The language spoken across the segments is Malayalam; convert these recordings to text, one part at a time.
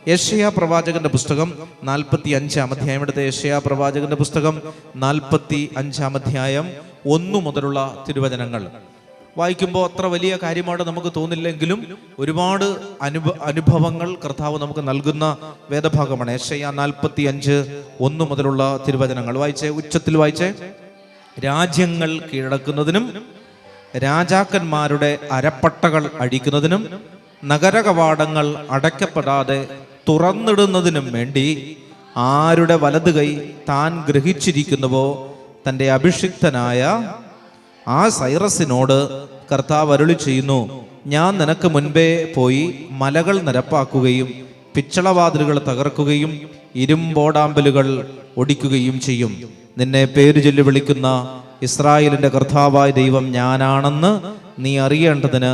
യെശയ്യാ പ്രവാചകന്റെ പുസ്തകം 45-ാം അധ്യായം. എടുത്ത യെശയ്യാ പ്രവാചകന്റെ പുസ്തകം 45-ാം അധ്യായം 1 മുതലുള്ള തിരുവചനങ്ങൾ വായിക്കുമ്പോൾ അത്ര വലിയ കാര്യമായിട്ട് നമുക്ക് തോന്നില്ലെങ്കിലും ഒരുപാട് അനുഭവങ്ങൾ കർത്താവ് നമുക്ക് നൽകുന്ന വേദഭാഗമാണ്. യെശയ്യാ 45:1 മുതലുള്ള തിരുവചനങ്ങൾ വായിച്ചേ, ഉച്ചത്തിൽ വായിച്ചേ. രാജ്യങ്ങൾ കീഴടക്കുന്നതിനും രാജാക്കന്മാരുടെ അരപ്പട്ടകൾ അഴിക്കുന്നതിനും നഗരകവാടങ്ങൾ അടയ്ക്കപ്പെടാതെ തുറന്നിടുന്നതിനും വേണ്ടി ആരുടെ വലതു കൈ താൻ ഗ്രഹിച്ചിരിക്കുന്നുവോ തൻ്റെ അഭിഷിക്തനായ ആ സൈറസിനോട് കർത്താവ് അരുളി ചെയ്യുന്നു, ഞാൻ നിനക്ക് മുൻപേ പോയി മലകൾ നിരപ്പാക്കുകയും പിച്ചളവാതിലുകൾ തകർക്കുകയും ഇരുമ്പോടാമ്പലുകൾ ഒടിക്കുകയും ചെയ്യും. നിന്നെ പേര് ചൊല്ലി വിളിക്കുന്ന ഇസ്രായേലിന്റെ കർത്താവായ ദൈവം ഞാനാണെന്ന് നീ അറിയേണ്ടതിന്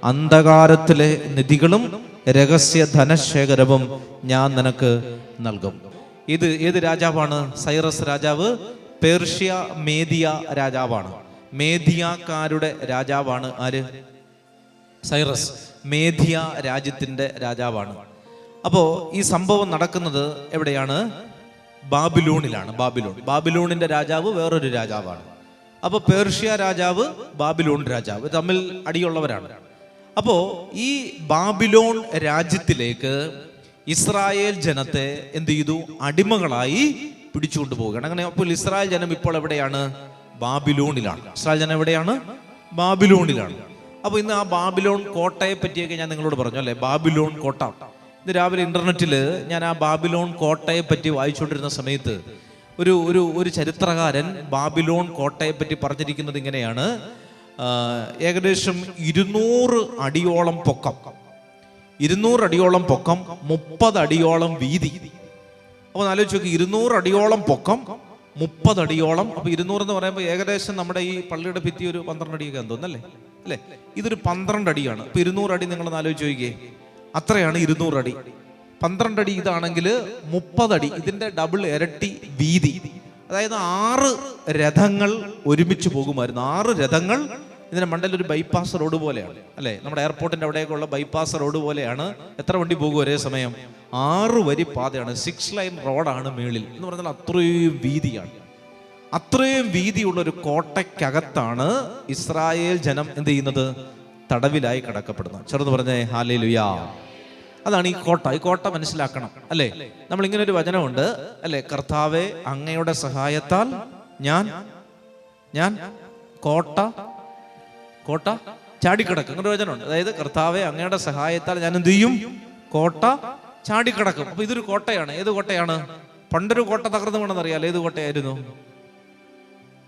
അന്ധകാരത്തിലെ നിധികളും രഹസ്യ ധനശേഖരവും ഞാൻ നിനക്ക് നൽകും. ഏത് രാജാവാണ്? സൈറസ് രാജാവ് പേർഷ്യ മേദിയ രാജാവാണ്. മേദിയക്കാരുടെ രാജാവാണ് ആര്? സൈറസ്. മേദിയ രാജ്യത്തിന്റെ രാജാവാണ്. അപ്പോ ഈ സംഭവം നടക്കുന്നത് എവിടെയാണ്? ബാബിലോണിലാണ്. ബാബിലോണിന്റെ രാജാവ് വേറൊരു രാജാവാണ്. അപ്പൊ പേർഷ്യ രാജാവ്, ബാബിലോൺ രാജാവ് തമ്മിൽ അടിയുള്ളവരാണ്. അപ്പോ ഈ ബാബിലോൺ രാജ്യത്തിലേക്ക് ഇസ്രായേൽ ജനത്തെ എന്ത് ചെയ്തു? അടിമകളായി പിടിച്ചുകൊണ്ട് പോവുകയാണ്. അങ്ങനെ അപ്പോൾ ഇസ്രായേൽ ജനം ഇപ്പോൾ എവിടെയാണ്? ബാബിലോണിലാണ്. ഇസ്രായേൽ ജനം എവിടെയാണ്? ബാബിലോണിലാണ്. അപ്പൊ ഇന്ന് ആ ബാബിലോൺ കോട്ടയെ പറ്റിയൊക്കെ ഞാൻ നിങ്ങളോട് പറഞ്ഞു അല്ലെ, ബാബിലോൺ കോട്ട. ഇന്ന് രാവിലെ ഇന്റർനെറ്റിൽ ഞാൻ ആ ബാബിലോൺ കോട്ടയെ പറ്റി വായിച്ചുകൊണ്ടിരുന്ന സമയത്ത് ഒരു ചരിത്രകാരൻ ബാബിലോൺ കോട്ടയെ പറ്റി പറഞ്ഞിരിക്കുന്നത് ഇങ്ങനെയാണ്: ഏകദേശം 200 അടിയോളം പൊക്കം, 200 അടിയോളം പൊക്കം, 30 അടിയോളം വീതി. അപ്പൊ ആലോചിച്ച് നോക്കി, 200 അടിയോളം പൊക്കം, 30 അടിയോളം. അപ്പൊ 200 എന്ന് പറയുമ്പോൾ ഏകദേശം നമ്മുടെ ഈ പള്ളിയുടെ ഭിത്തി ഒരു 12 അടിയൊക്കെ തോന്നല്ലേ അല്ലേ? ഇതൊരു 12 അടിയാണ്. അപ്പൊ 200 അടി നിങ്ങളൊന്ന് ആലോചിച്ച് നോക്കിയേ, അത്രയാണ് 200 അടി. 12 അടി ഇതാണെങ്കിൽ 30 അടി, ഇതിന്റെ ഡബിൾ ഇരട്ടി വീതി. അതായത് 6 രഥങ്ങൾ ഒരുമിച്ച് പോകുമായിരുന്നു. 6 രഥങ്ങൾ ഇതിന്റെ മണ്ടയിൽ ഒരു ബൈപ്പാസ് റോഡ് പോലെയാണ് അല്ലെ, നമ്മുടെ എയർപോർട്ടിന്റെ അവിടേക്കുള്ള ബൈപ്പാസ് റോഡ് പോലെയാണ്. എത്ര വണ്ടി പോകും ഒരേ സമയം? 6 വരി പാതയാണ്, 6 ലൈൻ റോഡാണ് മേളിൽ എന്ന് പറഞ്ഞാൽ അത്രയും വീതിയാണ്. അത്രയും വീതിയുള്ള ഒരു കോട്ടയ്ക്കകത്താണ് ഇസ്രായേൽ ജനം എന്ത് ചെയ്യുന്നത്? തടവിലായി കിടക്കപ്പെടുന്നത്. ചെറുത് പറഞ്ഞേ ഹല്ലേലൂയ. അതാണ് ഈ കോട്ട. ഈ കോട്ട മനസ്സിലാക്കണം അല്ലേ? നമ്മൾ ഇങ്ങനെ ഒരു വചനമുണ്ട് അല്ലെ, കർത്താവേ അങ്ങയുടെ സഹായത്താൽ ഞാൻ കോട്ട ചാടിക്കിടക്കും. അങ്ങനെ വചനമുണ്ട്. അതായത് കർത്താവേ അങ്ങയുടെ സഹായത്താൽ ഞാൻ എന്ത് ചെയ്യും? കോട്ട ചാടിക്കിടക്കും. അപ്പൊ ഇതൊരു കോട്ടയാണ്. ഏത് കോട്ടയാണ്? പണ്ടൊരു കോട്ട തകർന്നു വീണെന്നറിയാലോ. ഏത് കോട്ടയായിരുന്നു?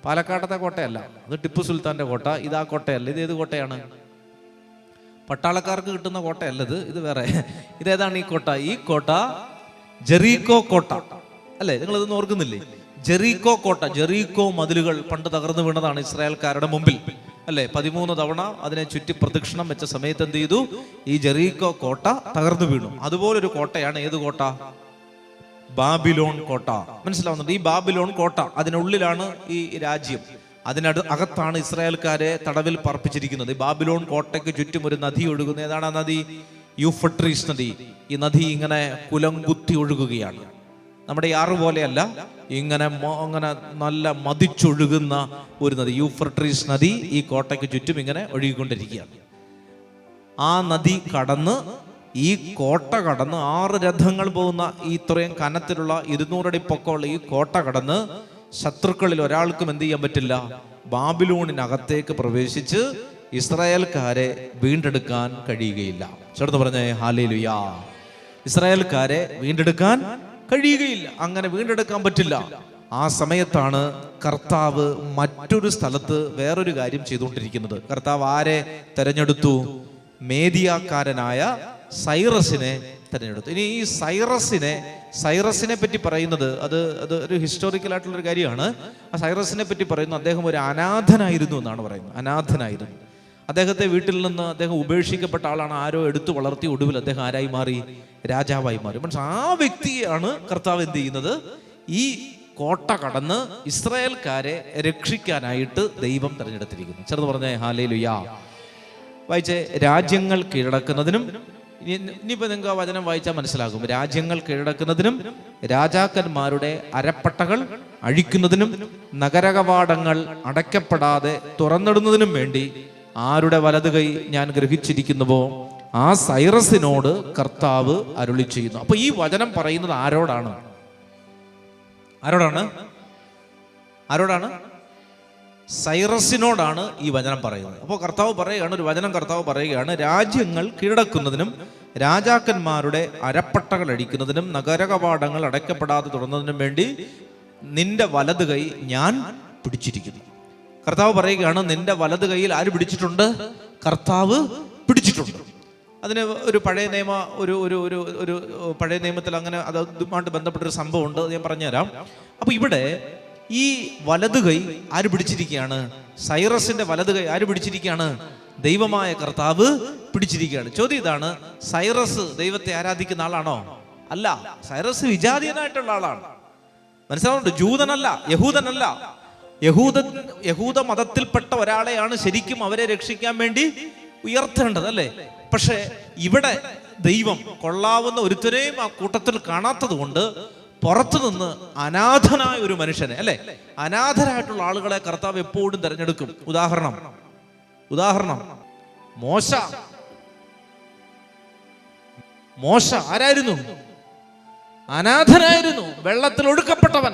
പാലക്കാട്ടത്തെ കോട്ടയല്ല, അത് ടിപ്പു സുൽത്താന്റെ കോട്ട. ഇതാ കോട്ടയല്ല. ഇത് ഏത് കോട്ടയാണ്? പട്ടാളക്കാർക്ക് കിട്ടുന്ന കോട്ടയല്ല ഇത് വേറെ. ഇതേതാണ് ഈ കോട്ട? ഈ കോട്ട ജെറീക്കോ കോട്ട അല്ലെ? നിങ്ങൾ ഇതൊന്നും ഓർക്കുന്നില്ലേ? ജെറീക്കോ കോട്ട, ജെറീക്കോ മതിലുകൾ പണ്ട് തകർന്നു വീണതാണ് ഇസ്രായേൽക്കാരുടെ മുമ്പിൽ അല്ലെ. 13 തവണ അതിനെ ചുറ്റി പ്രദക്ഷിണം വെച്ച സമയത്ത് എന്ത് ചെയ്തു? ഈ ജെറീക്കോ കോട്ട തകർന്നു വീണു. അതുപോലൊരു കോട്ടയാണ് ഏത് കോട്ട? ബാബിലോൺ കോട്ട. മനസ്സിലാവുന്നുണ്ട്? ഈ ബാബിലോൺ കോട്ട, അതിനുള്ളിലാണ് ഈ രാജ്യം. അകത്താണ് ഇസ്രായേൽക്കാരെ തടവിൽ പാർപ്പിച്ചിരിക്കുന്നത്. ഈ ബാബിലോൺ കോട്ടയ്ക്ക് ചുറ്റും ഒരു നദി ഒഴുകുന്നു. ഏതാണ് ആ നദി? യൂഫ്രട്ടീസ് നദി. ഈ നദി ഇങ്ങനെ കുലംകുത്തി ഒഴുകുകയാണ്. നമ്മുടെ ഈ ആറ് പോലെയല്ല, ഇങ്ങനെ നല്ല മതിച്ചൊഴുകുന്ന ഒരു നദി. യൂഫ്രട്ടീസ് നദി ഈ കോട്ടയ്ക്ക് ചുറ്റും ഇങ്ങനെ ഒഴുകിക്കൊണ്ടിരിക്കുകയാണ്. ആ നദി കടന്ന്, ഈ കോട്ട കടന്ന് 6 രഥങ്ങൾ പോകുന്ന ഈ ഇത്രയും കനത്തിലുള്ള 200 അടി പൊക്കമുള്ള ഈ കോട്ട കടന്ന് ശത്രുക്കളിൽ ഒരാൾക്കും എന്ത് ചെയ്യാൻ പറ്റില്ല? ബാബിലോണിനകത്തേക്ക് പ്രവേശിച്ച് ഇസ്രായേൽക്കാരെ വീണ്ടെടുക്കാൻ കഴിയുകയില്ല. ചേർത്ത് പറഞ്ഞേ ഹല്ലേലൂയ. ഇസ്രായേൽക്കാരെ വീണ്ടെടുക്കാൻ കഴിയുകയില്ല. അങ്ങനെ വീണ്ടെടുക്കാൻ പറ്റില്ല. ആ സമയത്താണ് കർത്താവ് മറ്റൊരു സ്ഥലത്ത് വേറൊരു കാര്യം ചെയ്തുകൊണ്ടിരിക്കുന്നത്. കർത്താവ് ആരെ തെരഞ്ഞെടുത്തു? മേദിയക്കാരനായ സൈറസിനെ തെരഞ്ഞെടുത്തു. ഇനി ഈ സൈറസിനെ പറ്റി പറയുന്നത് അത് ഒരു ഹിസ്റ്റോറിക്കൽ ആയിട്ടുള്ളൊരു കാര്യമാണ്. ആ സൈറസിനെ പറ്റി പറയുന്നു, അദ്ദേഹം ഒരു അനാഥനായിരുന്നു എന്നാണ് പറയുന്നത്. അനാഥനായിരുന്നു. അദ്ദേഹത്തെ വീട്ടിൽ നിന്ന് അദ്ദേഹം ഉപേക്ഷിക്കപ്പെട്ട ആളാണ്. ആരോ എടുത്തു വളർത്തി ഒടുവിൽ അദ്ദേഹം ആരായി മാറി? രാജാവായി മാറി. പക്ഷെ ആ വ്യക്തിയാണ് കർത്താവ് എന്ത് ചെയ്യുന്നത്? ഈ കോട്ട കടന്ന് ഇസ്രായേൽക്കാരെ രക്ഷിക്കാനായിട്ട് ദൈവം തെരഞ്ഞെടുത്തിരിക്കുന്നു. ചെറുത് പറഞ്ഞേ ഹല്ലേലൂയ. വായിച്ചേ. രാജ്യങ്ങൾ കീഴടക്കുന്നതിനും ഇനിയിപ്പോൾ നിങ്ങൾക്ക് ആ വചനം വായിച്ചാൽ മനസ്സിലാകും. രാജ്യങ്ങൾ കീഴടക്കുന്നതിനും രാജാക്കന്മാരുടെ അരപ്പട്ടകൾ അഴിക്കുന്നതിനും നഗരകവാടങ്ങൾ അടയ്ക്കപ്പെടാതെ തുറന്നിടുന്നതിനും വേണ്ടി ആരുടെ വലത് കൈ ഞാൻ ഗ്രഹിച്ചിരിക്കുന്നുവോ ആ സൈറസിനോട് കർത്താവ് അരുളി ചെയ്യുന്നു. അപ്പൊ ഈ വചനം പറയുന്നത് ആരോടാണ്? ആരോടാണ്? ആരോടാണ്? സൈറസിനോടാണ് ഈ വചനം പറയുന്നത്. അപ്പോൾ കർത്താവ് പറയുകയാണ്, ഒരു വചനം കർത്താവ് പറയുകയാണ്, രാജ്യങ്ങൾ കീഴടക്കുന്നതിനും രാജാക്കന്മാരുടെ അരപ്പട്ടകൾ അഴിക്കുന്നതിനും നഗരകവാടങ്ങൾ അടയ്ക്കപ്പെടാതെ തുറന്നതിനും വേണ്ടി നിന്റെ വലത് കൈ ഞാൻ പിടിച്ചിരിക്കുന്നു. കർത്താവ് പറയുകയാണ്, നിന്റെ വലത് കൈയിൽ ആര് പിടിച്ചിട്ടുണ്ട്? കർത്താവ് പിടിച്ചിട്ടുണ്ട്. അതിന് ഒരു പഴയ നിയമ ഒരു ഒരു ഒരു ഒരു പഴയ നിയമത്തിൽ അങ്ങനെ അതുമായിട്ട് ബന്ധപ്പെട്ടൊരു സംഭവമുണ്ട്, ഞാൻ പറഞ്ഞുതരാം. അപ്പൊ ഇവിടെ ഈ വലത് കൈ ആര് പിടിച്ചിരിക്കുകയാണ്? സൈറസിന്റെ വലത് കൈ ആര് പിടിച്ചിരിക്കുകയാണ്? ദൈവമായ കർത്താവ് പിടിച്ചിരിക്കുകയാണ്. ചോദ്യം ഇതാണ്, സൈറസ് ദൈവത്തെ ആരാധിക്കുന്ന ആളാണോ? അല്ല. സൈറസ് വിജാതീയനായിട്ടുള്ള ആളാണ്. മനസ്സിലാവുന്നുണ്ട്? ജൂതനല്ല, യഹൂദനല്ല. യഹൂദ മതത്തിൽപ്പെട്ട ഒരാളെയാണ് ശരിക്കും അവരെ രക്ഷിക്കാൻ വേണ്ടി ഉയർത്തേണ്ടത്, അല്ലേ? പക്ഷെ ഇവിടെ ദൈവം കൊള്ളാവുന്ന ഒരുത്തരെയും ആ കൂട്ടത്തിൽ കാണാത്തത് കൊണ്ട് പുറത്തുനിന്ന് അനാഥനായ ഒരു മനുഷ്യനെ, അല്ലെ, അനാഥരായിട്ടുള്ള ആളുകളെ കർത്താവ് എപ്പോഴും തിരഞ്ഞെടുക്കും. ഉദാഹരണം മോശ ആരായിരുന്നു? അനാഥനായിരുന്നു, വെള്ളത്തിൽ ഒഴുക്കപ്പെട്ടവൻ.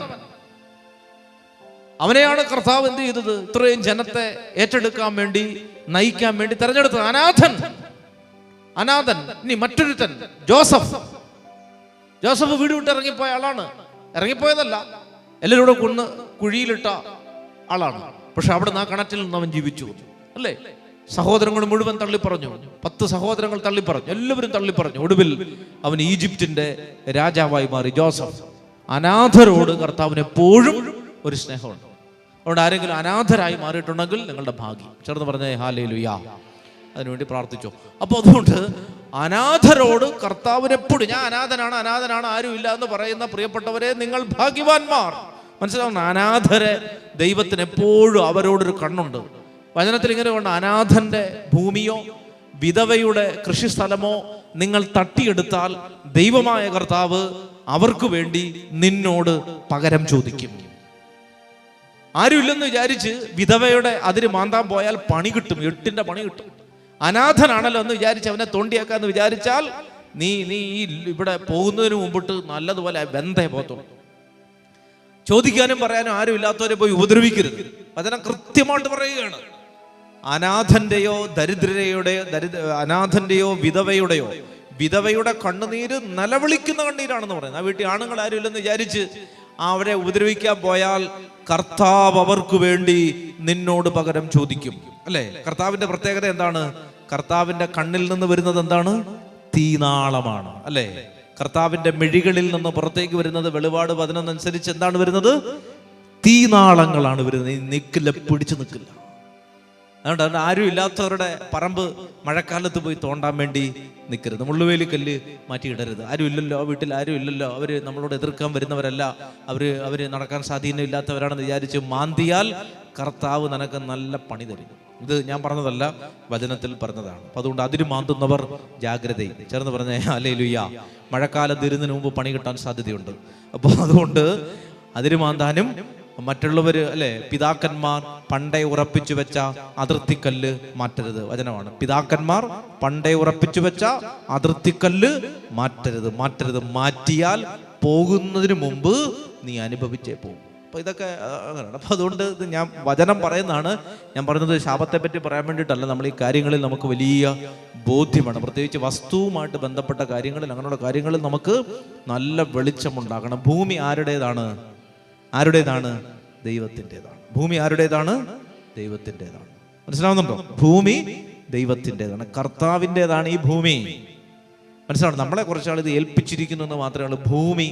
അവനെയാണ് കർത്താവ് എന്ത് ചെയ്തത്? ഇത്രയും ജനത്തെ ഏറ്റെടുക്കാൻ വേണ്ടി, നയിക്കാൻ വേണ്ടി തെരഞ്ഞെടുത്തത്. അനാഥൻ. ഇനി മറ്റൊരുത്തൻ ജോസഫ് വീട് വിട്ട് ഇറങ്ങിപ്പോയ ആളാണ്. ഇറങ്ങിപ്പോയതല്ല, എല്ലാവരും കൂടെ കൊന്ന് കുഴിയിലിട്ട ആളാണ്. പക്ഷെ അവിടെ നിന്ന് ആ കിണറ്റിൽ നിന്ന് അവൻ ജീവിച്ചു, അല്ലേ? സഹോദരങ്ങൾ മുഴുവൻ തള്ളിപ്പറഞ്ഞു. 10 സഹോദരങ്ങൾ തള്ളിപ്പറഞ്ഞു, എല്ലാവരും തള്ളിപ്പറഞ്ഞു. ഒടുവിൽ അവൻ ഈജിപ്തിന്റെ രാജാവായി മാറി. ജോസഫ്. അനാഥരോട് കർത്താവിന് എപ്പോഴും ഒരു സ്നേഹമുണ്ട്. അതുകൊണ്ട് ആരെങ്കിലും അനാഥരായി മാറിയിട്ടുണ്ടെങ്കിൽ നിങ്ങളുടെ ഭാഗ്യം. ചേർന്ന് പറഞ്ഞേ ഹല്ലേലൂയ. അതിനുവേണ്ടി പ്രാർത്ഥിച്ചോ. അപ്പോൾ അതുകൊണ്ട് അനാഥരോട് കർത്താവിനെപ്പോഴും, ഞാൻ അനാഥനാണ് ആരുമില്ല എന്ന് പറയുന്ന പ്രിയപ്പെട്ടവരെ, നിങ്ങൾ ഭാഗ്യവാന്മാർ. മനസ്സിലാവുന്ന? അനാഥരെ ദൈവത്തിന് എപ്പോഴും അവരോടൊരു കണ്ണുണ്ട്. വചനത്തിൽ ഇങ്ങനെ കൊണ്ട്, അനാഥന്റെ ഭൂമിയോ വിധവയുടെ കൃഷിസ്ഥലമോ നിങ്ങൾ തട്ടിയെടുത്താൽ ദൈവമായ കർത്താവ് അവർക്ക് വേണ്ടി നിന്നോട് പകരം ചോദിക്കും. ആരുമില്ലെന്ന് വിചാരിച്ച് വിധവയുടെ അതിര് മാന്താൻ പോയാൽ പണി കിട്ടും, 8ന്റെ പണി കിട്ടും. അനാഥനാണല്ലോ എന്ന് വിചാരിച്ച് അവനെ തോണ്ടിയേക്കാന്ന് വിചാരിച്ചാൽ നീ ഇവിടെ പോകുന്നതിന് മുമ്പിട്ട് നല്ലതുപോലെ വെന്തേ പോത്തുള്ളൂ. ചോദിക്കാനും പറയാനും ആരും ഇല്ലാത്തവരെ പോയി ഉപദ്രവിക്കരുത്. വചനം കൃത്യമായിട്ട് പറയുകയാണ്. അനാഥന്റെയോ അനാഥന്റെയോ വിധവയുടെ കണ്ണുനീര് നിലവിളിക്കുന്ന കണ്ണീരാണെന്ന് പറയുന്നത്. ആ വീട്ടിൽ ആണുങ്ങൾ ആരും ഇല്ലെന്ന് വിചാരിച്ച് അവരെ ഉപദ്രവിക്കാൻ പോയാൽ കർത്താവ് അവർക്ക് വേണ്ടി നിന്നോട് പകരം ചോദിക്കും, അല്ലെ? കർത്താവിന്റെ പ്രത്യേകത എന്താണ്? കർത്താവിന്റെ കണ്ണിൽ നിന്ന് വരുന്നത് എന്താണ്? തീനാളമാണ്, അല്ലെ? കർത്താവിന്റെ മിഴികളിൽ നിന്ന് പുറത്തേക്ക് വരുന്നത് വെളിപാട് 11 അനുസരിച്ച് എന്താണ് വരുന്നത്? തീനാളങ്ങളാണ് വരുന്നത്. പിടിച്ചു നിൽക്കില്ല. അതുകൊണ്ട് ആരും ഇല്ലാത്തവരുടെ പറമ്പ് മഴക്കാലത്ത് പോയി തോണ്ടാൻ വേണ്ടി നിൽക്കരുത്. മുള്ളുവേലി കല്ല് മാറ്റിയിടരുത്. ആരും ഇല്ലല്ലോ, വീട്ടിൽ ആരും ഇല്ലല്ലോ, അവര് നമ്മളോട് എതിർക്കാൻ വരുന്നവരല്ല, അവര് നടക്കാൻ സ്വാധീനമില്ലാത്തവരാണെന്ന് വിചാരിച്ച് മാന്തിയാൽ കർത്താവ് നിനക്ക് നല്ല പണി തരും. ഇത് ഞാൻ പറഞ്ഞതല്ല, വചനത്തിൽ പറഞ്ഞതാണ്. അപ്പൊ അതുകൊണ്ട് അതിര് മാന്തുന്നവർ ജാഗ്രതയും. ചേർന്ന് പറഞ്ഞേ ഹല്ലേലൂയ. മഴക്കാലം തീരുന്നതിന് മുമ്പ് പണി കിട്ടാൻ സാധ്യതയുണ്ട്. അപ്പോൾ അതുകൊണ്ട് അതിര് മാന്താനും മറ്റുള്ളവര്, അല്ലെ, പിതാക്കന്മാർ പണ്ടേ ഉറപ്പിച്ചു വെച്ച അതിർത്തിക്കല്ല് മാറ്റരുത്. വചനമാണ്. പിതാക്കന്മാർ പണ്ടേ ഉറപ്പിച്ചു വെച്ച അതിർത്തിക്കല്ല് മാറ്റരുത്. മാറ്റിയാൽ പോകുന്നതിന് മുമ്പ് നീ അനുഭവിച്ചേ പോകും. അപ്പൊ ഇതൊക്കെ അങ്ങനെയാണ്. അപ്പൊ അതുകൊണ്ട് ഇത് ഞാൻ വചനം പറയുന്നതാണ്. ഞാൻ പറയുന്നത് ശാപത്തെ പറ്റി പറയാൻ വേണ്ടിയിട്ടല്ല. നമ്മൾ ഈ കാര്യങ്ങളിൽ നമുക്ക് വലിയ ബോധ്യമാണ്. പ്രത്യേകിച്ച് വസ്തുവുമായിട്ട് ബന്ധപ്പെട്ട കാര്യങ്ങളിൽ, അങ്ങനെയുള്ള കാര്യങ്ങളിൽ നമുക്ക് നല്ല വെളിച്ചമുണ്ടാകണം. ഭൂമി ആരുടേതാണ്? ദൈവത്തിൻ്റെതാണ്. ഭൂമി ആരുടേതാണ്? ദൈവത്തിൻ്റെതാണ്. മനസ്സിലാവുന്നുണ്ടോ? ഭൂമി ദൈവത്തിൻ്റെതാണ്, കർത്താവിൻ്റെതാണ് ഈ ഭൂമി. മനസ്സിലാവണം? നമ്മളെ കുറച്ചാൾ ഇത് ഏൽപ്പിച്ചിരിക്കുന്നു എന്ന് മാത്രമേ ഉള്ളൂ. ഭൂമി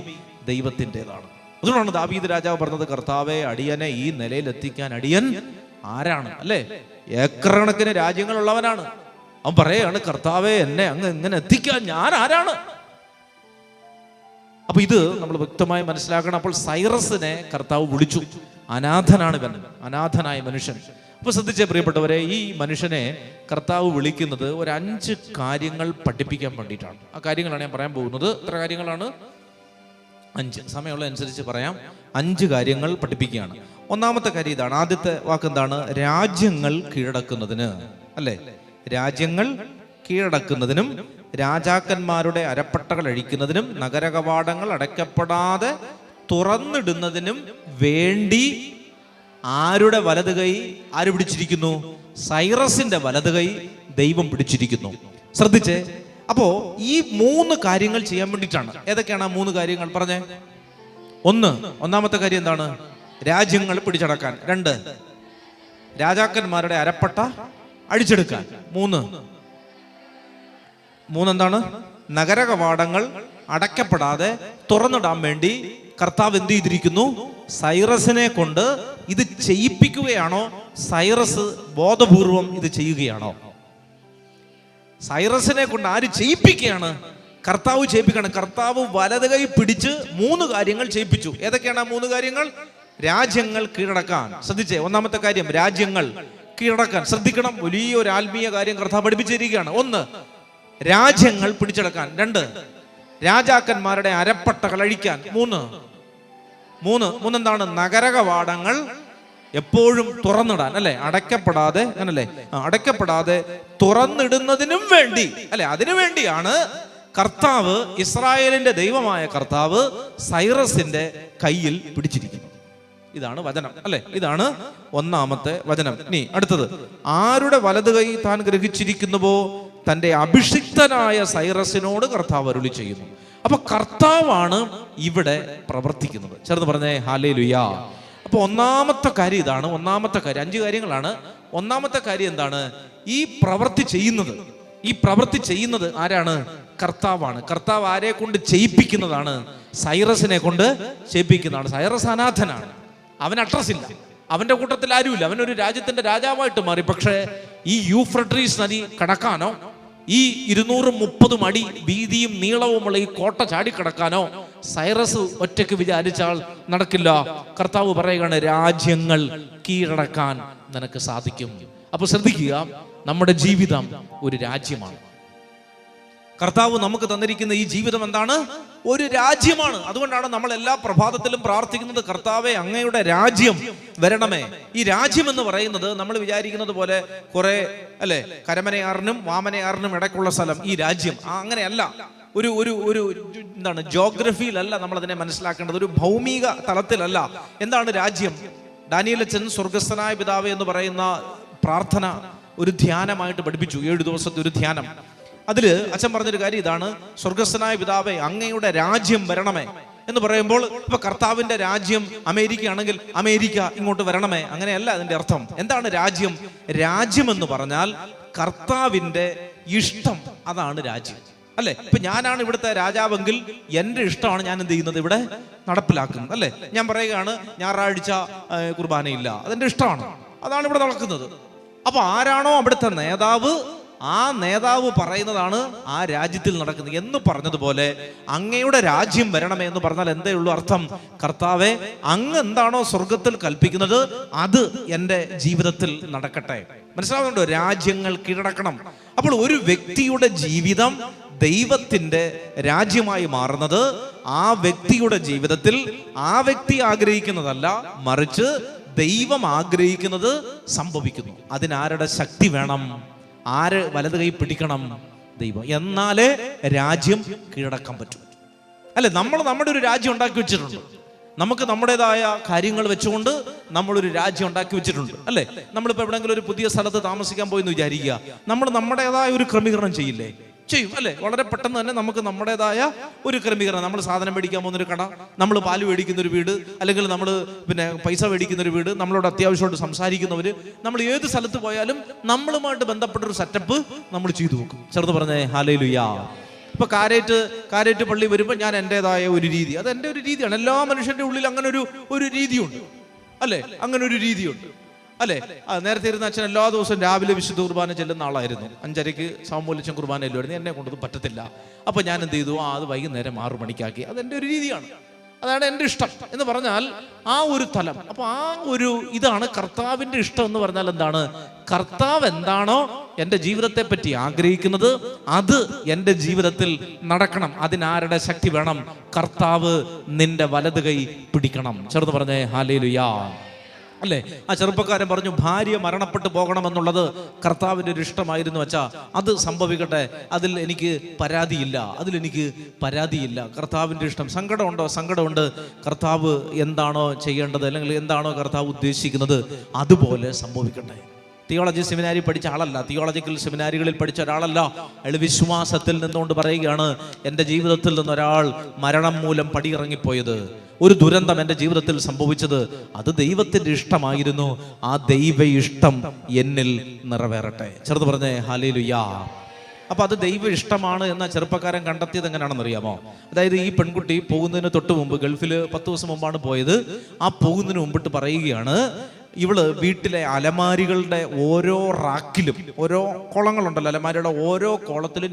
ദൈവത്തിൻ്റെതാണ്. അതുകൊണ്ടാണ് ദാവീദ് രാജാവ് പറഞ്ഞത്, കർത്താവെ, അടിയനെ ഈ നിലയിൽ എത്തിക്കാൻ അടിയൻ ആരാണ്? അല്ലേ? ഏക്കർ കണക്കിന് രാജ്യങ്ങളുള്ളവനാണ്. അവൻ പറയാണ്, കർത്താവെ, എന്നെ അങ്ങ് ഇങ്ങനെ എത്തിക്കാൻ ഞാൻ ആരാണ്? അപ്പൊ ഇത് നമ്മൾ വ്യക്തമായി മനസ്സിലാക്കണം. അപ്പോൾ സൈറസിനെ കർത്താവ് വിളിച്ചു. അനാഥനാണ് ഇവൻ, അനാഥനായ മനുഷ്യൻ. അപ്പൊ ശ്രദ്ധിച്ചേ പ്രിയപ്പെട്ടവരെ, ഈ മനുഷ്യനെ കർത്താവ് വിളിക്കുന്നത് ഒരു 5 കാര്യങ്ങൾ പഠിപ്പിക്കാൻ വേണ്ടിയിട്ടാണ്. ആ കാര്യങ്ങളാണ് ഞാൻ പറയാൻ പോകുന്നത്. എത്ര കാര്യങ്ങളാണ്? 5. സമയമുള്ള അനുസരിച്ച് പറയാം. 5 കാര്യങ്ങൾ പഠിപ്പിക്കുകയാണ്. ഒന്നാമത്തെ കാര്യം ഇതാണ്. ആദ്യത്തെ വാക്ക് എന്താണ്? രാജ്യങ്ങൾ കീഴടക്കുന്നതിന്, അല്ലേ? രാജ്യങ്ങൾ കീഴടക്കുന്നതിനും രാജാക്കന്മാരുടെ അരപ്പട്ടകൾ അഴിക്കുന്നതിനും നഗരകവാടങ്ങൾ അടയ്ക്കപ്പെടാതെ തുറന്നിടുന്നതിനും വേണ്ടി ആരുടെ വലത് കൈ ആര് പിടിച്ചിരിക്കുന്നു? സൈറസിന്റെ വലത് കൈ ദൈവം പിടിച്ചിരിക്കുന്നു. ശ്രദ്ധിച്ചേ. അപ്പോ ഈ 3 കാര്യങ്ങൾ ചെയ്യാൻ വേണ്ടിയിട്ടാണ്. ഏതൊക്കെയാണ് ആ 3 കാര്യങ്ങൾ? പറഞ്ഞേ. ഒന്നാമത്തെ കാര്യം എന്താണ്? രാജ്യങ്ങൾ പിടിച്ചടക്കാൻ. 2, രാജാക്കന്മാരുടെ അരപ്പട്ട അഴിച്ചെടുക്കാൻ. 3 എന്താണ്? നഗരകവാടങ്ങൾ അടയ്ക്കപ്പെടാതെ തുറന്നിടാൻ വേണ്ടി കർത്താവ് എന്ത് ചെയ്തിരിക്കുന്നു? സൈറസിനെ കൊണ്ട് ഇത് ചെയ്യിപ്പിക്കുകയാണോ? സൈറസ് ബോധപൂർവം ഇത് ചെയ്യുകയാണോ? സൈറസിനെ കൊണ്ട് ആര് ചെയ്യിപ്പിക്കുകയാണ്? കർത്താവ് ചെയ്യിപ്പിക്കുകയാണ്. കർത്താവ് വലത് കൈ പിടിച്ച് 3 കാര്യങ്ങൾ ചെയ്യിപ്പിച്ചു. ഏതൊക്കെയാണ് ആ 3 കാര്യങ്ങൾ? രാജ്യങ്ങൾ കീഴടക്കാൻ. ശ്രദ്ധിച്ചേ. ഒന്നാമത്തെ കാര്യം രാജ്യങ്ങൾ കീഴടക്കാൻ. ശ്രദ്ധിക്കണം, വലിയൊരു ആത്മീയ കാര്യം കർത്താവ് പഠിപ്പിച്ചിരിക്കുകയാണ്. 1, രാജ്യങ്ങൾ പിടിച്ചടക്കാൻ. 2, രാജാക്കന്മാരുടെ അരപ്പട്ടകൾ അഴിക്കാൻ. 3 എന്താണ്? നഗരകവാടങ്ങൾ എപ്പോഴും തുറന്നിടാൻ, അല്ലെ? അടയ്ക്കപ്പെടാതെ, അങ്ങനല്ലേ? അടയ്ക്കപ്പെടാതെ തുറന്നിടുന്നതിനും വേണ്ടി, അല്ലെ? അതിനു വേണ്ടിയാണ് കർത്താവ്, ഇസ്രായേലിന്റെ ദൈവമായ കർത്താവ് സൈറസിന്റെ കയ്യിൽ പിടിച്ചിരിക്കുന്നത്. ഇതാണ് വചനം, അല്ലെ? ഇതാണ് ഒന്നാമത്തെ വചനം. ഇനി അടുത്തത്, ആരുടെ വലത് കൈ താൻ ഗ്രഹിച്ചിരിക്കുന്നുവോ തന്റെ അഭിഷിക്തനായ സൈറസിനോട് കർത്താവ് അരുളി ചെയ്യുന്നു. അപ്പൊ കർത്താവാണ് ഇവിടെ പ്രവർത്തിക്കുന്നത്. ചേർന്ന് പറഞ്ഞേ ഹല്ലേലൂയാ. അപ്പൊ ഒന്നാമത്തെ കാര്യം ഇതാണ്. ഒന്നാമത്തെ കാര്യം, 5 കാര്യങ്ങളാണ്. ഒന്നാമത്തെ കാര്യം എന്താണ്? ഈ പ്രവൃത്തി ചെയ്യുന്നത് ആരാണ്? കർത്താവാണ്. കർത്താവ് ആരെ കൊണ്ട് ചെയ്യിപ്പിക്കുന്നതാണ്? സൈറസിനെ കൊണ്ട് ചെയ്യിപ്പിക്കുന്നതാണ്. സൈറസ് അനാഥനാണ്, അവൻ അഡ്രസ് ഇല്ല, അവന്റെ കൂട്ടത്തിൽ ആരുമില്ല, അവനൊരു രാജ്യത്തിന്റെ രാജാവായിട്ട് മാറി. പക്ഷേ ഈ യൂഫ്രട്ടീസ് നദി കടക്കാനോ, ഈ 230 അടി വീതിയും നീളവുമുള്ള ഈ കോട്ട ചാടിക്കടക്കാനോ സൈറസ് ഒറ്റയ്ക്ക് വിചാരിച്ചാൽ നടക്കില്ല. കർത്താവ് പറയുകയാണ്, രാജ്യങ്ങൾ കീഴടക്കാൻ നിനക്ക് സാധിക്കും. അപ്പൊ ശ്രദ്ധിക്കുക, നമ്മുടെ ജീവിതം ഒരു രാജ്യമാണ്. കർത്താവ് നമുക്ക് തന്നിരിക്കുന്ന ഈ ജീവിതം എന്താണ്? ഒരു രാജ്യമാണ്. അതുകൊണ്ടാണ് നമ്മൾ എല്ലാ പ്രഭാതത്തിലും പ്രാർത്ഥിക്കുന്നത്, കർത്താവേ അങ്ങയുടെ രാജ്യം വരണമേ. ഈ രാജ്യം എന്ന് പറയുന്നത് നമ്മൾ വിചാരിക്കുന്നത് പോലെ കുറെ, അല്ലെ, കരമനയാറിനും വാമനയാറിനും ഇടയ്ക്കുള്ള സ്ഥലം ഈ രാജ്യം. അങ്ങനെയല്ല. ഒരു എന്താണ്, ജോഗ്രഫിയിലല്ല നമ്മൾ അതിനെ മനസ്സിലാക്കേണ്ടത്, ഒരു ഭൗമിക തലത്തിലല്ല. എന്താണ് രാജ്യം? ഡാനിയേലച്ചൻ സ്വർഗസ്ഥനായ പിതാവേ എന്ന് പറയുന്ന പ്രാർത്ഥന ഒരു ധ്യാനമായിട്ട് പഠിപ്പിച്ചു. 7 ദിവസത്തെ ഒരു ധ്യാനം. അതില് അച്ഛൻ പറഞ്ഞൊരു കാര്യം ഇതാണ്: സ്വർഗസ്ഥനായ പിതാവേ അങ്ങയുടെ രാജ്യം വരണമേ എന്ന് പറയുമ്പോൾ ഇപ്പൊ കർത്താവിന്റെ രാജ്യം അമേരിക്ക ആണെങ്കിൽ അമേരിക്ക ഇങ്ങോട്ട് വരണമേ, അങ്ങനെയല്ല അതിന്റെ അർത്ഥം. എന്താണ് രാജ്യം? രാജ്യം എന്ന് പറഞ്ഞാൽ കർത്താവിന്റെ ഇഷ്ടം, അതാണ് രാജ്യം, അല്ലെ? ഇപ്പൊ ഞാനാണ് ഇവിടുത്തെ രാജാവെങ്കിൽ എന്റെ ഇഷ്ടമാണ് ഞാൻ എന്ത് ചെയ്യുന്നത്, ഇവിടെ നടപ്പിലാക്കുന്നത്, അല്ലെ? ഞാൻ പറയുകയാണ് ഞായറാഴ്ച കുർബാനയില്ല, അതെന്റെ ഇഷ്ടമാണ്, അതാണ് ഇവിടെ നടക്കുന്നത്. അപ്പൊ ആരാണോ അവിടുത്തെ നേതാവ്, ആ നേതാവ് പറയുന്നതാണ് ആ രാജ്യത്തിൽ നടക്കുന്നത്. എന്ന് പറഞ്ഞതുപോലെ അങ്ങയുടെ രാജ്യം വരണമേ എന്ന് പറഞ്ഞാൽ എന്തേ ഉള്ളൂ അർത്ഥം? കർത്താവെ, അങ്ങ് എന്താണോ സ്വർഗത്തിൽ കൽപ്പിക്കുന്നത് അത് എൻ്റെ ജീവിതത്തിൽ നടക്കട്ടെ. മനസ്സിലാവുന്നുണ്ടോ? രാജ്യങ്ങൾ കീഴടക്കണം. അപ്പോൾ ഒരു വ്യക്തിയുടെ ജീവിതം ദൈവത്തിന്റെ രാജ്യമായി മാറുന്നത് ആ വ്യക്തിയുടെ ജീവിതത്തിൽ ആ വ്യക്തി ആഗ്രഹിക്കുന്നതല്ല, മറിച്ച് ദൈവം ആഗ്രഹിക്കുന്നത് സംഭവിക്കുന്നു. അതിനാരുടെ ശക്തി വേണം? ആര് വലത് കൈ പിടിക്കണം? ദൈവം. എന്നാലേ രാജ്യം കീഴടക്കാൻ പറ്റും, അല്ലെ? നമ്മൾ നമ്മുടെ ഒരു രാജ്യം ഉണ്ടാക്കി വെച്ചിട്ടുണ്ട്. നമുക്ക് നമ്മുടേതായ കാര്യങ്ങൾ വെച്ചുകൊണ്ട് നമ്മളൊരു രാജ്യം ഉണ്ടാക്കി വെച്ചിട്ടുണ്ട്, അല്ലെ? നമ്മളിപ്പോൾ എവിടെയെങ്കിലും ഒരു പുതിയ സ്ഥലത്ത് താമസിക്കാൻ പോയി എന്ന് വിചാരിക്കുക, നമ്മൾ നമ്മുടേതായ ഒരു ക്രമീകരണം ചെയ്യില്ലേ? ചെയ്യും, അല്ലെ? വളരെ പെട്ടെന്ന് തന്നെ നമുക്ക് നമ്മുടേതായ ഒരു ക്രമീകരണം. നമ്മൾ സാധനം മേടിക്കാൻ പോകുന്നൊരു കട, നമ്മൾ പാല് മേടിക്കുന്ന ഒരു വീട്, അല്ലെങ്കിൽ നമ്മൾ പൈസ മേടിക്കുന്ന ഒരു വീട്, നമ്മളോട് അത്യാവശ്യമായിട്ട് സംസാരിക്കുന്നവര്, നമ്മൾ ഏത് സ്ഥലത്ത് പോയാലും നമ്മളുമായിട്ട് ബന്ധപ്പെട്ടൊരു സെറ്റപ്പ് നമ്മൾ ചെയ്തു വെക്കും. ചെറുത് പറഞ്ഞേ ഹല്ലേലൂയാ. ഇപ്പൊ കാരേറ്റ് പള്ളി വരുമ്പോൾ ഞാൻ എൻ്റെതായ ഒരു രീതി, അത് എൻ്റെ ഒരു രീതിയാണ്. എല്ലാ മനുഷ്യന്റെ ഉള്ളിൽ അങ്ങനെ ഒരു രീതിയുണ്ട്, അല്ലെ? അങ്ങനെ ഒരു രീതിയുണ്ട്, അല്ലെ? നേരത്തെ ഇരുന്ന അച്ഛൻ എല്ലാ ദിവസവും രാവിലെ വിശുദ്ധ കുർബാന ചെല്ലുന്ന ആളായിരുന്നു. 5:30 സാമൂലച്ചൻ കുർബാന ചെല്ലുമായിരുന്നു. എന്നെ കൊണ്ടത് പറ്റത്തില്ല. അപ്പൊ ഞാൻ എന്ത് ചെയ്തു? അത് വൈകുന്നേരം 6 മണിക്കാക്കി. അതെന്റെ ഒരു രീതിയാണ്. അതാണ് എൻ്റെ ഇഷ്ടം എന്ന് പറഞ്ഞാൽ ആ ഒരു തലം. അപ്പൊ ആ ഒരു ഇതാണ് കർത്താവിൻ്റെ ഇഷ്ടം എന്ന് പറഞ്ഞാൽ എന്താണ്? കർത്താവ് എന്താണോ എൻ്റെ ജീവിതത്തെ പറ്റി ആഗ്രഹിക്കുന്നത് അത് എൻ്റെ ജീവിതത്തിൽ നടക്കണം. അതിനാരുടെ ശക്തി വേണം? കർത്താവ് നിന്റെ വലത് കൈ പിടിക്കണം. ചേർന്ന് പറഞ്ഞേ ഹല്ലേലൂയാ. അല്ലേ? ആ ചെറുപ്പക്കാരൻ പറഞ്ഞു ഭാര്യ മരണപ്പെട്ടു പോകണമെന്നുള്ളത് കർത്താവിൻ്റെ ഒരു ഇഷ്ടമായിരുന്നു വച്ചാ, അത് സംഭവിക്കട്ടെ, അതിൽ എനിക്ക് പരാതിയില്ല. കർത്താവിൻ്റെ ഇഷ്ടം. സങ്കടമുണ്ടോ? സങ്കടമുണ്ട്. കർത്താവ് എന്താണോ ചെയ്യേണ്ടത് അല്ലെങ്കിൽ എന്താണോ കർത്താവ് ഉദ്ദേശിക്കുന്നത് അതുപോലെ സംഭവിക്കട്ടെ. തിയോളജി സെമിനാരി പഠിച്ച ആളല്ല, തിയോളജിക്കൽ സെമിനാരികളിൽ പഠിച്ച ഒരാളല്ല. അയാൾ വിശ്വാസത്തിൽ നിന്നുകൊണ്ട് പറയുകയാണ്, എൻ്റെ ജീവിതത്തിൽ നിന്നൊരാൾ മരണം മൂലം പടിയിറങ്ങിപ്പോയത്, ഒരു ദുരന്തം എൻ്റെ ജീവിതത്തിൽ സംഭവിച്ചത്, അത് ദൈവത്തിൻ്റെ ഇഷ്ടമായിരുന്നു. ആ ദൈവ ഇഷ്ടം എന്നിൽ നിറവേറട്ടെ. ചെറുത് പറഞ്ഞേ ഹല്ലേലൂയാ. അപ്പൊ അത് ദൈവ ഇഷ്ടമാണ് എന്ന ചെറുപ്പക്കാരൻ കണ്ടെത്തിയത് എങ്ങനെയാണെന്ന് അറിയാമോ? അതായത് ഈ പെൺകുട്ടി പോകുന്നതിന് തൊട്ട് മുമ്പ്, ഗൾഫിൽ 10 ദിവസം മുമ്പാണ് പോയത്. ആ പോകുന്നതിന് മുമ്പിട്ട് പറയുകയാണ്, ഇവള് വീട്ടിലെ അലമാരികളുടെ ഓരോ റാക്കിലും, ഓരോ കോളങ്ങളുണ്ടല്ലോ, അലമാരിയുടെ ഓരോ കോളത്തിലും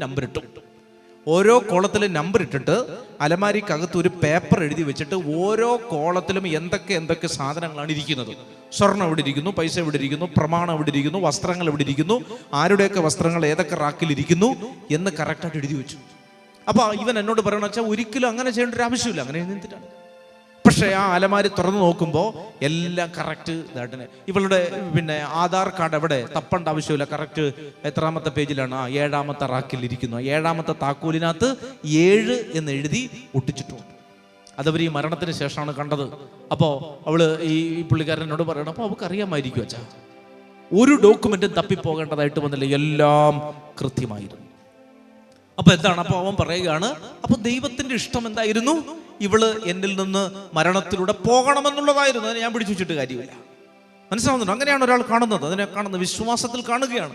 നമ്പർ ഇട്ടിട്ട് അലമാരിക്കകത്ത് ഒരു പേപ്പർ എഴുതി വെച്ചിട്ട് ഓരോ കോളത്തിലും എന്തൊക്കെ സാധനങ്ങളാണ് ഇരിക്കുന്നത്. സ്വർണ്ണം എവിടെ ഇരിക്കുന്നു, പൈസ എവിടെ ഇരിക്കുന്നു, പ്രമാണം എവിടെ ഇരിക്കുന്നു, വസ്ത്രങ്ങൾ എവിടെ ഇരിക്കുന്നു, ആരുടെയൊക്കെ വസ്ത്രങ്ങൾ ഏതൊക്കെ റാക്കിലിരിക്കുന്നു എന്ന് കറക്റ്റായിട്ട് എഴുതി വെച്ചു. അപ്പൊ ഇവൻ എന്നോട് പറയണ വെച്ചാൽ ഒരിക്കലും അങ്ങനെ ചെയ്യേണ്ട ഒരു ആവശ്യമില്ല, അങ്ങനെ എഴുതിയിട്ടാണ്. പക്ഷേ ആ അലമാരി തുറന്നു നോക്കുമ്പോൾ എല്ലാം കറക്റ്റ് ഇതായിട്ട്. ഇവളുടെ ആധാർ കാർഡ് എവിടെ തപ്പേണ്ട ആവശ്യമില്ല, കറക്റ്റ് എത്രാമത്തെ പേജിലാണ്? 7ാമത്തെ റാക്കിൽ ഇരിക്കുന്നു. 7ാമത്തെ താക്കോലിനകത്ത് 7 എന്ന് എഴുതി ഒട്ടിച്ചിട്ടുണ്ട്. അതവർ ഈ മരണത്തിന് ശേഷമാണ് കണ്ടത്. അപ്പോൾ അവള് ഈ പുള്ളിക്കാരനോട് പറയണം, അപ്പോൾ അവൾക്ക് അറിയാമായിരിക്കും അച്ഛാ, ഒരു ഡോക്യുമെന്റും തപ്പിപ്പോകേണ്ടതായിട്ട് വന്നില്ല, എല്ലാം കൃത്യമായിരുന്നു. അപ്പൊ എന്താണ്? അപ്പൊ അവൻ പറയുകയാണ്, അപ്പൊ ദൈവത്തിന്റെ ഇഷ്ടം എന്തായിരുന്നു? ഇവള് എന്നിൽ നിന്ന് മരണത്തിലൂടെ പോകണമെന്നുള്ളതായിരുന്നു. അതിനെ ഞാൻ പിടിച്ചു വെച്ചിട്ട് കാര്യമില്ല. മനസ്സിലാവുന്നുണ്ടോ? അങ്ങനെയാണ് ഒരാൾ കാണുന്നത്. അതിനെ കാണുന്നത് വിശ്വാസത്തിൽ കാണുകയാണ്.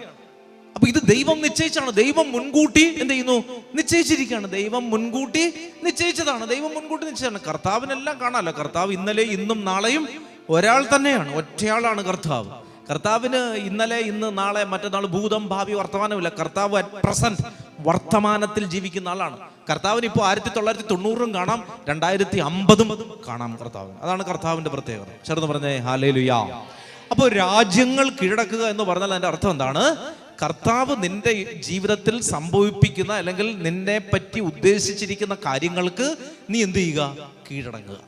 അപ്പൊ ഇത് ദൈവം നിശ്ചയിച്ചാണ്. ദൈവം മുൻകൂട്ടി എന്ത് ചെയ്യുന്നു? നിശ്ചയിച്ചിരിക്കുകയാണ്. ദൈവം മുൻകൂട്ടി നിശ്ചയിച്ചതാണ്. കർത്താവിനെല്ലാം കാണാമല്ലോ. കർത്താവ് ഇന്നലെ ഇന്നും നാളെയും ഒരാൾ തന്നെയാണ്, ഒറ്റയാളാണ് കർത്താവ്. കർത്താവിന് ഇന്നലെ, ഇന്ന്, നാളെ, മറ്റന്നാൾ, ഭൂതം, ഭാവി, വർത്തമാനമില്ല. കർത്താവ് അറ്റ് പ്രസന്റ് വർത്തമാനത്തിൽ ജീവിക്കുന്ന ആളാണ്. കർത്താവിന് ഇപ്പോൾ 1990 കാണാം, 2050 കാണാം കർത്താവിന്. അതാണ് കർത്താവിന്റെ പ്രത്യേകത. ചേർന്ന് പറഞ്ഞേ ഹല്ലേലൂയാ. അപ്പോൾ രാജ്യങ്ങൾ കീഴടക്കുക എന്ന് പറഞ്ഞാൽ അതിന്റെ അർത്ഥം എന്താണ്? കർത്താവ് നിന്റെ ജീവിതത്തിൽ സംഭവിപ്പിക്കുന്ന അല്ലെങ്കിൽ നിന്നെ പറ്റി ഉദ്ദേശിച്ചിരിക്കുന്ന കാര്യങ്ങൾക്ക് നീ എന്ത് ചെയ്യുക? കീഴടങ്ങുക.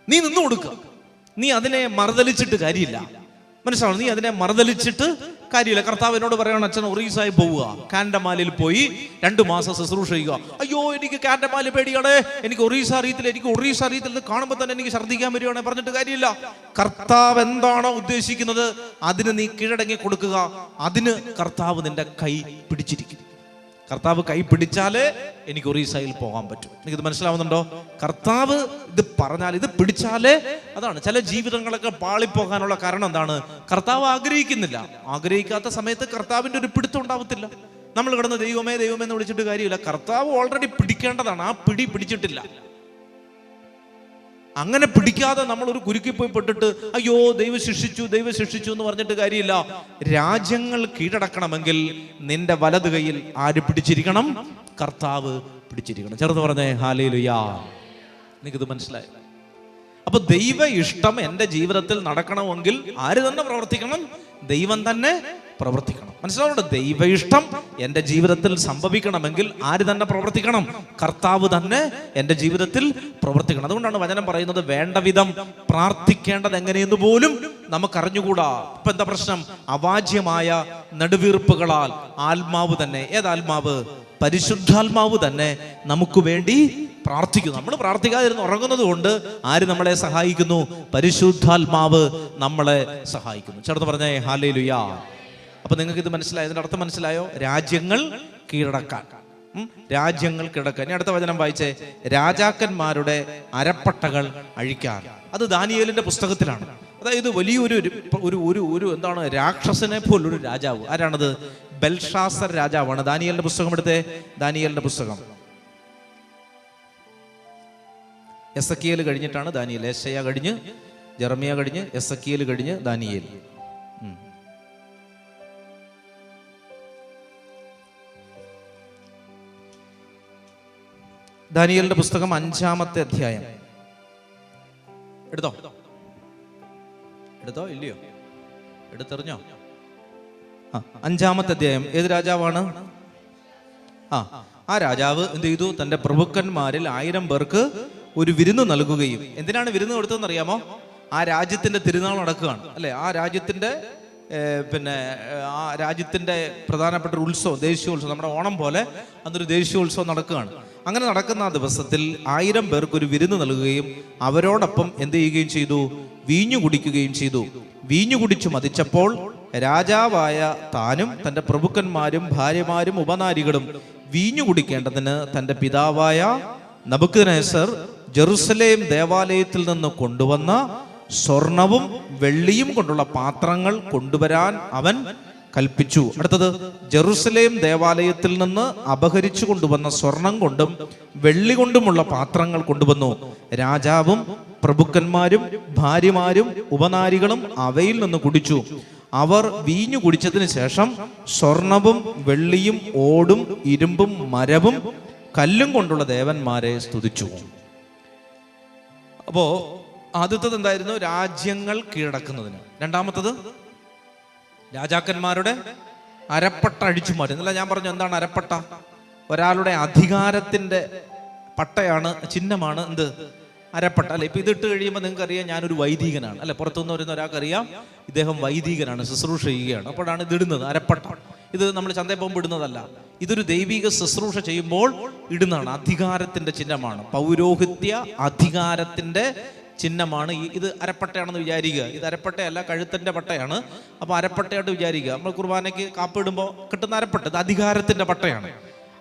നീ നിന്നു കൊടുക്കുക. നീ അതിനെ മറുതലിച്ചിട്ട് കാര്യമില്ല. മനസ്സിലാവും? നീ അതിനെ മറുതലിച്ചിട്ട് കാര്യമില്ല. കർത്താവ് എന്നോട് പറയണം, അച്ഛൻ ഒറീസായി പോവുക, കാൻഡമാലിൽ പോയി 2 മാസം ശുശ്രൂഷ ചെയ്യുക. അയ്യോ എനിക്ക് കാൻഡമാലി പേടിയാണേ, എനിക്ക് ഒറീസ അറിയത്തില്ല, കാണുമ്പോൾ തന്നെ എനിക്ക് ഛർദ്ദിക്കാൻ വരികയാണെ പറഞ്ഞിട്ട് കാര്യമില്ല. കർത്താവ് എന്താണോ ഉദ്ദേശിക്കുന്നത് അതിന് നീ കീഴടങ്ങി കൊടുക്കുക. അതിന് കർത്താവ് നിന്റെ കൈ പിടിച്ചിരിക്കും. കർത്താവ് കൈ പിടിച്ചാലേ എനിക്ക് ഒറീസയിൽ പോകാൻ പറ്റും. എനിക്കിത് മനസ്സിലാവുന്നുണ്ടോ? കർത്താവ് ഇത് പറഞ്ഞാൽ, ഇത് പിടിച്ചാലേ. അതാണ് ചില ജീവിതങ്ങളൊക്കെ പാളിപ്പോകാനുള്ള കാരണം എന്താണ്? കർത്താവ് ആഗ്രഹിക്കുന്നില്ല. ആഗ്രഹിക്കാത്ത സമയത്ത് കർത്താവിന്റെ ഒരു പിടുത്തം ഉണ്ടാവത്തില്ല. നമ്മൾ കിടന്ന് ദൈവമേ ദൈവമേ എന്ന് വിളിച്ചിട്ട് കാര്യമില്ല. കർത്താവ് ഓൾറെഡി പിടിക്കേണ്ടതാണ്, ആ പിടി പിടിച്ചിട്ടില്ല. അങ്ങനെ പിടിക്കാതെ നമ്മൾ ഒരു കുരുക്കി പോയി പെട്ടിട്ട് അയ്യോ ദൈവം ശിക്ഷിച്ചു എന്ന് പറഞ്ഞിട്ട് കാര്യമില്ല. രാജ്യങ്ങൾ കീഴടക്കണമെങ്കിൽ നിന്റെ വലത് കൈയിൽ ആര് പിടിച്ചിരിക്കണം? കർത്താവ് പിടിച്ചിരിക്കണം. ചേർന്ന് പറഞ്ഞേ ഹല്ലേലൂയാ. എനിക്കിത് മനസ്സിലായി. അപ്പൊ ദൈവ ഇഷ്ടം എൻ്റെ ജീവിതത്തിൽ നടക്കണമെങ്കിൽ ആര് തന്നെ പ്രവർത്തിക്കണം? ദൈവം തന്നെ പ്രവർത്തിക്കണം. മനസ്സിലാവുന്നുണ്ട്? ദൈവ ഇഷ്ടം എൻ്റെ ജീവിതത്തിൽ സംഭവിക്കണമെങ്കിൽ ആര് തന്നെ പ്രവർത്തിക്കണം? കർത്താവ് തന്നെ എൻ്റെ ജീവിതത്തിൽ പ്രവർത്തിക്കണം. അതുകൊണ്ടാണ് വചനം പറയുന്നത്, വേണ്ട വിധം പ്രാർത്ഥിക്കേണ്ടത് എങ്ങനെയെന്ന് പോലും നമുക്കറിഞ്ഞുകൂടാ. ഇപ്പൊ എന്താ പ്രശ്നം? അവാച്യമായ നെടുവീർപ്പുകളാൽ ആത്മാവ് തന്നെ, ഏതാത്മാവ്? പരിശുദ്ധാത്മാവ് തന്നെ നമുക്ക് വേണ്ടി പ്രാർത്ഥിക്കുന്നു. നമ്മൾ പ്രാർത്ഥിക്കാതിരുന്ന് ഉറങ്ങുന്നത് കൊണ്ട് ആര് നമ്മളെ സഹായിക്കുന്നു? പരിശുദ്ധാത്മാവ് നമ്മളെ സഹായിക്കുന്നു. ചേർന്ന് പറഞ്ഞേ ഹല്ലേലൂയാ. അപ്പൊ നിങ്ങൾക്ക് ഇത് മനസ്സിലായോ? ഇതിന്റെ അർത്ഥം മനസ്സിലായോ? രാജ്യങ്ങൾ കീഴടക്കാൻ, രാജ്യങ്ങൾ കീഴടക്കാൻ. ഇനി അടുത്ത വചനം വായിച്ചേ. രാജാക്കന്മാരുടെ അരപ്പട്ടകൾ അഴിക്കാൻ. അത് ദാനിയേലിന്റെ പുസ്തകത്തിലാണ്. അതായത് വലിയൊരു ഒരു എന്താണ്, രാക്ഷസനെ പോലൊരു രാജാവ്. ആരാണത്? ബെൽഷാസർ രാജാവാണ്. ദാനിയേലിന്റെ പുസ്തകം എടുത്തേ. ദാനിയേലിന്റെ പുസ്തകം. എസക്കിയേൽ കഴിഞ്ഞിട്ടാണ് ദാനിയേൽ. യെശയ്യാ കഴിഞ്ഞ്, ജെറമിയ കഴിഞ്ഞ്, എസക്കിയേൽ കഴിഞ്ഞ് ദാനിയേൽ. ദാനിയേലിന്റെ പുസ്തകം 5-ാമത്തെ അധ്യായം എടുത്തോ ഇല്ലയോ? എടുത്തെറിഞ്ഞോ? അഞ്ചാമത്തെ അധ്യായം. ഏത് രാജാവാണ്? ആ രാജാവ് എന്ത് ചെയ്തു? തന്റെ പ്രഭുക്കന്മാരിൽ 1000 പേർക്ക് ഒരു വിരുന്ന് നൽകുകയും. എന്തിനാണ് വിരുന്ന് കൊടുത്തതെന്ന് അറിയാമോ? ആ രാജ്യത്തിന്റെ തിരുനാൾ നടക്കുകയാണ് അല്ലെ? ആ രാജ്യത്തിന്റെ ആ രാജ്യത്തിന്റെ പ്രധാനപ്പെട്ട ഒരു ഉത്സവം, ദേശീയോത്സവം, നമ്മുടെ ഓണം പോലെ അന്നൊരു ദേശീയോത്സവം നടക്കുകയാണ്. അങ്ങനെ നടക്കുന്ന ആ ദിവസത്തിൽ 1000 പേർക്ക് ഒരു വിരുന്ന് നൽകുകയും അവരോടൊപ്പം എന്ത് ചെയ്യുകയും ചെയ്തു? വീഞ്ഞു കുടിക്കുകയും ചെയ്തു. വീഞ്ഞു കുടിച്ചു മതിച്ചപ്പോൾ രാജാവായ താനും തന്റെ പ്രഭുക്കന്മാരും ഭാര്യമാരും ഉപനാരികളും വീഞ്ഞു കുടിക്കേണ്ടതിന് തന്റെ പിതാവായ നബൂഖദ്നേസർ ജെറുസലേം ദേവാലയത്തിൽ നിന്ന് കൊണ്ടുവന്ന സ്വർണവും വെള്ളിയും കൊണ്ടുള്ള പാത്രങ്ങൾ കൊണ്ടുവരാൻ അവൻ കൽപ്പിച്ചു. അടുത്തത്, ജെറുസലേം ദേവാലയത്തിൽ നിന്ന് അപഹരിച്ചു കൊണ്ടുവന്ന സ്വർണം കൊണ്ടും വെള്ളി കൊണ്ടുമുള്ള പാത്രങ്ങൾ കൊണ്ടുവന്നു. രാജാവും പ്രഭുക്കന്മാരും ഭാര്യമാരും ഉപനാരികളും അവയിൽ നിന്ന് കുടിച്ചു. അവർ വീഞ്ഞു കുടിച്ചതിന് ശേഷം സ്വർണവും വെള്ളിയും ഓടും ഇരുമ്പും മരവും കല്ലും കൊണ്ടുള്ള ദേവന്മാരെ സ്തുതിച്ചു. അപ്പോ ആദ്യത്തത് എന്തായിരുന്നു? രാജ്യങ്ങൾ കീഴടക്കുന്നതിന്. രണ്ടാമത്തത് രാജാക്കന്മാരുടെ അരപ്പട്ട അഴിച്ചു മാറ്റി. എന്നല്ല ഞാൻ പറഞ്ഞു, എന്താണ് അരപ്പട്ട? ഒരാളുടെ അധികാരത്തിന്റെ പട്ടയാണ്, ചിഹ്നമാണ് എന്ത്? അരപ്പട്ട അല്ലെ? ഇപ്പൊ ഇതിട്ട് കഴിയുമ്പോൾ നിങ്ങൾക്ക് അറിയാം ഞാനൊരു വൈദികനാണ് അല്ലെ? പുറത്തുനിന്ന് വരുന്ന ഒരാൾക്കറിയാം ഇദ്ദേഹം വൈദികനാണ്, ശുശ്രൂഷ ചെയ്യുകയാണ്. അപ്പോഴാണ് ഇതിടുന്നത് അരപ്പട്ട. ഇത് നമ്മൾ ചന്തയിൽ പോകുമ്പോൾ ഇടുന്നതല്ല, ഇതൊരു ദൈവിക ശുശ്രൂഷ ചെയ്യുമ്പോൾ ഇടുന്നതാണ്. അധികാരത്തിന്റെ ചിഹ്നമാണ്, പൗരോഹിത്യ അധികാരത്തിന്റെ ചിഹ്നമാണ്. ഇത് അരപ്പട്ടയാണെന്ന് വിചാരിക്കുക. ഇത് അരപ്പട്ടയല്ല, കഴുത്തിന്റെ പട്ടയാണ്. അപ്പൊ അരപ്പട്ടയായിട്ട് വിചാരിക്കുക. നമ്മൾ കുർബാനയ്ക്ക് കാപ്പിടുമ്പോൾ കിട്ടുന്ന അരപ്പട്ട, ഇത് അധികാരത്തിന്റെ പട്ടയാണ്.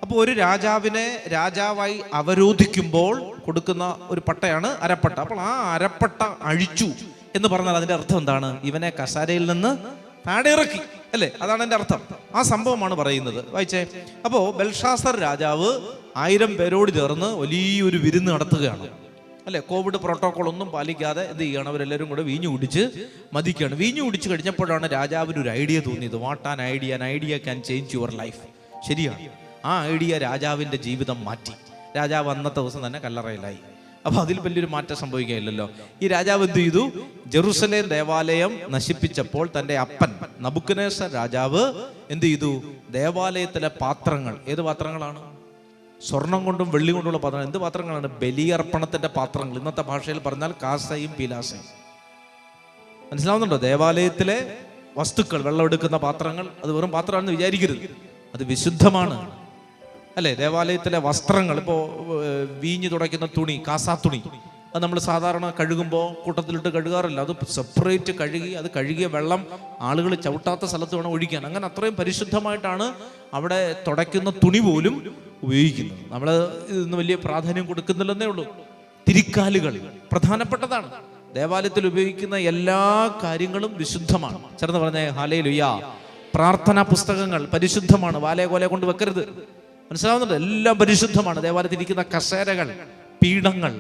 അപ്പോൾ ഒരു രാജാവിനെ രാജാവായി അവരോധിക്കുമ്പോൾ കൊടുക്കുന്ന ഒരു പട്ടയാണ് അരപ്പട്ട. അപ്പോൾ ആ അരപ്പട്ട അഴിച്ചു എന്ന് പറഞ്ഞാൽ അതിന്റെ അർത്ഥം എന്താണ്? ഇവനെ കസാരയിൽ നിന്ന് താഴെ ഇറക്കി അല്ലേ? അതാണ് എൻ്റെ അർത്ഥം. ആ സംഭവമാണ് പറയുന്നത്. വായിച്ചേ. അപ്പോ ബെൽഷാസർ രാജാവ് 1000 പേരോട് ചേർന്ന് വലിയൊരു വിരുന്ന് നടത്തുകയാണ് അല്ലെ? കോവിഡ് പ്രോട്ടോകോൾ ഒന്നും പാലിക്കാതെ എന്ത് ചെയ്യണം? അവരെല്ലാവരും കൂടെ വീഞ്ഞു കുടിച്ച് മതിക്കുകയാണ്. വീഞ്ഞു കുടിച്ച് കഴിഞ്ഞപ്പോഴാണ് രാജാവിന് ഒരു ഐഡിയ തോന്നിയത്. What an idea! An idea can change your life. ശരിയാണ്. ആ ഐഡിയ രാജാവിൻ്റെ ജീവിതം മാറ്റി. രാജാവ് അന്നത്തെ ദിവസം തന്നെ കല്ലറയിലായി. അപ്പൊ അതിൽ വലിയൊരു മാറ്റം സംഭവിക്കുകയില്ലല്ലോ. ഈ രാജാവ് എന്ത് ചെയ്തു? ജെറുസലേം ദേവാലയം നശിപ്പിച്ചപ്പോൾ തന്റെ അപ്പൻ നബൂഖദ്നേസർ രാജാവ് എന്ത് ചെയ്തു? ദേവാലയത്തിലെ പാത്രങ്ങൾ, ഏത് പാത്രങ്ങളാണ്? സ്വർണം കൊണ്ടും വെള്ളി കൊണ്ടുള്ള പാത്രങ്ങൾ. എന്ത് പാത്രങ്ങളാണ്? ബലിയർപ്പണത്തിന്റെ പാത്രങ്ങൾ. ഇന്നത്തെ ഭാഷയിൽ പറഞ്ഞാൽ കാസയും പീലാസയും. മനസ്സിലാവുന്നുണ്ടോ? ദേവാലയത്തിലെ വസ്തുക്കൾ, വെള്ളം എടുക്കുന്ന പാത്രങ്ങൾ, അത് വെറും പാത്രമാണെന്ന് വിചാരിക്കരുത്, അത് വിശുദ്ധമാണ് അല്ലെ? ദേവാലയത്തിലെ വസ്ത്രങ്ങൾ, ഇപ്പോൾ വീഞ്ഞു തുടയ്ക്കുന്ന തുണി, കാസാ തുണി, അത് നമ്മൾ സാധാരണ കഴുകുമ്പോൾ കൂട്ടത്തിലിട്ട് കഴുകാറില്ല. അത് സെപ്പറേറ്റ് കഴുകി, അത് കഴുകിയ വെള്ളം ആളുകൾ ചവിട്ടാത്ത സ്ഥലത്ത് വേണം ഒഴിക്കാൻ. അങ്ങനെ അത്രയും പരിശുദ്ധമായിട്ടാണ് അവിടെ തുടയ്ക്കുന്ന തുണി പോലും ഉപയോഗിക്കുന്നത്. നമ്മൾ ഇന്ന് വലിയ പ്രാധാന്യം കൊടുക്കുന്നില്ലെന്നേ ഉള്ളൂ. തിരിക്കാലുകൾ പ്രധാനപ്പെട്ടതാണ്. ദേവാലയത്തിൽ ഉപയോഗിക്കുന്ന എല്ലാ കാര്യങ്ങളും വിശുദ്ധമാണ്. ചേർന്ന് പറഞ്ഞേ ഹല്ലേലൂയ. പ്രാർത്ഥനാ പുസ്തകങ്ങൾ പരിശുദ്ധമാണ്, വാലേ കോലെ കൊണ്ട് വെക്കരുത്. മനസ്സിലാവുന്നുണ്ട്? എല്ലാം പരിശുദ്ധമാണ്. ദേവാലയത്തിൽ ഇരിക്കുന്ന കസേരകൾ, പീഠങ്ങൾ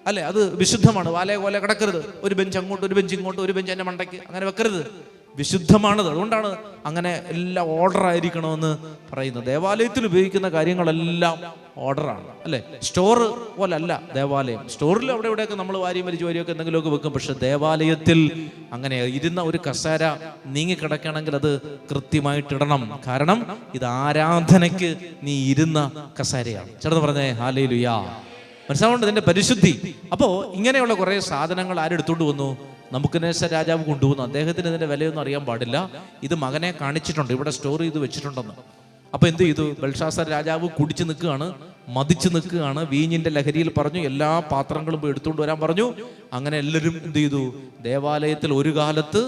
അല്ലെ, അത് വിശുദ്ധമാണ്. വാലേ കോലെ കിടക്കരുത്. ഒരു ബെഞ്ച് അങ്ങോട്ട്, ഒരു ബെഞ്ച് ഇങ്ങോട്ട്, ഒരു ബെഞ്ച് എൻ്റെ മണ്ടയ്ക്ക്, അങ്ങനെ വെക്കരുത്. വിശുദ്ധമാണത്. അതുകൊണ്ടാണ് അങ്ങനെ എല്ലാം ഓർഡർ ആയിരിക്കണമെന്ന് പറയുന്നത്. ദേവാലയത്തിൽ ഉപയോഗിക്കുന്ന കാര്യങ്ങളെല്ലാം ഓർഡറാണ് അല്ലെ? സ്റ്റോർ പോലെ അല്ല ദേവാലയം. സ്റ്റോറിൽ അവിടെ ഇവിടെയൊക്കെ നമ്മൾ വാരി മരിച്ചു വരിയൊക്കെ എന്തെങ്കിലുമൊക്കെ വെക്കും. പക്ഷെ ദേവാലയത്തിൽ അങ്ങനെ ഇരുന്ന ഒരു കസേര നീങ്ങിക്കിടക്കുകയാണെങ്കിൽ അത് കൃത്യമായിട്ടിടണം. കാരണം ഇത് ആരാധനയ്ക്ക് നീ ഇരുന്ന കസേരയാണ്. ചേർന്ന് പറഞ്ഞേ ഹല്ലേലൂയ. മനസ്സിലാവുന്നുണ്ട് ഇതിന്റെ പരിശുദ്ധി. അപ്പോ ഇങ്ങനെയുള്ള കുറെ സാധനങ്ങൾ ആരെടുത്തോണ്ട് വന്നു? നബൂഖദ്നേസർ രാജാവ് കൊണ്ടുവന്നു. അദ്ദേഹത്തിന് ഇതിന്റെ വിലയൊന്നും അറിയാൻ പാടില്ല. ഇത് മകനെ കാണിച്ചിട്ടുണ്ട്, ഇവിടെ സ്റ്റോർ ചെയ്ത് വെച്ചിട്ടുണ്ടെന്ന്. അപ്പൊ എന്ത് ചെയ്തു? ബെൽഷാസർ രാജാവ് കുടിച്ചു നിൽക്കുകയാണ്, മതിച്ചു നിൽക്കുകയാണ്. വീഞ്ഞിന്റെ ലഹരിയിൽ പറഞ്ഞു എല്ലാ പാത്രങ്ങളും എടുത്തുകൊണ്ട് വരാൻ പറഞ്ഞു. അങ്ങനെ എല്ലാവരും എന്ത് ചെയ്തു? ദേവാലയത്തിൽ ഒരു കാലത്ത്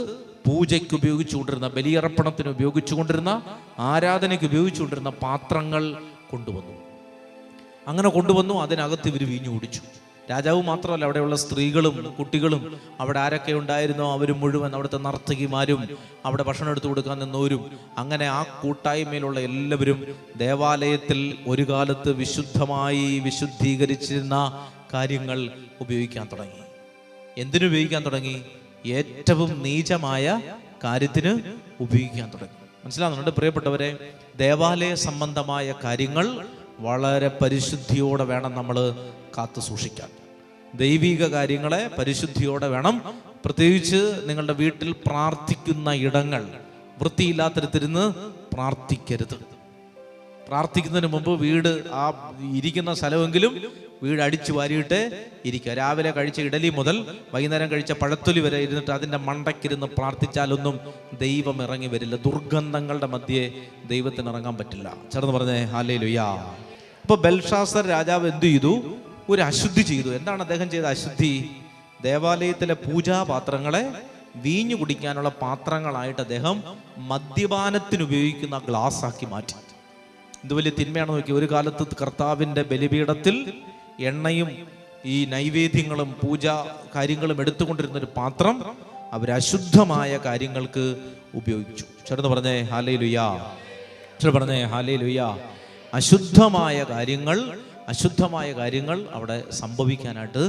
പൂജയ്ക്ക് ഉപയോഗിച്ചുകൊണ്ടിരുന്ന, ബലിയർപ്പണത്തിന് ഉപയോഗിച്ചുകൊണ്ടിരുന്ന, ആരാധനയ്ക്ക് ഉപയോഗിച്ചുകൊണ്ടിരുന്ന പാത്രങ്ങൾ കൊണ്ടുവന്നു. അങ്ങനെ കൊണ്ടുവന്നു. അതിനകത്ത് ഇവർ വീഞ്ഞു കുടിച്ചു. രാജാവ് മാത്രമല്ല, അവിടെയുള്ള സ്ത്രീകളും കുട്ടികളും, അവിടെ ആരൊക്കെ ഉണ്ടായിരുന്നോ അവർ മുഴുവൻ, അവിടുത്തെ നർത്തകിമാരും, അവിടെ ഭക്ഷണം എടുത്തു കൊടുക്കാൻ നിന്നവരും, അങ്ങനെ ആ കൂട്ടായ്മയിലുള്ള എല്ലാവരും ദേവാലയത്തിൽ ഒരു കാലത്ത് വിശുദ്ധമായി വിശുദ്ധീകരിച്ചിരുന്ന കാര്യങ്ങൾ ഉപയോഗിക്കാൻ തുടങ്ങി. എന്തിനുപയോഗിക്കാൻ തുടങ്ങി? ഏറ്റവും നീചമായ കാര്യത്തിന് ഉപയോഗിക്കാൻ തുടങ്ങി. മനസ്സിലാവുന്നുണ്ട് പ്രിയപ്പെട്ടവരെ? ദേവാലയ സംബന്ധമായ കാര്യങ്ങൾ വളരെ പരിശുദ്ധിയോടെ വേണം നമ്മൾ കാത്തു സൂക്ഷിക്കാൻ. ദൈവിക കാര്യങ്ങളെ പരിശുദ്ധിയോടെ വേണം. പ്രത്യേകിച്ച് നിങ്ങളുടെ വീട്ടിൽ പ്രാർത്ഥിക്കുന്ന ഇടങ്ങൾ വൃത്തിയില്ലാത്തരത്തിരുന്ന് പ്രാർത്ഥിക്കരുത്. പ്രാർത്ഥിക്കുന്നതിന് മുമ്പ് വീട്, ആ ഇരിക്കുന്ന സ്ഥലമെങ്കിലും വീട് അടിച്ചു വാരിയിട്ട് ഇരിക്കുക. രാവിലെ കഴിച്ച ഇഡലി മുതൽ വൈകുന്നേരം കഴിച്ച പഴത്തൊലി വരെ ഇരുന്നിട്ട് അതിൻ്റെ മണ്ടയ്ക്കിരുന്ന് പ്രാർത്ഥിച്ചാലൊന്നും ദൈവം ഇറങ്ങി വരില്ല. ദുർഗന്ധങ്ങളുടെ മധ്യേ ദൈവത്തിന് ഇറങ്ങാൻ പറ്റില്ല. ചേർന്ന് പറഞ്ഞേ ഹല്ലേലൂയ. അപ്പോൾ ബെൽഷാസർ രാജാവ് എന്ത് ചെയ്തു? ഒരു അശുദ്ധി ചെയ്തു. എന്താണ് അദ്ദേഹം ചെയ്ത അശുദ്ധി? ദേവാലയത്തിലെ പൂജാപാത്രങ്ങളെ വീഞ്ഞു കുടിക്കാനുള്ള പാത്രങ്ങളായിട്ട് അദ്ദേഹം മദ്യപാനത്തിന് ഉപയോഗിക്കുന്ന ഗ്ലാസ് ആക്കി മാറ്റി. ഇത് വലിയ തിന്മയാണെന്ന് നോക്കി. ഒരു കാലത്ത് കർത്താവിൻ്റെ ബലിപീഠത്തിൽ എണ്ണയും ഈ നൈവേദ്യങ്ങളും പൂജാ കാര്യങ്ങളും എടുത്തുകൊണ്ടിരുന്നൊരു പാത്രം അവരശുദ്ധമായ കാര്യങ്ങൾക്ക് ഉപയോഗിച്ചു. ചേർന്ന് പറഞ്ഞേ ഹല്ലേലൂയ. പറഞ്ഞേ ഹല്ലേലൂയ. അശുദ്ധമായ കാര്യങ്ങൾ അവിടെ സംഭവിക്കാനായിട്ട്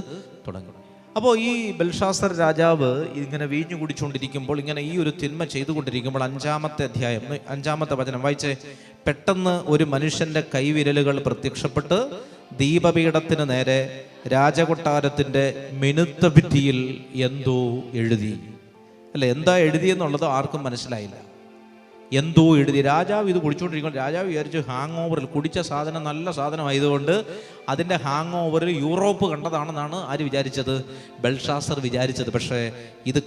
തുടങ്ങി. അപ്പോൾ ഈ ബെൽഷാസർ രാജാവ് ഇങ്ങനെ വീഞ്ഞു കുടിച്ചുകൊണ്ടിരിക്കുമ്പോൾ, ഇങ്ങനെ ഈ ഒരു തിന്മ ചെയ്തുകൊണ്ടിരിക്കുമ്പോൾ, 5-ാമത്തെ അധ്യായം 5-ാമത്തെ വചനം വായിച്ചേ. പെട്ടെന്ന് ഒരു മനുഷ്യന്റെ കൈവിരലുകൾ പ്രത്യക്ഷപ്പെട്ട് ദീപപീഠത്തിന് നേരെ രാജകൊട്ടാരത്തിന്റെ മിനുത്ത ഭിത്തിയിൽ എന്തോ എഴുതി. അല്ലെ, എന്താ എഴുതിയെന്നുള്ളത് ആർക്കും മനസ്സിലായില്ല. എന്തോ എഴുതി. രാജാവ് ഇത് കുടിച്ചുകൊണ്ടിരിക്കുമ്പോൾ രാജാവ് വിചാരിച്ചു ഹാങ് ഓവറിൽ കുടിച്ച സാധനം നല്ല സാധനമായതുകൊണ്ട് അതിൻ്റെ ഹാങ് ഓവറിൽ യൂറോപ്പ് കണ്ടതാണെന്നാണ് ആര് വിചാരിച്ചത്? ബെൽഷാസർ വിചാരിച്ചത്. പക്ഷേ ഇത്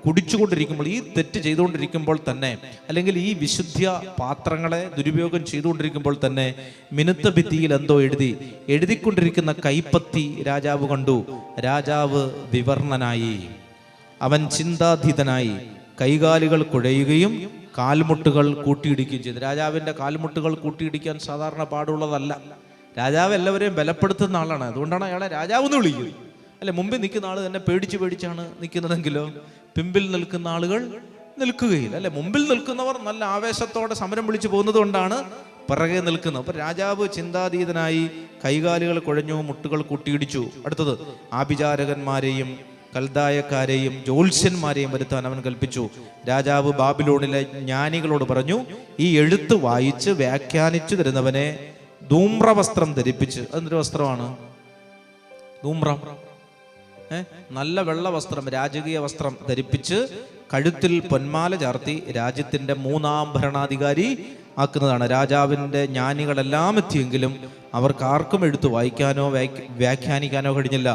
കുടിച്ചുകൊണ്ടിരിക്കുമ്പോൾ, ഈ തെറ്റ് ചെയ്തുകൊണ്ടിരിക്കുമ്പോൾ തന്നെ, അല്ലെങ്കിൽ ഈ വിശുദ്ധ പാത്രങ്ങളെ ദുരുപയോഗം ചെയ്തുകൊണ്ടിരിക്കുമ്പോൾ തന്നെ മിനുത്ത ഭിത്തിയിൽ എന്തോ എഴുതിക്കൊണ്ടിരിക്കുന്ന കൈപ്പത്തി രാജാവ് കണ്ടു. രാജാവ് വിവർണനായി, അവൻ ചിന്താധീതനായി, കൈകാലുകൾ കുഴയുകയും കാൽമുട്ടുകൾ കൂട്ടിയിടിക്കുകയും ചെയ്തു. രാജാവിൻ്റെ കാൽമുട്ടുകൾ കൂട്ടിയിടിക്കാൻ സാധാരണ പാടുള്ളതല്ല. രാജാവ് എല്ലാവരെയും ബലപ്പെടുത്തുന്ന ആളാണ്. അതുകൊണ്ടാണ് അയാളെ രാജാവ് എന്ന് വിളിക്കുന്നത്. അല്ലെ, മുമ്പിൽ നിൽക്കുന്ന ആൾ തന്നെ പേടിച്ചാണ് നിൽക്കുന്നതെങ്കിലോ പിമ്പിൽ നിൽക്കുന്ന ആളുകൾ നിൽക്കുകയില്ല. അല്ലെ, മുമ്പിൽ നിൽക്കുന്നവർ നല്ല ആവേശത്തോടെ സമരം വിളിച്ചു പോകുന്നത് കൊണ്ടാണ് പിറകെ നിൽക്കുന്നത്. അപ്പൊ രാജാവ് ചിന്താതീതനായി, കൈകാലുകൾ കുഴഞ്ഞു, മുട്ടുകൾ കൂട്ടിയിടിച്ചു. അടുത്തത്, ആഭിചാരകന്മാരെയും കൽദായക്കാരെയും ജ്യോത്സ്യന്മാരെയും വരുത്താൻ അവൻ കൽപ്പിച്ചു. രാജാവ് ബാബിലോണിലെ ജ്ഞാനികളോട് പറഞ്ഞു, ഈ എഴുത്ത് വായിച്ച് വ്യാഖ്യാനിച്ചു തരുന്നവനെ ധൂമ്രവസ്ത്രം ധരിപ്പിച്ച്. അതെന്തൊരു വസ്ത്രമാണ് ധൂമ്രം? നല്ല വെള്ള വസ്ത്രം, രാജകീയ വസ്ത്രം ധരിപ്പിച്ച് കഴുത്തിൽ പൊന്മാല ചാർത്തി രാജ്യത്തിന്റെ 3-ാം ഭരണാധികാരി ആക്കുന്നതാണ്. രാജാവിൻ്റെ ജ്ഞാനികളെല്ലാം എത്തിയെങ്കിലും അവർക്കാർക്കും എഴുത്ത് വായിക്കാനോ വ്യാഖ്യാനിക്കാനോ കഴിഞ്ഞില്ല.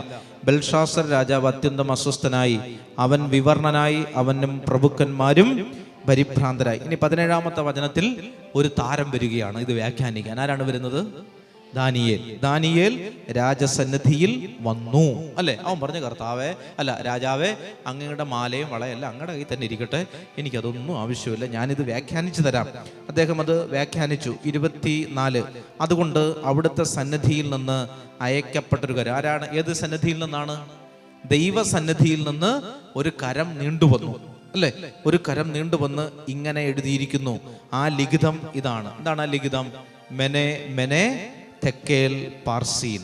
ബെൽഷാസർ രാജാവ് അത്യന്തം അസ്വസ്ഥനായി, അവൻ വിവർണനായി, അവനും പ്രഭുക്കന്മാരും പരിഭ്രാന്തരായി. ഇനി 17-ാമത്തെ വചനത്തിൽ ഒരു താരം വരികയാണ് ഇത് വ്യാഖ്യാനിക്കാൻ. ആരാണ് വരുന്നത്? ദാനിയേൽ രാജസന്നിധിയിൽ വന്നു. അല്ലെ, അവൻ പറഞ്ഞു, കർത്താവേ, അല്ല രാജാവേ, അങ്ങയുടെ മാലയും വളയല്ല അങ്ങയുടെ കയ്യിൽ തന്നെ ഇരിക്കട്ടെ, എനിക്കതൊന്നും ആവശ്യമില്ല, ഞാനിത് വ്യാഖ്യാനിച്ചു തരാം. അദ്ദേഹം അത് വ്യാഖ്യാനിച്ചു. 24, അതുകൊണ്ട് അവിടുത്തെ സന്നിധിയിൽ നിന്ന് അയക്കപ്പെട്ടൊരു കരം. ആരാണ്? ഏത് സന്നിധിയിൽ നിന്നാണ്? ദൈവസന്നിധിയിൽ നിന്ന് ഒരു കരം നീണ്ടുവന്നു. അല്ലെ, ഒരു കരം നീണ്ടുവന്ന് ഇങ്ങനെ എഴുതിയിരിക്കുന്നു. ആ ലിഖിതം ഇതാണ്. എന്താണ് ആ ലിഖിതം? മെനെ മെനെ തെക്കേൽ പാർസീൻ.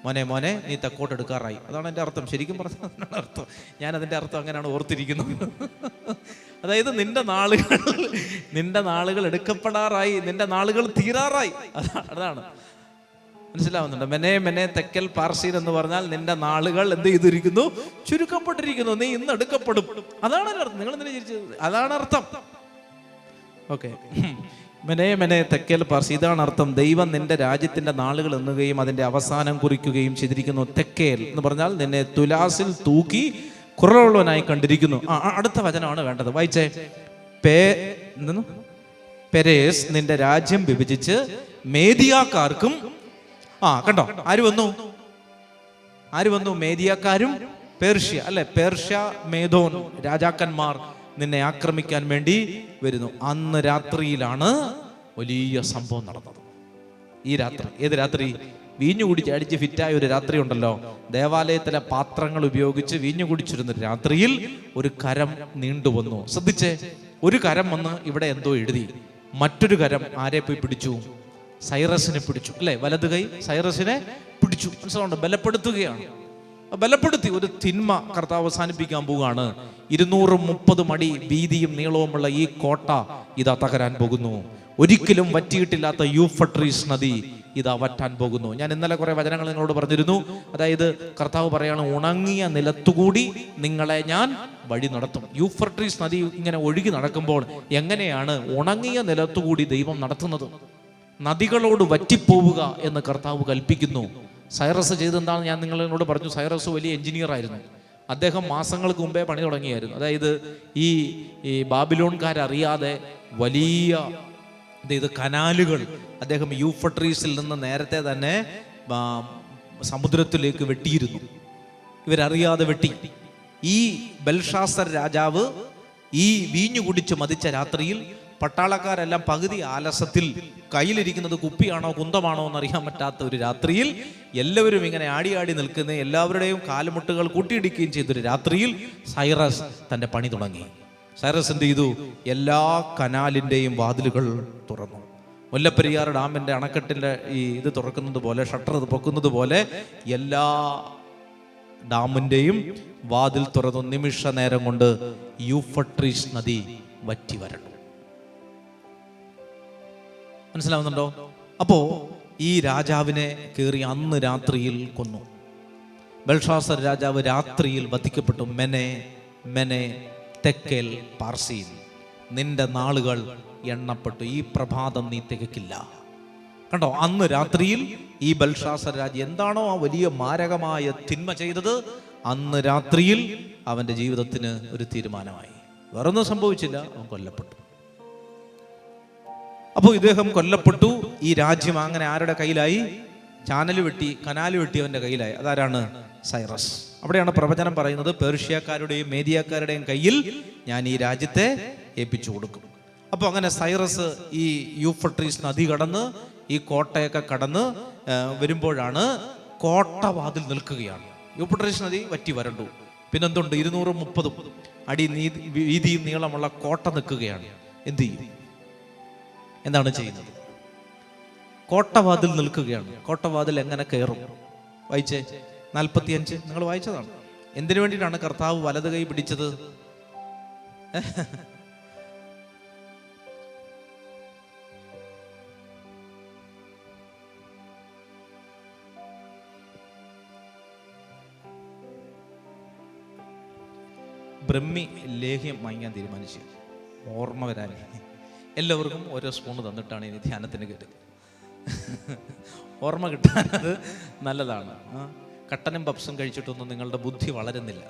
മോനെ നീ തെക്കോട്ട് എടുക്കാറായി. അതാണ് എൻ്റെ അർത്ഥം. ശരിക്കും പറഞ്ഞാൽ അതിനാണ് അർത്ഥം. ഞാൻ അതിൻ്റെ അർത്ഥം അങ്ങനെയാണ് ഓർത്തിരിക്കുന്നത്. അതായത് നിന്റെ നാളുകൾ എടുക്കപ്പെടാറായി, നിന്റെ നാളുകൾ തീരാറായി. അതാണ് മനസ്സിലാവുന്നുണ്ട്. മെനെ തെക്കൽ പാർസീൻ എന്ന് പറഞ്ഞാൽ നിന്റെ നാളുകൾ എന്ത് ചെയ്തിരിക്കുന്നു? ചുരുക്കപ്പെട്ടിരിക്കുന്നു. നീ ഇന്ന് എടുക്കപ്പെടും. അതാണ് അർത്ഥം. നിങ്ങൾ എന്തിനാ ചിരിച്ചത്? അതാണ് അർത്ഥം. ഓക്കെ, മെനെ തെക്കൽ പാർസി, ഇതാണ് അർത്ഥം. ദൈവം നിന്റെ രാജ്യത്തിന്റെ നാളുകൾ എണ്ണുകയും അതിന്റെ അവസാനം കുറിക്കുകയും ചെയ്തിരിക്കുന്നു. തെക്കേൽ എന്ന് പറഞ്ഞാൽ നിന്നെ തുലാസിൽ തൂക്കി കുറവുള്ളവനായി കണ്ടിരിക്കുന്നു. അടുത്ത വചനമാണ് വേണ്ടത്. വായിച്ചേ. പെരേസ് നിന്റെ രാജ്യം വിഭജിച്ച് മേദിയാക്കാർക്കും. കണ്ടോ, ആര് വന്നു? മേദിയാക്കാരും പേർഷ്യ. അല്ലെ, പേർഷ്യ മേദോൻ രാജാക്കന്മാർ നിന്നെ ആക്രമിക്കാൻ വേണ്ടി വരുന്നു. അന്ന് രാത്രിയിലാണ് വലിയ സംഭവം നടന്നത്. ഈ രാത്രി, ഏത് രാത്രി? വീഞ്ഞു കുടിച്ച് അടിച്ച് ഫിറ്റായ ഒരു രാത്രി ഉണ്ടല്ലോ. ദേവാലയത്തിലെ പാത്രങ്ങൾ ഉപയോഗിച്ച് വീഞ്ഞു കുടിച്ചിരുന്ന രാത്രിയിൽ ഒരു കരം നീണ്ടുവന്നു. ശ്രദ്ധിച്ചേ, ഒരു കരം വന്ന് ഇവിടെ എന്തോ എഴുതി. മറ്റൊരു കരം ആരെ പോയി പിടിച്ചു? സൈറസിനെ പിടിച്ചു. അല്ലെ, വലത് കൈ സൈറസിനെ പിടിച്ചു. മനസ്സിലുണ്ട്, ബലപ്പെടുത്തുകയാണ്. ബലപ്പെടുത്തി ഒരു തിന്മ കർത്താവ് അവസാനിപ്പിക്കാൻ പോവുകയാണ്. 230 മടി വീതിയും നീളവുമുള്ള ഈ കോട്ട ഇതാ തകരാൻ പോകുന്നു. ഒരിക്കലും വറ്റിയിട്ടില്ലാത്ത യൂഫട്രീസ് നദി ഇതാ വറ്റാൻ പോകുന്നു. ഞാൻ ഇന്നലെ കുറെ വചനങ്ങൾ നിങ്ങളോട് പറഞ്ഞിരുന്നു. അതായത് കർത്താവ് പറയാണ്, ഉണങ്ങിയ നിലത്തുകൂടി നിങ്ങളെ ഞാൻ വഴി നടത്തും. യൂഫ്രട്ടീസ് നദി ഇങ്ങനെ ഒഴുകി നടക്കുമ്പോൾ എങ്ങനെയാണ് ഉണങ്ങിയ നിലത്തുകൂടി ദൈവം നടത്തുന്നത്? നദികളോട് വറ്റിപ്പോവുക എന്ന് കർത്താവ് കൽപ്പിക്കുന്നു. സൈറസ് ചെയ്തെന്താണെന്ന് ഞാൻ നിങ്ങളോട് പറഞ്ഞു. സൈറസ് വലിയ എഞ്ചിനീയർ ആയിരുന്നു. അദ്ദേഹം മാസങ്ങൾക്ക് മുമ്പേ പണി തുടങ്ങിയായിരുന്നു. അതായത് ഈ ബാബിലോൺകാരറിയാതെ വലിയ കനാലുകൾ അദ്ദേഹം യൂഫ്രട്ടീസിൽ നിന്ന് നേരത്തെ തന്നെ സമുദ്രത്തിലേക്ക് വെട്ടിയിരുന്നു. ഇവരറിയാതെ വെട്ടി. ഈ ബെൽഷാസർ രാജാവ് ഈ വീഞ്ഞു കുടിച്ച് മതിച്ച രാത്രിയിൽ പട്ടാളക്കാരെല്ലാം പകുതി ആലസ്യത്തിൽ, കയ്യിലിരിക്കുന്നത് കുപ്പിയാണോ കുന്തമാണോ എന്നറിയാൻ പറ്റാത്ത ഒരു രാത്രിയിൽ എല്ലാവരും ഇങ്ങനെ ആടി നിൽക്കുന്ന, എല്ലാവരുടെയും കാലുമുട്ടുകൾ കൂട്ടിയിടിക്കുകയും ചെയ്തൊരു രാത്രിയിൽ സൈറസ് തൻ്റെ പണി തുടങ്ങി. സൈറസ് എന്ത് ചെയ്തു? എല്ലാ കനാലിൻ്റെയും വാതിലുകൾ തുറന്നു. മുല്ലപ്പെരിയാർ ഡാമിൻ്റെ അണക്കെട്ടിൻ്റെ ഇത് തുറക്കുന്നത് പോലെ, ഷട്ടർ പൊക്കുന്നത് പോലെ എല്ലാ ഡാമിൻ്റെയും വാതിൽ തുറന്നു. നിമിഷ നേരം കൊണ്ട് യൂഫ്രട്ടീസ് നദി വറ്റി വരണ്ടു. മനസ്സിലാവുന്നുണ്ടോ? അപ്പോ ഈ രാജാവിനെ കയറി അന്ന് രാത്രിയിൽ കൊന്നു. ബെൽഷാസർ രാജാവ് രാത്രിയിൽ വധിക്കപ്പെട്ടു. മെനെ തെക്കേൽ പാർസീൻ, നിന്റെ നാളുകൾ എണ്ണപ്പെട്ടു, ഈ പ്രഭാതം നീ തികക്കില്ല. കണ്ടോ, അന്ന് രാത്രിയിൽ ഈ ബെൽഷാസർ രാജ എന്താണോ ആ വലിയ മാരകമായ തിന്മ ചെയ്തത്, അന്ന് രാത്രിയിൽ അവന്റെ ജീവിതത്തിന് ഒരു തീരുമാനമായി. വേറൊന്നും സംഭവിച്ചില്ല, അവൻ കൊല്ലപ്പെട്ടു. അപ്പോൾ ഇദ്ദേഹം കൊല്ലപ്പെട്ടു. ഈ രാജ്യം അങ്ങനെ ആരുടെ കയ്യിലായി? കനാല് വെട്ടി അവന്റെ കയ്യിലായി. അതാരാണ്? സൈറസ്. അവിടെയാണ് പ്രവചനം പറയുന്നത്, പേർഷ്യക്കാരുടെയും മേദിയക്കാരുടെയും കയ്യിൽ ഞാൻ ഈ രാജ്യത്തെ ഏൽപ്പിച്ചു കൊടുക്കും. അപ്പോൾ അങ്ങനെ സൈറസ് ഈ യൂഫ്രട്ടീസ് നദി കടന്ന് ഈ കോട്ടയൊക്കെ കടന്ന് വരുമ്പോഴാണ് കോട്ടവാതിൽ നിൽക്കുകയാണ്. യൂഫ്രട്ടീസ് നദി വറ്റി വരണ്ടു. പിന്നെന്തുണ്ട്? 230 അടി വീതിയും നീളമുള്ള കോട്ട നിൽക്കുകയാണ്. എന്ത് ചെയ്യും? എന്താണ് ചെയ്യുന്നത്? കോട്ടവാതിൽ നിൽക്കുകയാണ്. കോട്ടവാതിൽ എങ്ങനെ കയറും? വായിച്ചേ 45. നിങ്ങൾ വായിച്ചതാണ്. എന്തിനു വേണ്ടിയിട്ടാണ് കർത്താവ് വലത് കൈ പിടിച്ചത്? ബ്രഹ്മി ലേഹ്യം വാങ്ങിക്കാൻ തീരുമാനിച്ചു. ഓർമ്മ വരാൻ എല്ലാവർക്കും ഓരോ സ്പൂണ് തന്നിട്ടാണ് ഇനി ധ്യാനത്തിന് കയറ്റുന്നത്. ഓർമ്മ കിട്ടാനത് നല്ലതാണ്. കട്ടനും പപ്സും കഴിച്ചിട്ടൊന്നും നിങ്ങളുടെ ബുദ്ധി വളരുന്നില്ല.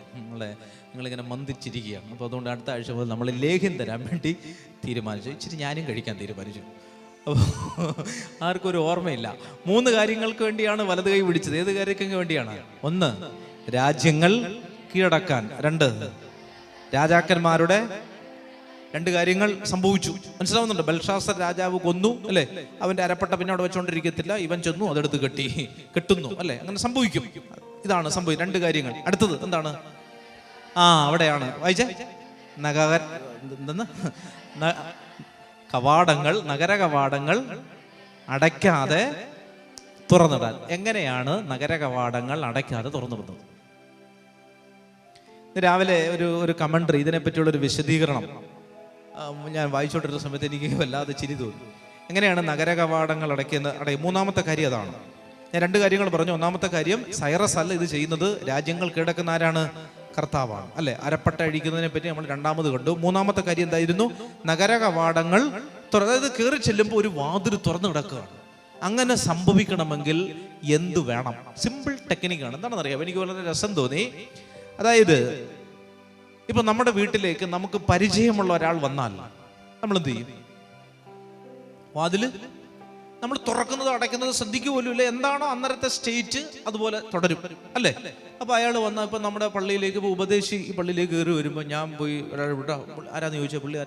നിങ്ങളിങ്ങനെ മന്ദിച്ചിരിക്കുകയാണ്. അപ്പോൾ അതുകൊണ്ട് അടുത്ത ആഴ്ച മുതൽ നമ്മൾ ലേഹ്യം തരാൻ വേണ്ടി തീരുമാനിച്ചു. ഇച്ചിരി ഞാനും കഴിക്കാൻ തീരുമാനിച്ചു. അപ്പോൾ ആർക്കും ഒരു ഓർമ്മയില്ല. 3 കാര്യങ്ങൾക്ക് വേണ്ടിയാണ് വലത് കൈ പിടിച്ചത്. ഏത് കാര്യങ്ങൾക്ക് വേണ്ടിയാണ്? 1, രാജ്യങ്ങൾ കീഴടക്കാൻ. 2, രാജാക്കന്മാരുടെ 2 കാര്യങ്ങൾ സംഭവിച്ചു. മനസ്സിലാവുന്നുണ്ട്? ബെൽഷാസർ രാജാവ് കൊന്നു, അല്ലേ? അവന്റെ അരപ്പട്ട പിന്നെ അവിടെ വെച്ചോണ്ടിരിക്കത്തില്ല. ഇവൻ ചെന്നു അതെടുത്ത് കെട്ടുന്നു, അല്ലേ? അങ്ങനെ സംഭവിക്കും. ഇതാണ് സംഭവിക്കും. 2 കാര്യങ്ങൾ. അടുത്തത് എന്താണ്? അവിടെയാണ് വായിച്ചേ. നഗര കവാടങ്ങൾ അടയ്ക്കാതെ തുറന്നിടാൻ. എങ്ങനെയാണ് നഗര കവാടങ്ങൾ അടയ്ക്കാതെ തുറന്നു വിടുന്നത്? രാവിലെ ഒരു കമന്ററി, ഇതിനെപ്പറ്റിയുള്ളൊരു വിശദീകരണം ഞാൻ വായിച്ചോണ്ടിരുന്ന സമയത്ത് എനിക്ക് വല്ലാതെ ചിരി തോന്നി. എങ്ങനെയാണ് നഗര കവാടങ്ങൾ അടയ്ക്കുന്നത്? 3ാമത്തെ കാര്യം അതാണ്. ഞാൻ 2 കാര്യങ്ങൾ പറഞ്ഞു. 1ാമത്തെ കാര്യം, സൈറസ് അല്ല ഇത് ചെയ്യുന്നത്. രാജ്യങ്ങൾ കീഴടക്കുന്ന ആരാണ്? കർത്താവാണ്, അല്ലെ? അരപ്പട്ട അഴിക്കുന്നതിനെ പറ്റി നമ്മൾ 2ാമത് കണ്ടു. 3ാമത്തെ കാര്യം എന്തായിരുന്നു? നഗര കവാടങ്ങൾ അതായത് കയറി ചെല്ലുമ്പോൾ ഒരു വാതിൽ തുറന്നു കിടക്കുകയാണ്. അങ്ങനെ സംഭവിക്കണമെങ്കിൽ എന്തു വേണം? സിമ്പിൾ ടെക്നിക്കാണ്. എന്താണെന്ന് അറിയാം, എനിക്ക് വളരെ രസം തോന്നി. അതായത് ഇപ്പൊ നമ്മുടെ വീട്ടിലേക്ക് നമുക്ക് പരിചയമുള്ള ഒരാൾ വന്നാൽ നമ്മൾ എന്ത് ചെയ്യും? വാതില് നമ്മൾ തുറക്കുന്നത് അടയ്ക്കുന്നത് ശ്രദ്ധിക്കുക പോലും ഇല്ല. എന്താണോ അന്നേരത്തെ സ്റ്റേറ്റ് അതുപോലെ തുടരും, അല്ലേ? അപ്പൊ അയാൾ വന്നാൽ ഇപ്പൊ നമ്മുടെ പള്ളിയിലേക്ക് ഉപദേശി ഈ പള്ളിയിലേക്ക് കയറി വരുമ്പോൾ ഞാൻ പോയി ഒരാൾ ആരാന്ന് ചോദിച്ചാൽ പുള്ളി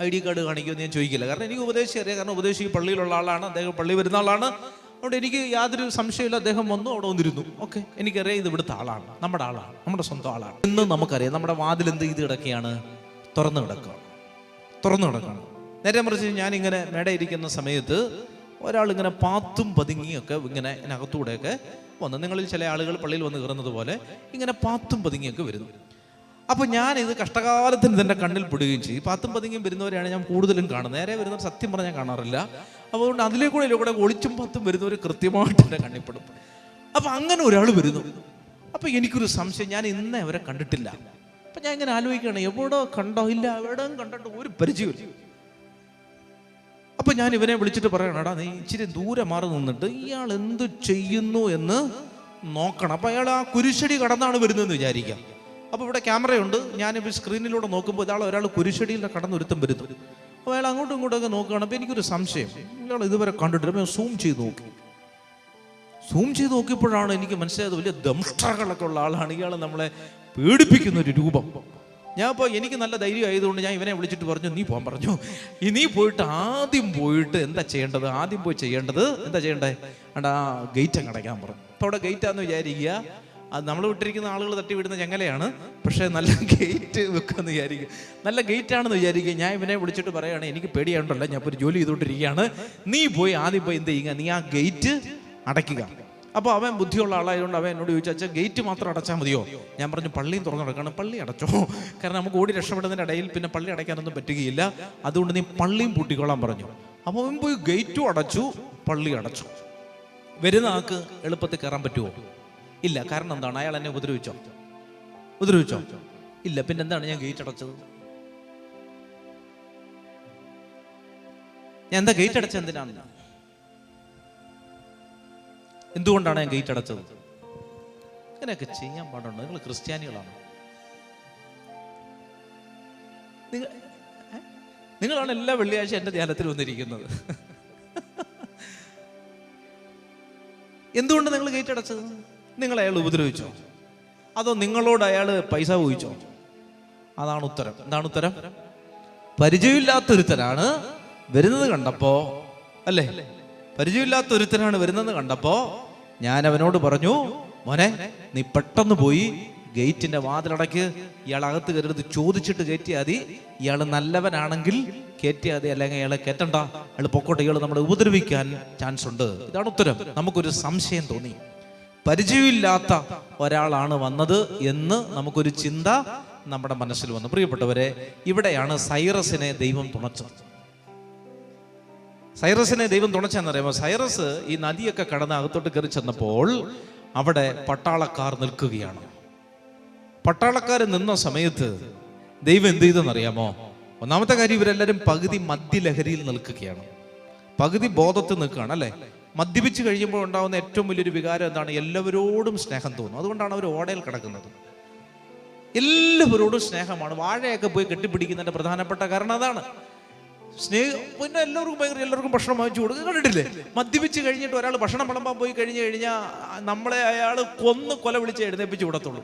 ID കാർഡ് കാണിക്കുമെന്ന് ഞാൻ ചോദിക്കില്ല. കാരണം എനിക്ക് ഉപദേശി അറിയാം. കാരണം ഉപദേശി പള്ളിയിലുള്ള ആളാണ്, അദ്ദേഹം പള്ളി വരുന്ന ആളാണ്. അതുകൊണ്ട് എനിക്ക് യാതൊരു സംശയമില്ല. അദ്ദേഹം വന്നു, അവിടെ വന്നിരുന്നു. ഓക്കെ, എനിക്കറിയാം ഇത് ഇവിടുത്തെ ആളാണ്, നമ്മുടെ ആളാണ്, നമ്മുടെ സ്വന്തം ആളാണ്. ഇന്ന് നമുക്കറിയാം നമ്മുടെ വാതിൽ എന്ത് ചെയ്ത് കിടക്കുകയാണ്? തുറന്നു കിടക്കുകയാണ്. നേരെ മറിച്ച് ഞാനിങ്ങനെ മേടയിരിക്കുന്ന സമയത്ത് ഒരാളിങ്ങനെ പാത്തും പതുങ്ങിയൊക്കെ ഇങ്ങനെ ഇതിനകത്തൂടെയൊക്കെ വന്ന്, നിങ്ങളിൽ ചില ആളുകൾ പള്ളിയിൽ വന്ന് കയറുന്നത് പോലെ ഇങ്ങനെ പാത്തും പതുങ്ങിയൊക്കെ വരുന്നു. അപ്പോൾ ഞാനിത് കഷ്ടകാലത്തിന് ഇതെൻ്റെ കണ്ണിൽ പെടുകയും ചെയ്യും. 10 15 വരുന്നവരെയാണ് ഞാൻ കൂടുതലും കാണുന്നത്. നേരെ വരുന്നവർ സത്യം പറഞ്ഞാൽ കാണാറില്ല. അപ്പോൾ അതുകൊണ്ട് അതിലേക്കൂടെ ഒളിച്ചും 10 വരുന്നവർ കൃത്യമായിട്ട് എൻ്റെ കണ്ണിൽപ്പെടും. അപ്പോൾ അങ്ങനെ ഒരാൾ വരുന്നു. അപ്പോൾ എനിക്കൊരു സംശയം, ഞാൻ ഇന്നേ അവരെ കണ്ടിട്ടില്ല. അപ്പം ഞാൻ ഇങ്ങനെ ആലോചിക്കുകയാണ്, എവിടെ കണ്ടോ? ഇല്ല, എവിടെയും കണ്ടിട്ട് ഒരു പരിചയമില്ല. അപ്പം ഞാൻ ഇവനെ വിളിച്ചിട്ട് പറയണം, എടാ നീ ഇച്ചിരി ദൂരെ മാറി നിന്നിട്ട് ഇയാൾ എന്ത് ചെയ്യുന്നു എന്ന് നോക്കണം. അപ്പം അയാൾ ആ കുരിശടി കടന്നാണ് വരുന്നതെന്ന് വിചാരിക്കാം. അപ്പോൾ ഇവിടെ ക്യാമറയുണ്ട്, ഞാനിപ്പോൾ സ്ക്രീനിലൂടെ നോക്കുമ്പോൾ ഒരാൾ കുരിശടിയിൽ കടന്നൊരുത്തം വരുന്നു. അപ്പോൾ അയാൾ അങ്ങോട്ടും ഇങ്ങോട്ടൊക്കെ നോക്കുകയാണ്. അപ്പോൾ എനിക്കൊരു സംശയം, ഇയാൾ ഇതുവരെ കണ്ടിട്ടില്ല. അപ്പോൾ സൂം ചെയ്ത് നോക്കിയപ്പോഴാണ് എനിക്ക് മനസ്സിലായത് വലിയ ദംഷ്ട്രകളൊക്കെ ഉള്ള ആളാണ്. ഇയാൾ നമ്മളെ പേടിപ്പിക്കുന്ന ഒരു രൂപം. ഞാൻ ഇപ്പോൾ എനിക്ക് നല്ല ധൈര്യം ആയതുകൊണ്ട് ഞാൻ ഇവനെ വിളിച്ചിട്ട് പറഞ്ഞു, നീ പോകാൻ പറഞ്ഞു. നീ ആദ്യം പോയിട്ട് എന്താ ചെയ്യേണ്ടത്? ആദ്യം പോയി ചെയ്യേണ്ടത് എന്താ ചെയ്യണ്ടേ? ആ ഗേറ്റ് അങ്ങ് അടയ്ക്കാൻ പറഞ്ഞു. അപ്പോൾ അവിടെ ഗേറ്റാന്ന് വിചാരിക്കുക, അത് നമ്മൾ വിട്ടിരിക്കുന്ന ആളുകൾ തട്ടി വിടുന്ന ചങ്ങലയാണ്. പക്ഷേ നല്ല ഗേറ്റ് വെക്കാന്ന് വിചാരിക്കുക, നല്ല ഗേറ്റാണെന്ന് വിചാരിക്കുക. ഞാൻ ഇവനെ വിളിച്ചിട്ട് പറയുകയാണ്, എനിക്ക് പേടിയാണ്ടല്ല, ഞാൻ ഇപ്പോൾ ഒരു ജോലി ചെയ്തുകൊണ്ടിരിക്കുകയാണ്. നീ പോയി ആദ്യം പോയി എന്ത് ചെയ്യുക? നീ ആ ഗേറ്റ് അടയ്ക്കുക. അപ്പോൾ അവൻ ബുദ്ധിയുള്ള ആളായതുകൊണ്ട് അവൻ എന്നോട് ചോദിച്ചു, അച്ഛാ ഗേറ്റ് മാത്രം അടച്ചാൽ മതിയോ? ഞാൻ പറഞ്ഞു, പള്ളിയും തുറന്നു കിടക്കണം. പള്ളി അടച്ചോ, കാരണം നമുക്ക് ഓടി രക്ഷപ്പെടുന്നതിൻ്റെ ഇടയിൽ പിന്നെ പള്ളി അടയ്ക്കാനൊന്നും പറ്റുകയില്ല. അതുകൊണ്ട് നീ പള്ളിയും പൂട്ടിക്കോളാൻ പറഞ്ഞു. അപ്പോൾ അവൻ പോയി ഗേറ്റും അടച്ചു, പള്ളി അടച്ചു. വരുന്ന ആൾക്ക് എളുപ്പത്തിൽ കയറാൻ പറ്റുമോ? ഇല്ല. കാരണം എന്താണ്? അയാൾ എന്നെ ഉപദ്രവിച്ചോ? ഇല്ല. പിന്നെന്താണ് ഞാൻ ഗേറ്റ് അടച്ചത്? ഞാൻ എന്താ ഗേറ്റ് അടച്ചത്? എന്തിനാണ്? എന്തുകൊണ്ടാണ് ഞാൻ ഗേറ്റ് അടച്ചത്? ഇങ്ങനെയൊക്കെ ചെയ്യാൻ പാടുണ്ടോ? നിങ്ങൾ ക്രിസ്ത്യാനികളാണ്. നിങ്ങളാണ് എല്ലാ വെള്ളിയാഴ്ച എൻ്റെ ധ്യാനത്തിൽ വന്നിരിക്കുന്നത്. എന്തുകൊണ്ട് നിങ്ങൾ ഗേറ്റ് അടച്ചത്? നിങ്ങൾ അയാൾ ഉപദ്രവിച്ചോ? അതോ നിങ്ങളോട് അയാൾ പൈസ ചോദിച്ചോ? അതാണ് ഉത്തരം. എന്താണ് ഉത്തരം? പരിചയമില്ലാത്തൊരുത്തനാണ് വരുന്നത് കണ്ടപ്പോ, അല്ലേ? പരിചയമില്ലാത്തൊരുത്തനാണ് വരുന്നത് കണ്ടപ്പോ ഞാൻ അവനോട് പറഞ്ഞു, മോനെ നീ പെട്ടെന്ന് പോയി ഗേറ്റിന്റെ വാതിലടയ്ക്ക്. ഇയാൾ അകത്ത് കയറരുത്, ചോദിച്ചിട്ട് കയറ്റിയാൽ മതി. ഇയാൾ നല്ലവനാണെങ്കിൽ കയറ്റിയാൽ മതി, അല്ലെങ്കിൽ അയാളെ കയറ്റണ്ട, അയാൾ പൊക്കോട്ടെ, ഇയാൾ നമ്മളെ ഉപദ്രവിക്കാൻ ചാൻസ് ഉണ്ട്. ഇതാണ് ഉത്തരം. നമുക്കൊരു സംശയം തോന്നി, പരിചയമില്ലാത്ത ഒരാളാണ് വന്നത് എന്ന് നമുക്കൊരു ചിന്ത നമ്മുടെ മനസ്സിൽ വന്നു. പ്രിയപ്പെട്ടവരെ, ഇവിടെയാണ് സൈറസിനെ ദൈവം തുണച്ചത്. സൈറസിനെ ദൈവം തുണച്ചെന്നറിയാമോ? സൈറസ് ഈ നദിയൊക്കെ കടന്ന് അകത്തോട്ട് കയറി ചെന്നപ്പോൾ അവിടെ പട്ടാളക്കാർ നിൽക്കുകയാണ്. പട്ടാളക്കാർ നിന്ന സമയത്ത് ദൈവം എന്ത് ചെയ്തെന്നറിയാമോ? ഒന്നാമത്തെ കാര്യം, ഇവരെല്ലാവരും പകുതി മദ്യലഹരിയിൽ നിൽക്കുകയാണ്, പകുതി ബോധത്തിൽ നിൽക്കുകയാണ്, അല്ലേ? മദ്യപിച്ച് കഴിയുമ്പോൾ ഉണ്ടാകുന്ന ഏറ്റവും വലിയൊരു വികാരം എന്താണ്? എല്ലാവരോടും സ്നേഹം തോന്നും. അതുകൊണ്ടാണ് അവർ ഓടയിൽ കിടക്കുന്നത്. എല്ലാവരോടും സ്നേഹമാണ്. വാഴയൊക്കെ പോയി കെട്ടിപ്പിടിക്കുന്നതിന്റെ പ്രധാനപ്പെട്ട കാരണം അതാണ്. സ്നേഹം. പിന്നെ എല്ലാവർക്കും ഭക്ഷണം വാങ്ങിച്ചു കൊടുക്കുക. കണ്ടിട്ടില്ലേ? മദ്യപിച്ച് കഴിഞ്ഞിട്ട് ഒരാൾ ഭക്ഷണം വിളമ്പാൻ പോയി കഴിഞ്ഞാൽ നമ്മളെ അയാൾ കൊല വിളിച്ച് എഴുന്നേപ്പിച്ച് വിടത്തുള്ളൂ.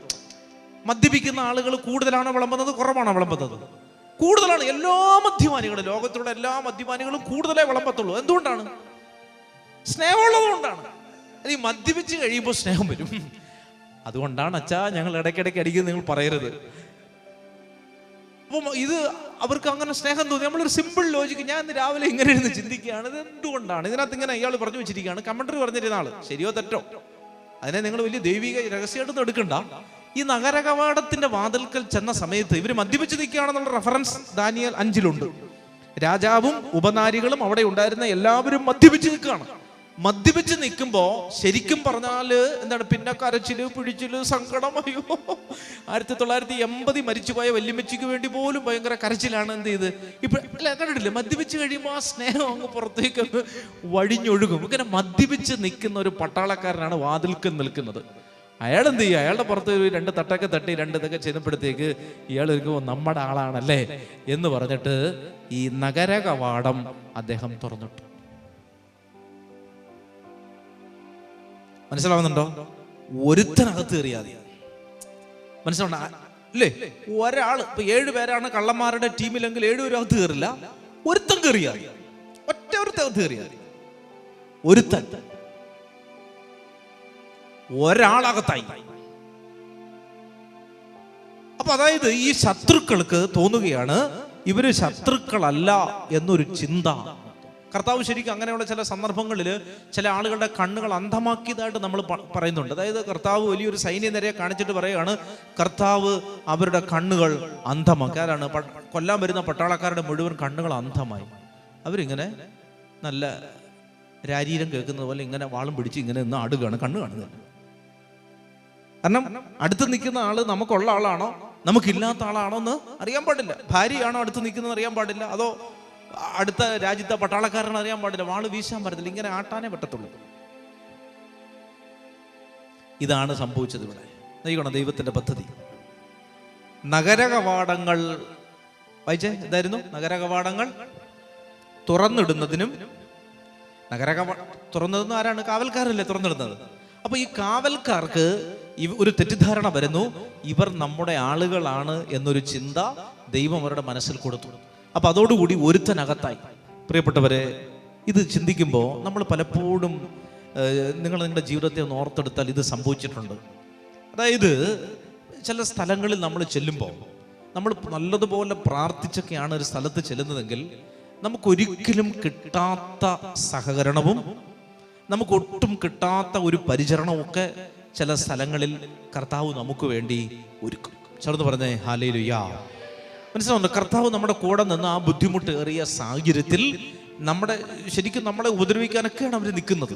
മദ്യപിക്കുന്ന ആളുകൾ കൂടുതലാണോ വിളമ്പുന്നത്, കുറവാണോ വിളമ്പുന്നത്? കൂടുതലാണ്. എല്ലാ മദ്യപാനികളും, ലോകത്തിലുള്ള എല്ലാ മദ്യപാനികളും കൂടുതലേ വിളമ്പത്തുള്ളൂ. എന്തുകൊണ്ടാണ്? സ്നേഹമുള്ളത് കൊണ്ടാണ്. ഈ മദ്യപിച്ച് കഴിയുമ്പോൾ സ്നേഹം വരും. അതുകൊണ്ടാണ് അച്ഛാ ഞങ്ങൾ ഇടയ്ക്കിടയ്ക്ക് അടിക്കുന്നത്, നിങ്ങൾ പറയരുത്. അപ്പം ഇത് അവർക്ക് അങ്ങനെ സ്നേഹം തോന്നി. നമ്മളൊരു സിമ്പിൾ ലോജിക്ക്, ഞാൻ ഇന്ന് രാവിലെ ഇങ്ങനെ ഇരുന്ന് ചിന്തിക്കുകയാണ്, ഇത് എന്തുകൊണ്ടാണ്? ഇതിനകത്ത് ഇങ്ങനെ ഇയാൾ പറഞ്ഞു വെച്ചിരിക്കുകയാണ്, കമന്ററി പറഞ്ഞിരുന്ന ആള്, ശരിയോ തെറ്റോ അതിനെ നിങ്ങൾ വലിയ ദൈവിക രഹസ്യമായിട്ടൊന്നും എടുക്കണ്ട. ഈ നഗരകവാടത്തിന്റെ വാതിൽക്കൽ ചെന്ന സമയത്ത് ഇവർ മദ്യപിച്ച് നിൽക്കുകയാണെന്നുള്ള റെഫറൻസ് ദാനിയേൽ 5 രാജാവും ഉപനാരികളും അവിടെ ഉണ്ടായിരുന്ന എല്ലാവരും മദ്യപിച്ച് നിൽക്കുകയാണ്. മദ്യപിച്ച് നിൽക്കുമ്പോ ശരിക്കും പറഞ്ഞാല് എന്താണ്, പിന്നെ കരച്ചില്, പിടിച്ചില്, സങ്കടം. അയ്യോ, 1980 മരിച്ചുപോയ വല്യമ്മച്ചിക്ക് വേണ്ടി പോലും ഭയങ്കര കരച്ചിലാണ്. എന്ത് ചെയ്ത് ഇപ്പൊ അല്ല കണ്ടിട്ടില്ലേ? മദ്യപിച്ച് കഴിയുമ്പോൾ ആ സ്നേഹം അങ്ങ് പുറത്തേക്ക് വഴിഞ്ഞൊഴുകും. ഇങ്ങനെ മദ്യപിച്ച് നിൽക്കുന്ന ഒരു പട്ടാളക്കാരനാണ് വാതിൽക്കൽ നിൽക്കുന്നത്. അയാൾ എന്ത് ചെയ്യുക? അയാളുടെ പുറത്ത് 2 തട്ടൊക്കെ തട്ടി 2 ഇതൊക്കെ ചെയ്യുമ്പോഴത്തേക്ക് ഇയാൾ ഇരിക്കുമ്പോൾ നമ്മുടെ ആളാണല്ലേ എന്ന് പറഞ്ഞിട്ട് ഈ നഗര കവാടം അദ്ദേഹം തുറന്നിട്ടു. മനസ്സിലാവുന്നുണ്ടോ? ഒരുത്തനകത്ത് കയറിയാതെ മനസ്സിലുണ്ട അല്ലേ? ഒരാൾ ഇപ്പൊ 7 പേരാണ് കള്ളന്മാരുടെ ടീമിലെങ്കിൽ 7 പേരകത്ത് കയറില്ല, ഒരുത്തൻ കയറിയാതെ, ഒറ്റ ഒരുത്തകത്ത് കയറിയാതെ, ഒരുത്തൻ ഒരാളകത്തായി. അപ്പൊ അതായത് ഈ ശത്രുക്കൾക്ക് തോന്നുകയാണ് ഇവര് ശത്രുക്കളല്ല എന്നൊരു ചിന്ത. കർത്താവ് ശരിക്കും അങ്ങനെയുള്ള ചില സന്ദർഭങ്ങളിൽ ചില ആളുകളുടെ കണ്ണുകൾ അന്ധമാക്കിയതായിട്ട് നമ്മൾ പറയുന്നുണ്ട്. അതായത് കർത്താവ് വലിയൊരു സൈന്യനിരയെ കാണിച്ചിട്ട് പറയുകയാണ്, കർത്താവ് അവരുടെ കണ്ണുകൾ അന്ധമാക്കി. ആരാണ്? കൊല്ലാൻ വരുന്ന പട്ടാളക്കാരുടെ മുഴുവൻ കണ്ണുകൾ അന്ധമായി. അവരിങ്ങനെ നല്ല രാരീരം കേൾക്കുന്നത് പോലെ ഇങ്ങനെ വാളും പിടിച്ച് ഇങ്ങനെ നിന്ന് ആടുകയാണ്, കണ്ണ് കാണുന്നത്. കാരണം അടുത്ത് നിൽക്കുന്ന ആള് നമുക്കുള്ള ആളാണോ നമുക്കില്ലാത്ത ആളാണോ എന്ന് അറിയാൻ പാടില്ല. ഭാര്യയാണോ അടുത്ത് നിൽക്കുന്നത് അറിയാൻ പാടില്ല, അതോ അടുത്ത രാജ്യത്തെ പട്ടാളക്കാരനെ അറിയാൻ പാടില്ല. വാള് വീശാൻ പറ്റത്തില്ല, ഇങ്ങനെ ആട്ടാനേ പറ്റത്തുള്ളൂ. ഇതാണ് സംഭവിച്ചത് ഇവിടെ. നോക്കണം ദൈവത്തിന്റെ പദ്ധതി. നഗരകവാടങ്ങൾ വായിച്ചേ, എന്തായിരുന്നു? നഗരകവാടങ്ങൾ തുറന്നിടുന്നതിനും, തുറന്നിടുന്ന ആരാണ്? കാവൽക്കാരല്ലേ തുറന്നിടുന്നത്. അപ്പൊ ഈ കാവൽക്കാർക്ക് ഒരു തെറ്റിദ്ധാരണ വരുന്നു, ഇവർ നമ്മുടെ ആളുകളാണ് എന്നൊരു ചിന്ത ദൈവം അവരുടെ മനസ്സിൽ കൊടുത്തു. അപ്പൊ അതോടുകൂടി ഒരുത്തനകത്തായി. പ്രിയപ്പെട്ടവരെ, ഇത് ചിന്തിക്കുമ്പോൾ നമ്മൾ പലപ്പോഴും നിങ്ങളുടെ ജീവിതത്തെ ഒന്ന് ഓർത്തെടുത്താൽ ഇത് സംഭവിച്ചിട്ടുണ്ട്. അതായത് ചില സ്ഥലങ്ങളിൽ നമ്മൾ ചെല്ലുമ്പോൾ, നമ്മൾ നല്ലതുപോലെ പ്രാർത്ഥിച്ചൊക്കെയാണ് ഒരു സ്ഥലത്ത് ചെല്ലുന്നതെങ്കിൽ നമുക്കൊരിക്കലും കിട്ടാത്ത സഹകരണവും നമുക്കൊട്ടും കിട്ടാത്ത ഒരു പരിചരണവും ഒക്കെ ചില സ്ഥലങ്ങളിൽ കർത്താവ് നമുക്ക് വേണ്ടി ഒരുക്കും. ചേർന്ന് പറഞ്ഞേ ഹല്ലേലൂയാ. മനസ്സിലാവുന്നു? കർത്താവ് നമ്മുടെ കൂടെ നിന്ന് ആ ബുദ്ധിമുട്ടേറിയ സാഹചര്യത്തിൽ ശരിക്കും നമ്മളെ ഉപദ്രവിക്കാനൊക്കെയാണ് അവർ നിൽക്കുന്നത്.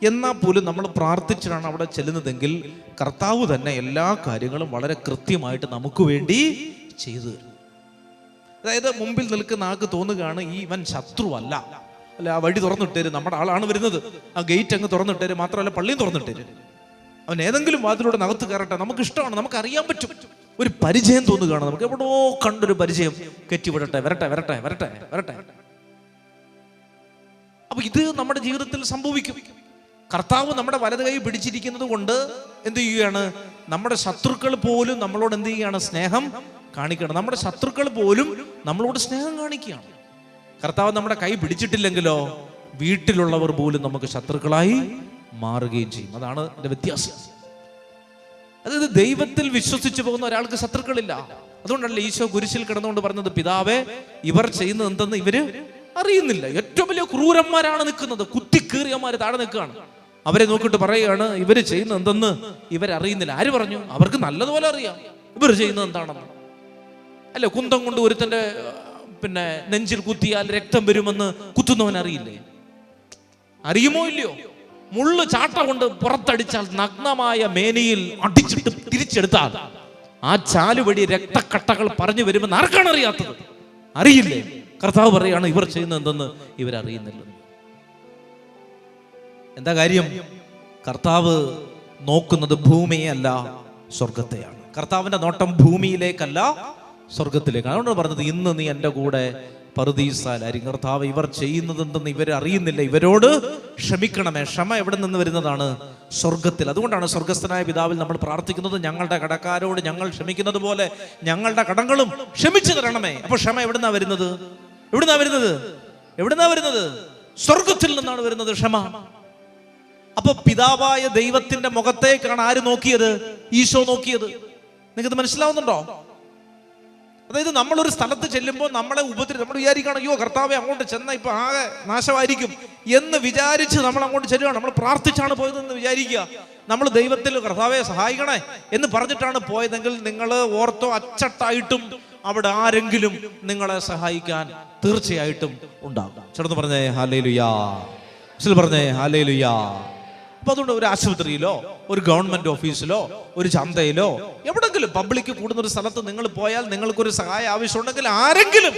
എന്നാൽ പോലും നമ്മൾ പ്രാർത്ഥിച്ചിട്ടാണ് അവിടെ ചെല്ലുന്നതെങ്കിൽ കർത്താവ് തന്നെ എല്ലാ കാര്യങ്ങളും വളരെ കൃത്യമായിട്ട് നമുക്ക് വേണ്ടി ചെയ്തു തരും. അതായത് മുമ്പിൽ നിൽക്കുന്ന ആൾക്ക് തോന്നുകയാണ് ഇവൻ ശത്രുവല്ല, അല്ല ആ വഴി തുറന്നിട്ടേര്, നമ്മുടെ ആളാണ് വരുന്നത്, ആ ഗേറ്റ് അങ്ങ് തുറന്നിട്ടേര്, മാത്രമല്ല പള്ളിയും തുറന്നിട്ടേര്, അവൻ ഏതെങ്കിലും വാതിലൂടെ നകത്ത് കയറട്ടെ, നമുക്ക് ഇഷ്ടമാണ്, നമുക്ക് അറിയാൻ പറ്റും. ഒരു പരിചയം തോന്നുകയാണ്, നമുക്ക് എവിടോ കണ്ടൊരു പരിചയം, കെറ്റിവിടട്ടെ, വരട്ടെ വരട്ടെ വരട്ടെ വരട്ടെ. അപ്പൊ ഇത് നമ്മുടെ ജീവിതത്തിൽ സംഭവിക്കും. കർത്താവ് നമ്മുടെ വലത് കൈ പിടിച്ചിരിക്കുന്നത് കൊണ്ട് എന്ത് ചെയ്യുകയാണ്? നമ്മുടെ ശത്രുക്കൾ പോലും നമ്മളോട് എന്ത് ചെയ്യുകയാണ്? സ്നേഹം കാണിക്കണം. നമ്മുടെ ശത്രുക്കൾ പോലും നമ്മളോട് സ്നേഹം കാണിക്കുകയാണ്. കർത്താവ് നമ്മുടെ കൈ പിടിച്ചിട്ടില്ലെങ്കിലോ വീട്ടിലുള്ളവർ പോലും നമുക്ക് ശത്രുക്കളായി മാറുകയും ചെയ്യും. അതാണ് ഇതിന്റെ വ്യത്യാസം. അതായത് ദൈവത്തിൽ വിശ്വസിച്ചു പോകുന്ന ഒരാൾക്ക് ശത്രുക്കളില്ല. അതുകൊണ്ടല്ലേ ഈശോ കുരിശിൽ കിടന്നുകൊണ്ട് പറഞ്ഞത്, പിതാവേ ഇവർ ചെയ്യുന്നത് എന്തെന്ന് ഇവര് അറിയുന്നില്ല. ഏറ്റവും വലിയ ക്രൂരന്മാരാണ് നിൽക്കുന്നത്, കുത്തിക്കീറിയന്മാര് താഴെ നിൽക്കുകയാണ്. അവരെ നോക്കിയിട്ട് പറയുകയാണ്, ഇവര് ചെയ്യുന്നത് എന്തെന്ന് ഇവരറിയുന്നില്ല. ആര് പറഞ്ഞു? അവർക്ക് നല്ലതുപോലെ അറിയാം ഇവർ ചെയ്യുന്നത് എന്താണെന്ന്. അല്ലെ, കുന്തം കൊണ്ട് ഒരുത്തന്റെ നെഞ്ചിൽ കുത്തിയാൽ രക്തം വരുമെന്ന് കുത്തുന്നവൻ അറിയില്ലേ? അറിയുമോ ഇല്ലയോ? മുള്ളു ചാട്ട കൊണ്ട് പുറത്തടിച്ചാൽ നഗ്നമായ മേനിയിൽ അടിച്ചിട്ട് തിരിച്ചെടുത്താൽ ആ ചാലുവഴി രക്തക്കട്ടകൾ പറഞ്ഞു വരുമെന്ന് ആർക്കാണ് അറിയാത്തത്? അറിയില്ലേ? കർത്താവ് പറയാണ്, ഇവർ ചെയ്യുന്നത് എന്തെന്ന് ഇവരറിയുന്നില്ല. എന്താ കാര്യം? കർത്താവ് നോക്കുന്നത് ഭൂമിയല്ല സ്വർഗത്തെയാണ്. കർത്താവിന്റെ നോട്ടം ഭൂമിയിലേക്കല്ല സ്വർഗത്തിലേക്കാണ്. അതുകൊണ്ട് പറഞ്ഞത്, ഇന്ന് നീ എൻ്റെ കൂടെ പറുദീസാലായിരിക്കും. കർത്താവ് ഇവർ ചെയ്യുന്നത് എന്തെന്ന് ഇവരറിയുന്നില്ല, ഇവരോട് ക്ഷമിക്കണമേ. ക്ഷമ എവിടെ നിന്ന് വരുന്നതാണ്? സ്വർഗത്തിൽ. അതുകൊണ്ടാണ് സ്വർഗസ്ഥനായ പിതാവിൽ നമ്മൾ പ്രാർത്ഥിക്കുന്നത്, ഞങ്ങളുടെ കടക്കാരോട് ഞങ്ങൾ ക്ഷമിക്കുന്നത് പോലെ ഞങ്ങളുടെ കടങ്ങളും ക്ഷമിച്ചു തരണമേ. അപ്പൊ ക്ഷമ എവിടുന്നാ വരുന്നത്? എവിടുന്നാ വരുന്നത്? എവിടുന്നാ വരുന്നത്? സ്വർഗത്തിൽ നിന്നാണ് വരുന്നത് ക്ഷമ. അപ്പൊ പിതാവായ ദൈവത്തിന്റെ മുഖത്തേക്കാണ് ആര് നോക്കിയത്? ഈശോ നോക്കിയത്. നിങ്ങൾക്ക് മനസ്സിലാവുന്നുണ്ടോ? അതായത് നമ്മളൊരു സ്ഥലത്ത് ചെല്ലുമ്പോൾ നമ്മളെ നമ്മൾ വിചാരിക്കണം, അയ്യോ കർത്താവെ അങ്ങോട്ട് ചെന്ന ഇപ്പൊ ആകെ നാശമായിരിക്കും എന്ന് വിചാരിച്ച് നമ്മൾ അങ്ങോട്ട് ചെല്ലുകയാണ്. നമ്മൾ പ്രാർത്ഥിച്ചാണ് പോയതെന്ന് വിചാരിക്കുക. നമ്മൾ ദൈവത്തിൽ കർത്താവെ സഹായിക്കണേ എന്ന് പറഞ്ഞിട്ടാണ് പോയതെങ്കിൽ നിങ്ങൾ ഓർത്തോ, അച്ചട്ടായിട്ടും അവിടെ ആരെങ്കിലും നിങ്ങളെ സഹായിക്കാൻ തീർച്ചയായിട്ടും ഉണ്ടാകും. ചേർന്ന് പറഞ്ഞേ ഹല്ലേലൂയാ. പറഞ്ഞേ ഹല്ലേലൂയാ. അപ്പൊ അതുകൊണ്ട് ഒരു ആശുപത്രിയിലോ ഒരു ഗവൺമെന്റ് ഓഫീസിലോ ഒരു ചന്തയിലോ എവിടെങ്കിലും പബ്ലിക് കൂടുന്ന ഒരു സ്ഥലത്ത് നിങ്ങൾ പോയാൽ നിങ്ങൾക്കൊരു സഹായം ആവശ്യമുണ്ടെങ്കിൽ ആരെങ്കിലും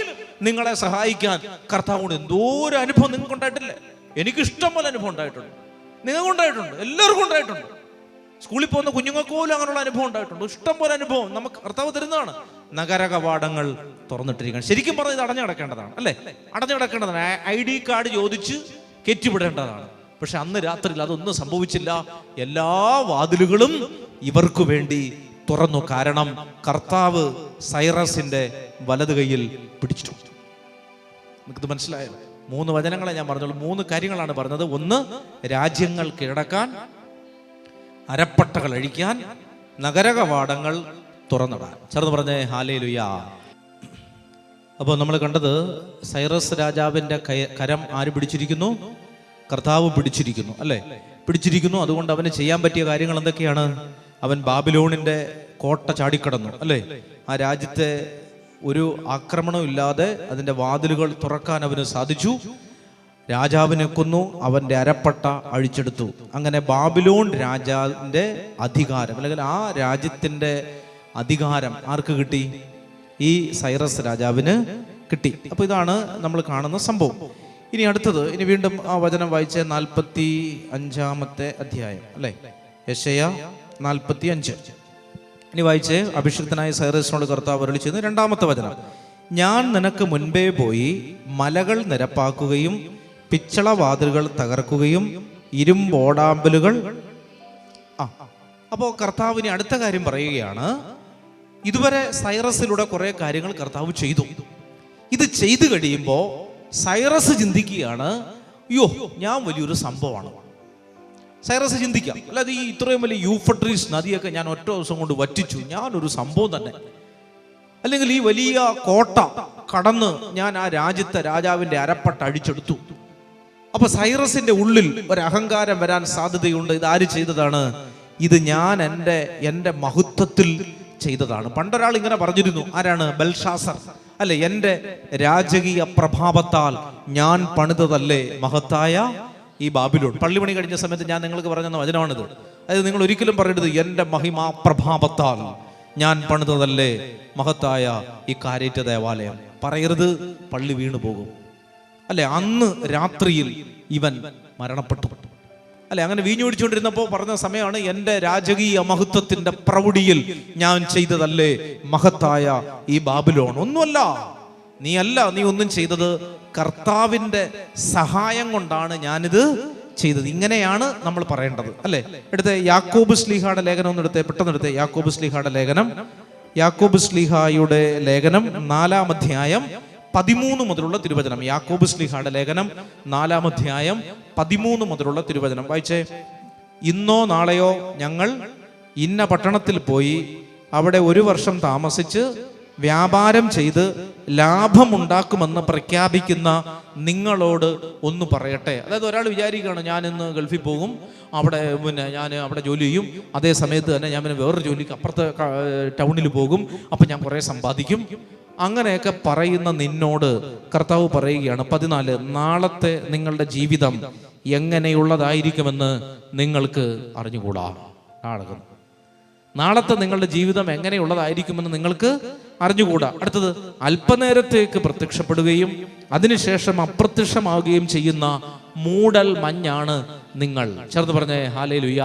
നിങ്ങളെ സഹായിക്കാൻ കർത്താവിനോട് എന്തോ ഒരു അനുഭവം നിങ്ങൾക്ക് ഉണ്ടായിട്ടില്ലേ? എനിക്ക് ഇഷ്ടം പോലെ അനുഭവം ഉണ്ടായിട്ടുണ്ട്, നിങ്ങൾക്ക് ഉണ്ടായിട്ടുണ്ട്, എല്ലാവർക്കും ഉണ്ടായിട്ടുണ്ട്. സ്കൂളിൽ പോകുന്ന കുഞ്ഞുങ്ങൾക്ക് പോലും അങ്ങനെയുള്ള അനുഭവം ഉണ്ടായിട്ടുണ്ട്. ഇഷ്ടം പോലെ അനുഭവം നമുക്ക് കർത്താവ് തരുന്നതാണ്. നഗര കവാടങ്ങൾ തുറന്നിട്ടിരിക്കണം. ശരിക്കും പറഞ്ഞത് ഇത് അടഞ്ഞു കിടക്കേണ്ടതാണ്, അല്ലേ? അടഞ്ഞു കിടക്കേണ്ടതാണ്. ID കാർഡ് ചോദിച്ച് കയറ്റിവിടേണ്ടതാണ്. പക്ഷെ അന്ന് രാത്രിയിൽ അതൊന്നും സംഭവിച്ചില്ല. എല്ലാ വാതിലുകളും ഇവർക്ക് വേണ്ടി തുറന്നു. കാരണം കർത്താവ് സൈറസിന്റെ വലത് കൈയിൽ പിടിച്ചു. നിങ്ങൾക്ക് മനസ്സിലായോ? 3 വചനങ്ങളെ ഞാൻ പറഞ്ഞോളൂ. 3 കാര്യങ്ങളാണ് പറഞ്ഞത്. ഒന്ന്, രാജ്യങ്ങൾ കീഴടക്കാൻ, അരപ്പട്ടകൾ അഴിക്കാൻ, നഗരകവാടങ്ങൾ തുറന്നിടാൻ. ചേർന്ന് പറഞ്ഞേ ഹല്ലേലൂയാ. അപ്പോൾ നമ്മൾ കണ്ടത് സൈറസ് രാജാവിൻ്റെ കരം ആര് പിടിച്ചിരിക്കുന്നു? കർത്താവ് പിടിച്ചിരിക്കുന്നു, അല്ലേ? പിടിച്ചിരിക്കുന്നു. അതുകൊണ്ട് അവന് ചെയ്യാൻ പറ്റിയ കാര്യങ്ങൾ എന്തൊക്കെയാണ്? അവൻ ബാബിലോണിൻ്റെ കോട്ട ചാടിക്കടന്നു, അല്ലേ? ആ രാജ്യത്തെ ഒരു ആക്രമണവും ഇല്ലാതെ അതിൻ്റെ വാതിലുകൾ തുറക്കാൻ അവന് സാധിച്ചു. രാജാവിനെ കൊന്നു, അവൻ്റെ അരപ്പട്ട അഴിച്ചെടുത്തു. അങ്ങനെ ബാബിലോൺ രാജാവിൻ്റെ അധികാരം, അല്ലെങ്കിൽ ആ രാജ്യത്തിൻ്റെ അധികാരം ആർക്ക് കിട്ടി? ഈ സൈറസ് രാജാവിന് കിട്ടി. അപ്പോൾ ഇതാണ് നമ്മൾ കാണുന്ന സംഭവം. ഇനി അടുത്തത്, ഇനി വീണ്ടും ആ വചനം വായിച്ച 45-ാമത്തെ അധ്യായം, അല്ലേ? യെശയ്യാ 45. ഇനി വായിച്ച്, അഭിഷിക്തനായ സൈറസിനോട് കർത്താവ് അരുളി ചെയ്യുന്ന 2-ാമത്തെ വചനം: ഞാൻ നിനക്ക് മുൻപേ പോയി മലകൾ നിരപ്പാക്കുകയും പിച്ചളവാതിലുകൾ തകർക്കുകയും ഇരുമ്പോടാമ്പലുകൾ. അപ്പോൾ കർത്താവിന് അടുത്ത കാര്യം പറയുകയാണ്. ഇതുവരെ സൈറസിലൂടെ കുറെ കാര്യങ്ങൾ കർത്താവ് ചെയ്തു. ഇത് ചെയ്തു കഴിയുമ്പോൾ സൈറസ് ചിന്തിക്കുകയാണ്, അയ്യോ ഞാൻ വലിയൊരു സംഭവമാണ്. സൈറസ് ചിന്തിക്കാം, അല്ലാതെ ഈ ഇത്രയും വലിയ യൂഫട്രീസ് നദിയൊക്കെ ഞാൻ ഒറ്റ ദിവസം കൊണ്ട് വറ്റിച്ചു, ഞാനൊരു സംഭവം തന്നെ. അല്ലെങ്കിൽ ഈ വലിയ കോട്ട കടന്ന് ഞാൻ ആ രാജ്യത്തെ രാജാവിൻ്റെ അരപ്പട്ട അഴിച്ചെടുത്തു. അപ്പൊ സൈറസിന്റെ ഉള്ളിൽ ഒരു അഹങ്കാരം വരാൻ സാധ്യതയുണ്ട്. ഇത് ആര് ചെയ്തതാണ്? ഇത് ഞാൻ എൻ്റെ മഹത്വത്തിൽ ചെയ്തതാണ്. പണ്ടൊരാൾ ഇങ്ങനെ പറഞ്ഞിരുന്നു. ആരാണ്? ബൽഷാസർ, അല്ലെ? എൻ്റെ രാജകീയ പ്രഭാവത്താൽ ഞാൻ പണിതതല്ലേ മഹത്തായ ഈ ബാബിലോൺ. പള്ളിമണി കഴിഞ്ഞ സമയത്ത് ഞാൻ നിങ്ങൾക്ക് പറഞ്ഞ വചനമാണിത്. അതായത് നിങ്ങൾ ഒരിക്കലും പറയരുത് എൻ്റെ മഹിമാ പ്രഭാവത്താൽ ഞാൻ പണിതതല്ലേ മഹത്തായ ഈ കാര്യേറ്റ ദേവാലയം. പറയരുത്, പള്ളി വീണു പോകും, അല്ലെ? അന്ന് രാത്രിയിൽ ഇവൻ മരണപ്പെട്ടു, അല്ലെ? അങ്ങനെ വീഞ്ഞു പിടിച്ചുകൊണ്ടിരുന്നപ്പോൾ പറഞ്ഞ സമയമാണ്, എൻ്റെ രാജകീയ മഹത്വത്തിന്റെ പ്രൗഢിയിൽ ഞാൻ ചെയ്തതല്ലേ മഹത്തായ ഈ ബാബിലോൺ. ഒന്നുമല്ല, നീ ഒന്നും ചെയ്തത് കർത്താവിൻ്റെ സഹായം കൊണ്ടാണ് ഞാനിത് ചെയ്തത്. ഇങ്ങനെയാണ് നമ്മൾ പറയേണ്ടത്, അല്ലെ? എടുത്ത് യാക്കോബ് ശ്ലീഹയുടെ ലേഖനം ഒന്ന് എടുത്തേ, പെട്ടെന്ന് എടുത്തേ. യാക്കോബ് ശ്ലീഹയുടെ ലേഖനം 4-ാം അധ്യായം 13 മുതലുള്ള തിരുവചനം. യാക്കോബ് ശ്ലീഹയുടെ ലേഖനം 4-ാം അധ്യായം 13 മുതലുള്ള തിരുവചനം വായിച്ചേ. ഇന്നോ നാളെയോ ഞങ്ങൾ ഇന്ന പട്ടണത്തിൽ പോയി അവിടെ 1 വർഷം താമസിച്ച് വ്യാപാരം ചെയ്ത് ലാഭമുണ്ടാക്കുമെന്ന് പ്രഖ്യാപിക്കുന്ന നിങ്ങളോട് ഒന്ന് പറയട്ടെ. അതായത് ഒരാൾ വിചാരിക്കുകയാണ്, ഞാൻ ഇന്ന് ഗൾഫിൽ പോകും, അവിടെ ഞാൻ അവിടെ ജോലി ചെയ്യും, അതേ സമയത്ത് തന്നെ ഞാൻ വേറൊരു ജോലിക്ക് അപ്പുറത്തെ ടൗണിൽ പോകും, അപ്പം ഞാൻ കുറേ സമ്പാദിക്കും. അങ്ങനെയൊക്കെ പറയുന്ന നിന്നോട് കർത്താവ് പറയുകയാണ്, 14, നാളത്തെ നിങ്ങളുടെ ജീവിതം എങ്ങനെയുള്ളതായിരിക്കുമെന്ന് നിങ്ങൾക്ക് അറിഞ്ഞുകൂടാ. നാളത്തെ നിങ്ങളുടെ ജീവിതം എങ്ങനെയുള്ളതായിരിക്കുമെന്ന് നിങ്ങൾക്ക് അറിഞ്ഞുകൂടാ. അടുത്തത്, അല്പനേരത്തേക്ക് പ്രത്യക്ഷപ്പെടുകയും അതിനുശേഷം അപ്രത്യക്ഷമാവുകയും ചെയ്യുന്ന മൂടൽ മഞ്ഞാണ് നിങ്ങൾ. ചേർത്ത് പറഞ്ഞേ ഹല്ലേലൂയ.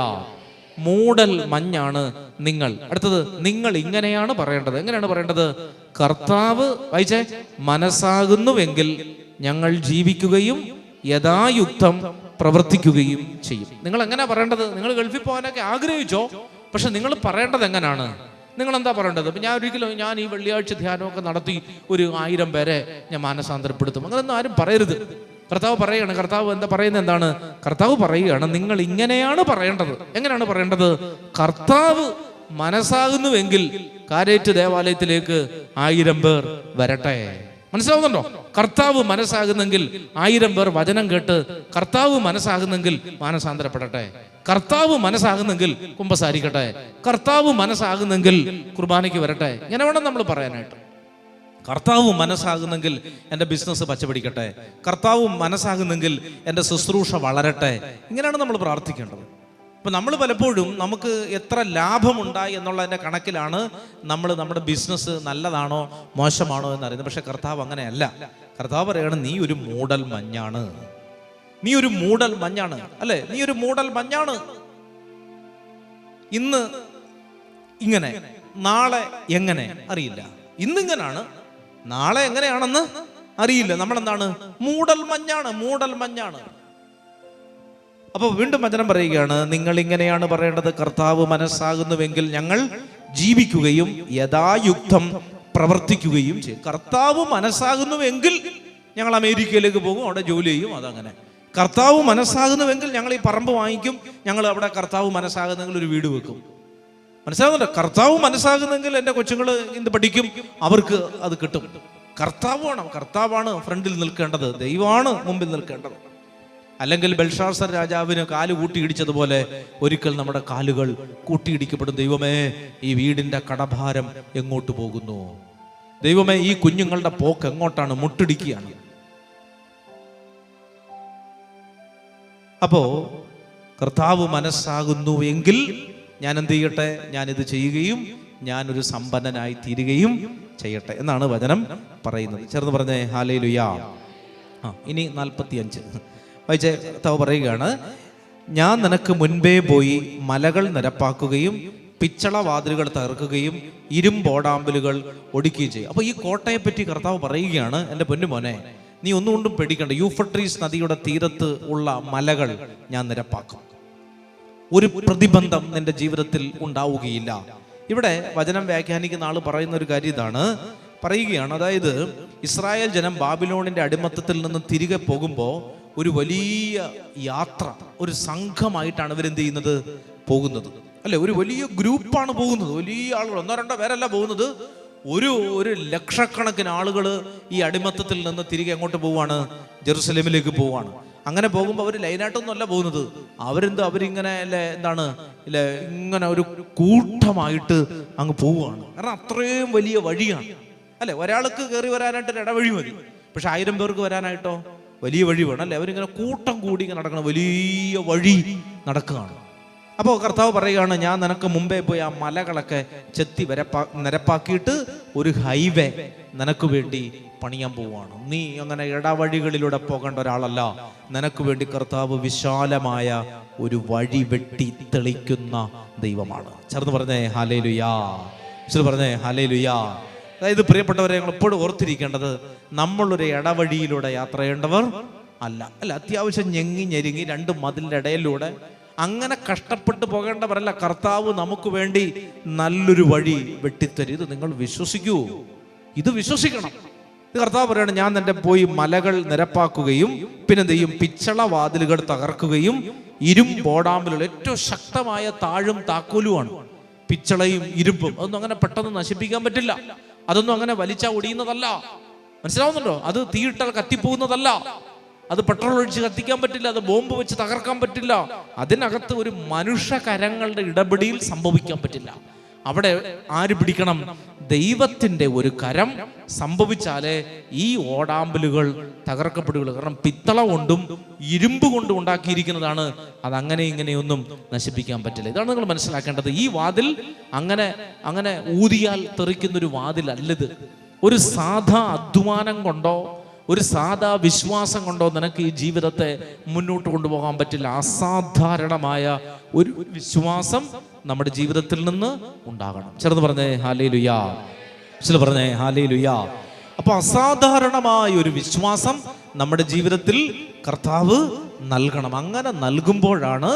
മൂടൽ മഞ്ഞാണ് നിങ്ങൾ. അടുത്തത്, നിങ്ങൾ ഇങ്ങനെയാണ് പറയേണ്ടത്. എങ്ങനെയാണ് പറയേണ്ടത്? കർത്താവ് വായിച്ചേ, മനസ്സാകുന്നുവെങ്കിൽ ഞങ്ങൾ ജീവിക്കുകയും യഥായുക്തം പ്രവർത്തിക്കുകയും ചെയ്യും. നിങ്ങൾ എങ്ങനെ പറയേണ്ടത്? നിങ്ങൾ ഗൾഫിൽ പോകാനൊക്കെ ആഗ്രഹിച്ചോ? പക്ഷെ നിങ്ങൾ പറയേണ്ടത് എങ്ങനെയാണ്? നിങ്ങൾ എന്താ പറയേണ്ടത്? ഇപ്പം ഞാൻ ഈ വെള്ളിയാഴ്ച ധ്യാനമൊക്കെ നടത്തി 1000 പേരെ ഞാൻ മാനസാന്തരപ്പെടുത്തും, അങ്ങനെയൊന്നും ആരും പറയരുത്. കർത്താവ് പറയുകയാണ്. കർത്താവ് എന്താ പറയുന്നത്? എന്താണ്? കർത്താവ് പറയുകയാണ്, നിങ്ങൾ ഇങ്ങനെയാണ് പറയേണ്ടത്. എങ്ങനെയാണ് പറയേണ്ടത്? കർത്താവ് മനസ്സാകുന്നുവെങ്കിൽ കാരേറ്റ് ദേവാലയത്തിലേക്ക് 1000 പേർ വരട്ടെ. മനസ്സിലാവുന്നുണ്ടോ? കർത്താവ് മനസ്സാകുന്നെങ്കിൽ 1000 പേർ വചനം കേട്ട് കർത്താവ് മനസ്സാകുന്നെങ്കിൽ മാനസാന്തരപ്പെടട്ടെ. കർത്താവ് മനസ്സാകുന്നെങ്കിൽ കുമ്പസാരിക്കട്ടെ. കർത്താവ് മനസ്സാകുന്നെങ്കിൽ കുർബാനയ്ക്ക് വരട്ടെ. ഇങ്ങനെ വേണം നമ്മൾ പറയാനായിട്ട്. കർത്താവ് മനസ്സാകുന്നെങ്കിൽ എൻ്റെ ബിസിനസ് പച്ചപിടിക്കട്ടെ. കർത്താവ് മനസ്സാകുന്നെങ്കിൽ എൻ്റെ ശുശ്രൂഷ വളരട്ടെ. ഇങ്ങനെയാണ് നമ്മൾ പ്രാർത്ഥിക്കേണ്ടത്. അപ്പം നമ്മൾ പലപ്പോഴും നമുക്ക് എത്ര ലാഭമുണ്ടായി എന്നുള്ളതിൻ്റെ കണക്കിലാണ് നമ്മൾ നമ്മുടെ ബിസിനസ് നല്ലതാണോ മോശമാണോ എന്നറിയുന്നത്. പക്ഷെ കർത്താവ് അങ്ങനെയല്ല. കർത്താവ് പറയുകയാണ്, നീ ഒരു മൂടൽ മഞ്ഞാണ്. നീ ഒരു മൂടൽ മഞ്ഞാണ്, അല്ലെ? നീ ഒരു മൂടൽ മഞ്ഞാണ്. ഇന്ന് ഇങ്ങനെ, നാളെ എങ്ങനെ അറിയില്ല. ഇന്നിങ്ങനാണ്, നാളെ എങ്ങനെയാണെന്ന് അറിയില്ല. നമ്മളെന്താണ്? മൂടൽ മഞ്ഞാണ്. അപ്പൊ വീണ്ടും വചനം പറയുകയാണ്, നിങ്ങൾ ഇങ്ങനെയാണ് പറയേണ്ടത്, കർത്താവ് മനസ്സാകുന്നുവെങ്കിൽ ഞങ്ങൾ ജീവിക്കുകയും യഥായുക്തം പ്രവർത്തിക്കുകയും ചെയ്യും. കർത്താവ് മനസ്സാകുന്നുവെങ്കിൽ ഞങ്ങൾ അമേരിക്കയിലേക്ക് പോകും, അവിടെ ജോലി ചെയ്യും. അതങ്ങനെ. കർത്താവ് മനസ്സാകുന്നുവെങ്കിൽ ഞങ്ങൾ ഈ പറമ്പ് വാങ്ങിക്കും, ഞങ്ങൾ അവിടെ കർത്താവ് മനസ്സാകുന്നെങ്കിൽ ഒരു വീട് വെക്കും. മനസ്സിലാകുന്നുണ്ടോ? കർത്താവ് മനസ്സാകുന്നെങ്കിൽ എൻ്റെ കൊച്ചുങ്ങൾ ഇന്ന് പഠിക്കും, അവർക്ക് അത് കിട്ടും. കർത്താവാണ് ഫ്രണ്ടിൽ നിൽക്കേണ്ടത്, ദൈവമാണ് മുമ്പിൽ നിൽക്കേണ്ടത്. അല്ലെങ്കിൽ ബെൽഷാസർ രാജാവിന് കാല് കൂട്ടിയിടിച്ചതുപോലെ ഒരിക്കൽ നമ്മുടെ കാലുകൾ കൂട്ടിയിടിക്കപ്പെടും. ദൈവമേ, ഈ വീടിന്റെ കടഭാരം എങ്ങോട്ട് പോകുന്നു? ദൈവമേ, ഈ കുഞ്ഞുങ്ങളുടെ പോക്ക് എങ്ങോട്ടാണ്? മുട്ടിടിക്കുകയാണ്. അപ്പോ കർത്താവ് മനസ്സാകുന്നു എങ്കിൽ ഞാൻ എന്ത് ചെയ്യട്ടെ? ഞാനിത് ചെയ്യുകയും ഞാനൊരു സമ്പന്നനായി തീരുകയും ചെയ്യട്ടെ എന്നാണ് വചനം പറയുന്നത്. ചേർന്ന് പറഞ്ഞേ ഹല്ലേലൂയ. ഇനി 45 വായിച്ചേ. കർത്താവ് പറയുകയാണ്, ഞാൻ നിനക്ക് മുൻപേ പോയി മലകൾ നിരപ്പാക്കുകയും പിച്ചള വാതിലുകൾ തകർക്കുകയും ഇരുമ്പോടാമ്പലുകൾ ഒടിക്കുകയും ചെയ്യും. അപ്പൊ ഈ കോട്ടയെ പറ്റി കർത്താവ് പറയുകയാണ്, എൻ്റെ പൊന്നുമോനെ, നീ ഒന്നുകൊണ്ടും പേടിക്കണ്ട. യൂഫ്രട്ടീസ് നദിയുടെ തീരത്ത് ഉള്ള മലകൾ ഞാൻ നിരപ്പാക്കും. ഒരു പ്രതിബന്ധം നിന്റെ ജീവിതത്തിൽ ഉണ്ടാവുകയില്ല. ഇവിടെ വചനം വ്യാഖ്യാനിക്കുന്ന ആൾ പറയുന്ന ഒരു കാര്യം ഇതാണ്, പറയുകയാണ്, അതായത് ഇസ്രായേൽ ജനം ബാബിലോണിന്റെ അടിമത്തത്തിൽ നിന്ന് തിരികെ പോകുമ്പോൾ ഒരു വലിയ യാത്ര, ഒരു സംഘമായിട്ടാണ് ഇവരെന്ത് ചെയ്യുന്നത്? പോകുന്നത്, അല്ലെ? ഒരു വലിയ ഗ്രൂപ്പാണ് പോകുന്നത്. വലിയ ആളുകൾ, 1-2 പേരല്ല പോകുന്നത്. ഒരു ലക്ഷക്കണക്കിന് ആളുകൾ ഈ അടിമത്തത്തിൽ നിന്ന് തിരികെ എങ്ങോട്ട് പോവാണ്? ജെറുസലേമിലേക്ക് പോവാണ്. അങ്ങനെ പോകുമ്പോൾ അവർ ലൈനായിട്ടൊന്നും അല്ല പോകുന്നത്. അവരിങ്ങനെ ഇങ്ങനെ ഒരു കൂട്ടമായിട്ട് അങ്ങ് പോവുകയാണ്. കാരണം അത്രയും വലിയ വഴിയാണ്, അല്ലെ? ഒരാൾക്ക് കയറി വരാനായിട്ട് ഒരു ഇടവഴി മതി. പക്ഷെ 1000 പേർക്ക് വരാനായിട്ടോ വലിയ വഴി വേണം, അല്ലെ? അവരിങ്ങനെ കൂട്ടം കൂടി ഇങ്ങനെ നടക്കണം, വലിയ വഴി നടക്കുകയാണ്. അപ്പോൾ കർത്താവ് പറയുകയാണ്, ഞാൻ നിനക്ക് മുമ്പേ പോയി ആ മലകളൊക്കെ ചെത്തി നിരപ്പാക്കിയിട്ട് ഒരു ഹൈവേ നിനക്ക് വേണ്ടി പണിയാൻ പോവുകയാണ്. നീ അങ്ങനെ ഇടവഴികളിലൂടെ പോകേണ്ട ഒരാളല്ല. നിനക്ക് വേണ്ടി കർത്താവ് വിശാലമായ ഒരു വഴി വെട്ടി തെളിക്കുന്ന ദൈവമാണ്. ചേർന്ന് പറഞ്ഞേ ഹല്ലേലൂയാ. പറഞ്ഞേ ഹല്ലേലൂയാ. അതായത് പ്രിയപ്പെട്ടവരെ, ഞങ്ങൾ എപ്പോഴും ഓർത്തിരിക്കേണ്ടത്, നമ്മളൊരു ഇടവഴിയിലൂടെ യാത്ര ചെയ്യേണ്ടവർ അല്ല. അത്യാവശ്യം ഞെങ്ങി ഞെരുങ്ങി 2 മതിലിന്റെ ഇടയിലൂടെ അങ്ങനെ കഷ്ടപ്പെട്ട് പോകേണ്ടവരല്ല. കർത്താവ് നമുക്ക് വേണ്ടി നല്ലൊരു വഴി വെട്ടിത്തരും. ഇത് നിങ്ങൾ വിശ്വസിക്കൂ, ഇത് വിശ്വസിക്കണം. ഇത് കർത്താവ് പറയാണ്, ഞാൻ നിന്റെ പോയി മലകൾ നിരപ്പാക്കുകയും പിന്നെന്ത് ചെയ്യും? പിച്ചള വാതിലുകൾ തകർക്കുകയും ഇരുമ്പോടാമ്പലുകൾ, ഏറ്റവും ശക്തമായ താഴും താക്കോലുമാണ് പിച്ചളയും ഇരുമ്പും. അതൊന്നും അങ്ങനെ പെട്ടെന്ന് നശിപ്പിക്കാൻ പറ്റില്ല. അതൊന്നും അങ്ങനെ വലിച്ചാൽ ഒടിയുന്നതല്ല. മനസ്സിലാവുന്നുണ്ടോ? അത് തീയിട്ടാൽ കത്തിപ്പോകുന്നതല്ല. അത് പെട്രോൾ ഒഴിച്ച് കത്തിക്കാൻ പറ്റില്ല. അത് ബോംബ് വെച്ച് തകർക്കാൻ പറ്റില്ല. അതിനകത്ത് ഒരു മനുഷ്യ കരങ്ങളുടെ ഇടപെടിയിൽ സംഭവിക്കാൻ പറ്റില്ല. അവിടെ ആര് പിടിക്കണം? ദൈവത്തിന്റെ ഒരു കരം സംഭവിച്ചാലേ ഈ ഓടാമ്പലുകൾ തകർക്കപ്പെടുകയുള്ളൂ. കാരണം പിത്തള കൊണ്ടും ഇരുമ്പ് കൊണ്ടും ഉണ്ടാക്കിയിരിക്കുന്നതാണ്. അത് അങ്ങനെ ഇങ്ങനെയൊന്നും നശിപ്പിക്കാൻ പറ്റില്ല. ഇതാണ് നിങ്ങൾ മനസ്സിലാക്കേണ്ടത്. ഈ വാതിൽ അങ്ങനെ ഊതിയാൽ തെറിക്കുന്നൊരു വാതിലല്ലത്. ഒരു സാധാ അധ്വാനം കൊണ്ടോ ഒരു സാധാ വിശ്വാസം കൊണ്ടോ നിനക്ക് ഈ ജീവിതത്തെ മുന്നോട്ട് കൊണ്ടുപോകാൻ പറ്റില്ല. അസാധാരണമായ ഒരു വിശ്വാസം നമ്മുടെ ജീവിതത്തിൽ നിന്ന് ഉണ്ടാകണം. ചേർന്ന് പറഞ്ഞേ ഹല്ലേലൂയാ. പറഞ്ഞേ ഹല്ലേലൂയാ. അപ്പൊ അസാധാരണമായ ഒരു വിശ്വാസം നമ്മുടെ ജീവിതത്തിൽ കർത്താവ് നൽകണം. അങ്ങനെ നൽകുമ്പോഴാണ്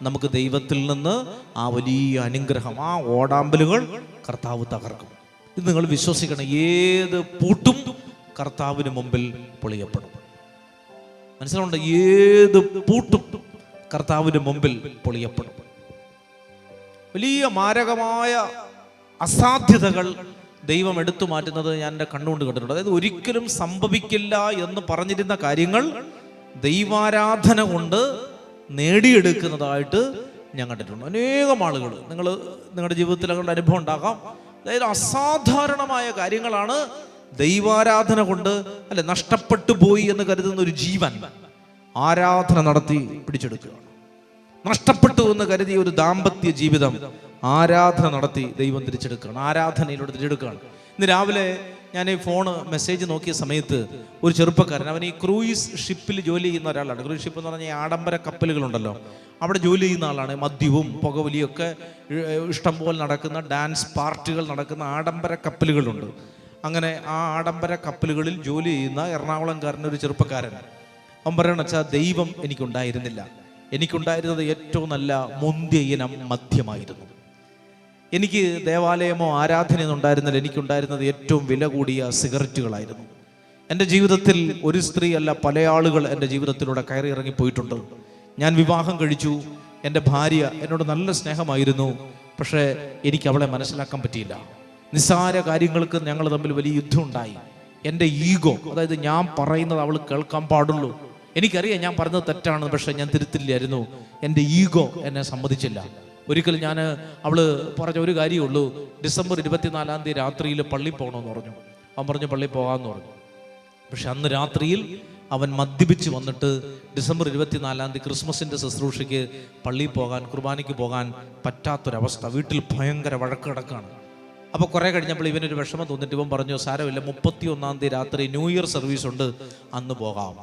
നമുക്ക് ദൈവത്തിൽ നിന്ന് ആ വലിയ അനുഗ്രഹം, ആ ഓടാമ്പലുകൾ കർത്താവ് തകർക്കും. ഇത് നിങ്ങൾ വിശ്വസിക്കണം. ഏത് പൂട്ടും കർത്താവിന് മുമ്പിൽ പൊളിയപ്പെടും. മനസ്സിലുണ്ട്? ഏത് പൂട്ടും കർത്താവിന് മുമ്പിൽ പൊളിയപ്പെടും. വലിയ മാരകമായ അസാധ്യതകൾ ദൈവം എടുത്തു മാറ്റുന്നത് ഞാൻ എൻ്റെ കണ്ണുകൊണ്ട് കണ്ടിട്ടുണ്ട്. അതായത് ഒരിക്കലും സംഭവിക്കില്ല എന്ന് പറഞ്ഞിരുന്ന കാര്യങ്ങൾ ദൈവാരാധന കൊണ്ട് നേടിയെടുക്കുന്നതായിട്ട് ഞാൻ കണ്ടിട്ടുണ്ട്. അനേകം ആളുകൾ, നിങ്ങളുടെ ജീവിതത്തിൽ അങ്ങനെ അനുഭവം ഉണ്ടാകാം. അതായത് അസാധാരണമായ കാര്യങ്ങളാണ് ദൈവാരാധന കൊണ്ട് നഷ്ടപ്പെട്ടു പോയി എന്ന് കരുതുന്ന ഒരു ജീവൻ ആരാധന നടത്തി പിടിച്ചെടുക്കുകയാണ്. നഷ്ടപ്പെട്ടു എന്ന് കരുതിയ ഒരു ദാമ്പത്യ ജീവിതം ആരാധന നടത്തി ദൈവം തിരിച്ചെടുക്കുകയാണ്, ആരാധനയിലൂടെ തിരിച്ചെടുക്കുകയാണ്. ഇന്ന് രാവിലെ ഞാൻ ഈ മെസ്സേജ് നോക്കിയ സമയത്ത് ഒരു ചെറുപ്പക്കാരൻ, അവൻ ഈ ക്രൂയിസ് ഷിപ്പിൽ ജോലി ചെയ്യുന്ന ഒരാളാണ്. ക്രൂയിസ് ഷിപ്പ് എന്ന് പറഞ്ഞാൽ ആഡംബര കപ്പലുകളുണ്ടല്ലോ, അവിടെ ജോലി ചെയ്യുന്ന ആളാണ്. മദ്യവും പുകവലിയൊക്കെ ഇഷ്ടംപോലെ നടക്കുന്ന, ഡാൻസ് പാർട്ടികൾ നടക്കുന്ന ആഡംബര കപ്പലുകളുണ്ട്. അങ്ങനെ ആ ആഡംബര കപ്പലുകളിൽ ജോലി ചെയ്യുന്ന എറണാകുളംകാരനൊരു ചെറുപ്പക്കാരൻ അവൻ പറയണ വെച്ചാൽ, ദൈവം എനിക്കുണ്ടായിരുന്നില്ല. എനിക്കുണ്ടായിരുന്നത് ഏറ്റവും നല്ല മുന്തിയ ഇനം മദ്യമായിരുന്നു. എനിക്ക് ദേവാലയമോ ആരാധനയൊന്നും ഉണ്ടായിരുന്നില്ല. എനിക്കുണ്ടായിരുന്നത് ഏറ്റവും വില കൂടിയ സിഗരറ്റുകളായിരുന്നു. എൻ്റെ ജീവിതത്തിൽ ഒരു സ്ത്രീ അല്ല, പല ആളുകൾ എൻ്റെ ജീവിതത്തിലൂടെ കയറി ഇറങ്ങി പോയിട്ടുണ്ട്. ഞാൻ വിവാഹം കഴിച്ചു. എൻ്റെ ഭാര്യ എന്നോട് നല്ല സ്നേഹമായിരുന്നു. പക്ഷേ എനിക്ക് അവളെ മനസ്സിലാക്കാൻ പറ്റിയില്ല. നിസ്സാര കാര്യങ്ങൾക്ക് ഞങ്ങൾ തമ്മിൽ വലിയ യുദ്ധം ഉണ്ടായി. എൻ്റെ ഈഗോ, അതായത് ഞാൻ പറയുന്നത് അവൾ കേൾക്കാൻ പാടുള്ളൂ, എനിക്കറിയാം ഞാൻ പറഞ്ഞത് തെറ്റാണ്, പക്ഷെ ഞാൻ തിരുത്തില്ലായിരുന്നു, എൻ്റെ ഈഗോ എന്നെ സമ്മതിച്ചില്ല. ഒരിക്കലും ഞാൻ അവള് പറഞ്ഞ ഒരു കാര്യമുള്ളൂ, ഡിസംബർ 24 രാത്രിയിൽ പള്ളി പോകണമെന്ന് പറഞ്ഞു. അവൻ പറഞ്ഞു പള്ളി പോകാമെന്ന് പറഞ്ഞു. പക്ഷെ അന്ന് രാത്രിയിൽ അവൻ മദ്യപിച്ച് വന്നിട്ട് ഡിസംബർ 24 ക്രിസ്മസിൻ്റെ ശുശ്രൂഷയ്ക്ക് പള്ളിയിൽ പോകാൻ, കുർബാനയ്ക്ക് പോകാൻ പറ്റാത്തൊരവസ്ഥ. വീട്ടിൽ ഭയങ്കര വഴക്ക് കിടക്കാണ്. അപ്പോൾ കുറേ കഴിഞ്ഞപ്പോൾ ഇവനൊരു വിഷമം തോന്നിട്ട് ഇവൻ പറഞ്ഞു, സാരമില്ല, 31 രാത്രി ന്യൂ ഇയർ സർവീസ് ഉണ്ട്, അന്ന് പോകാം.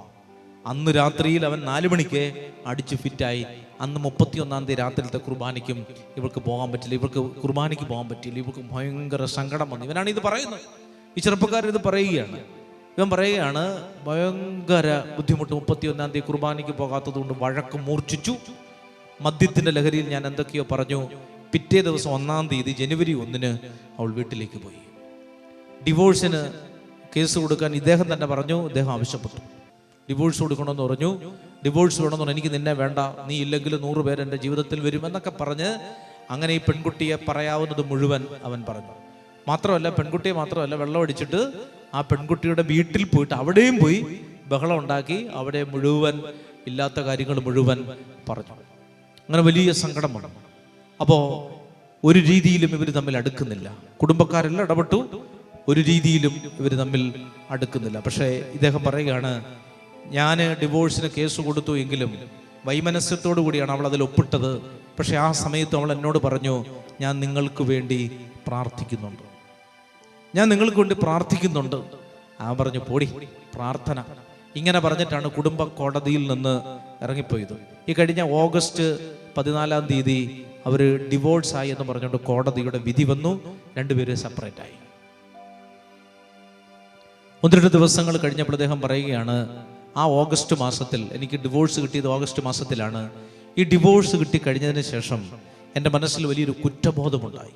അന്ന് രാത്രിയിൽ അവൻ 4 മണിക്ക് അടിച്ച് ഫിറ്റായി. അന്ന് 31 രാത്രിയിലത്തെ കുർബാനയ്ക്കും ഇവർക്ക് പോകാൻ പറ്റില്ല, ഇവർക്ക് കുർബാനയ്ക്ക് പോകാൻ പറ്റില്ല. ഇവർക്ക് ഭയങ്കര സങ്കടം വന്നു. ഇവനാണ് ഇത് പറയുന്നത്, ഈ ചെറുപ്പക്കാരൻ ഇത് പറയുകയാണ്. ഇവൻ പറയുകയാണ് ഭയങ്കര ബുദ്ധിമുട്ട്, 31 കുർബാനയ്ക്ക് പോകാത്തത് കൊണ്ട് വഴക്ക് മൂർച്ഛിച്ചു. മദ്യത്തിൻ്റെ ലഹരിയിൽ ഞാൻ എന്തൊക്കെയോ പറഞ്ഞു. പിറ്റേ ദിവസം 1 ജനുവരി 1 അവൾ വീട്ടിലേക്ക് പോയി. ഡിവോഴ്സിന് കേസ് കൊടുക്കാൻ ഇദ്ദേഹം തന്നെ പറഞ്ഞു. ഇദ്ദേഹം ആവശ്യപ്പെട്ടു, ഡിവോഴ്സ് കൊടുക്കണമെന്ന് പറഞ്ഞു. ഡിവോഴ്സ് വേണമെന്ന് പറഞ്ഞു. എനിക്ക് നിന്നെ വേണ്ട, നീ ഇല്ലെങ്കിൽ 100 പേര് എൻ്റെ ജീവിതത്തിൽ വരുമെന്നൊക്കെ പറഞ്ഞ് അങ്ങനെ ഈ പെൺകുട്ടിയെ പറയാവുന്നത് മുഴുവൻ അവൻ പറഞ്ഞു. മാത്രമല്ല, പെൺകുട്ടിയെ മാത്രമല്ല, വെള്ളം അടിച്ചിട്ട് ആ പെൺകുട്ടിയുടെ വീട്ടിൽ പോയിട്ട് അവിടെയും പോയി ബഹളം ഉണ്ടാക്കി, അവിടെ മുഴുവൻ ഇല്ലാത്ത കാര്യങ്ങൾ മുഴുവൻ പറഞ്ഞു. അങ്ങനെ വലിയ സങ്കടം വന്നു. അപ്പോൾ ഒരു രീതിയിലും ഇവർ തമ്മിൽ അടുക്കുന്നില്ല. കുടുംബക്കാരെല്ലാം ഇടപെട്ടു, ഒരു രീതിയിലും ഇവർ തമ്മിൽ അടുക്കുന്നില്ല. പക്ഷേ ഇദ്ദേഹം പറയുകയാണ്, ഞാൻ ഡിവോഴ്സിന് കേസ് കൊടുത്തു എങ്കിലും വൈമനസ്യത്തോടു കൂടിയാണ് അവൾ അതിൽ ഒപ്പിട്ടത്. പക്ഷെ ആ സമയത്ത് അവൾ എന്നോട് പറഞ്ഞു, ഞാൻ നിങ്ങൾക്ക് വേണ്ടി പ്രാർത്ഥിക്കുന്നുണ്ട്, ഞാൻ നിങ്ങൾക്ക് വേണ്ടി പ്രാർത്ഥിക്കുന്നുണ്ട്. ആ പറഞ്ഞു, പോടി പ്രാർത്ഥന. ഇങ്ങനെ പറഞ്ഞിട്ടാണ് കുടുംബ കോടതിയിൽ നിന്ന് ഇറങ്ങിപ്പോയത്. ഈ കഴിഞ്ഞ ഓഗസ്റ്റ് 14 അവർ ഡിവോഴ്സായി എന്ന് പറഞ്ഞുകൊണ്ട് കോടതിയുടെ വിധി വന്നു. രണ്ടുപേരും സെപ്പറേറ്റായി. 1-2 ദിവസങ്ങൾ കഴിഞ്ഞപ്പോൾ അദ്ദേഹം പറയുകയാണ്, ആ ഓഗസ്റ്റ് മാസത്തിൽ എനിക്ക് ഡിവോഴ്സ് കിട്ടിയത് ഓഗസ്റ്റ് മാസത്തിലാണ്. ഈ ഡിവോഴ്സ് കിട്ടിക്കഴിഞ്ഞതിന് ശേഷം എൻ്റെ മനസ്സിൽ വലിയൊരു കുറ്റബോധമുണ്ടായി,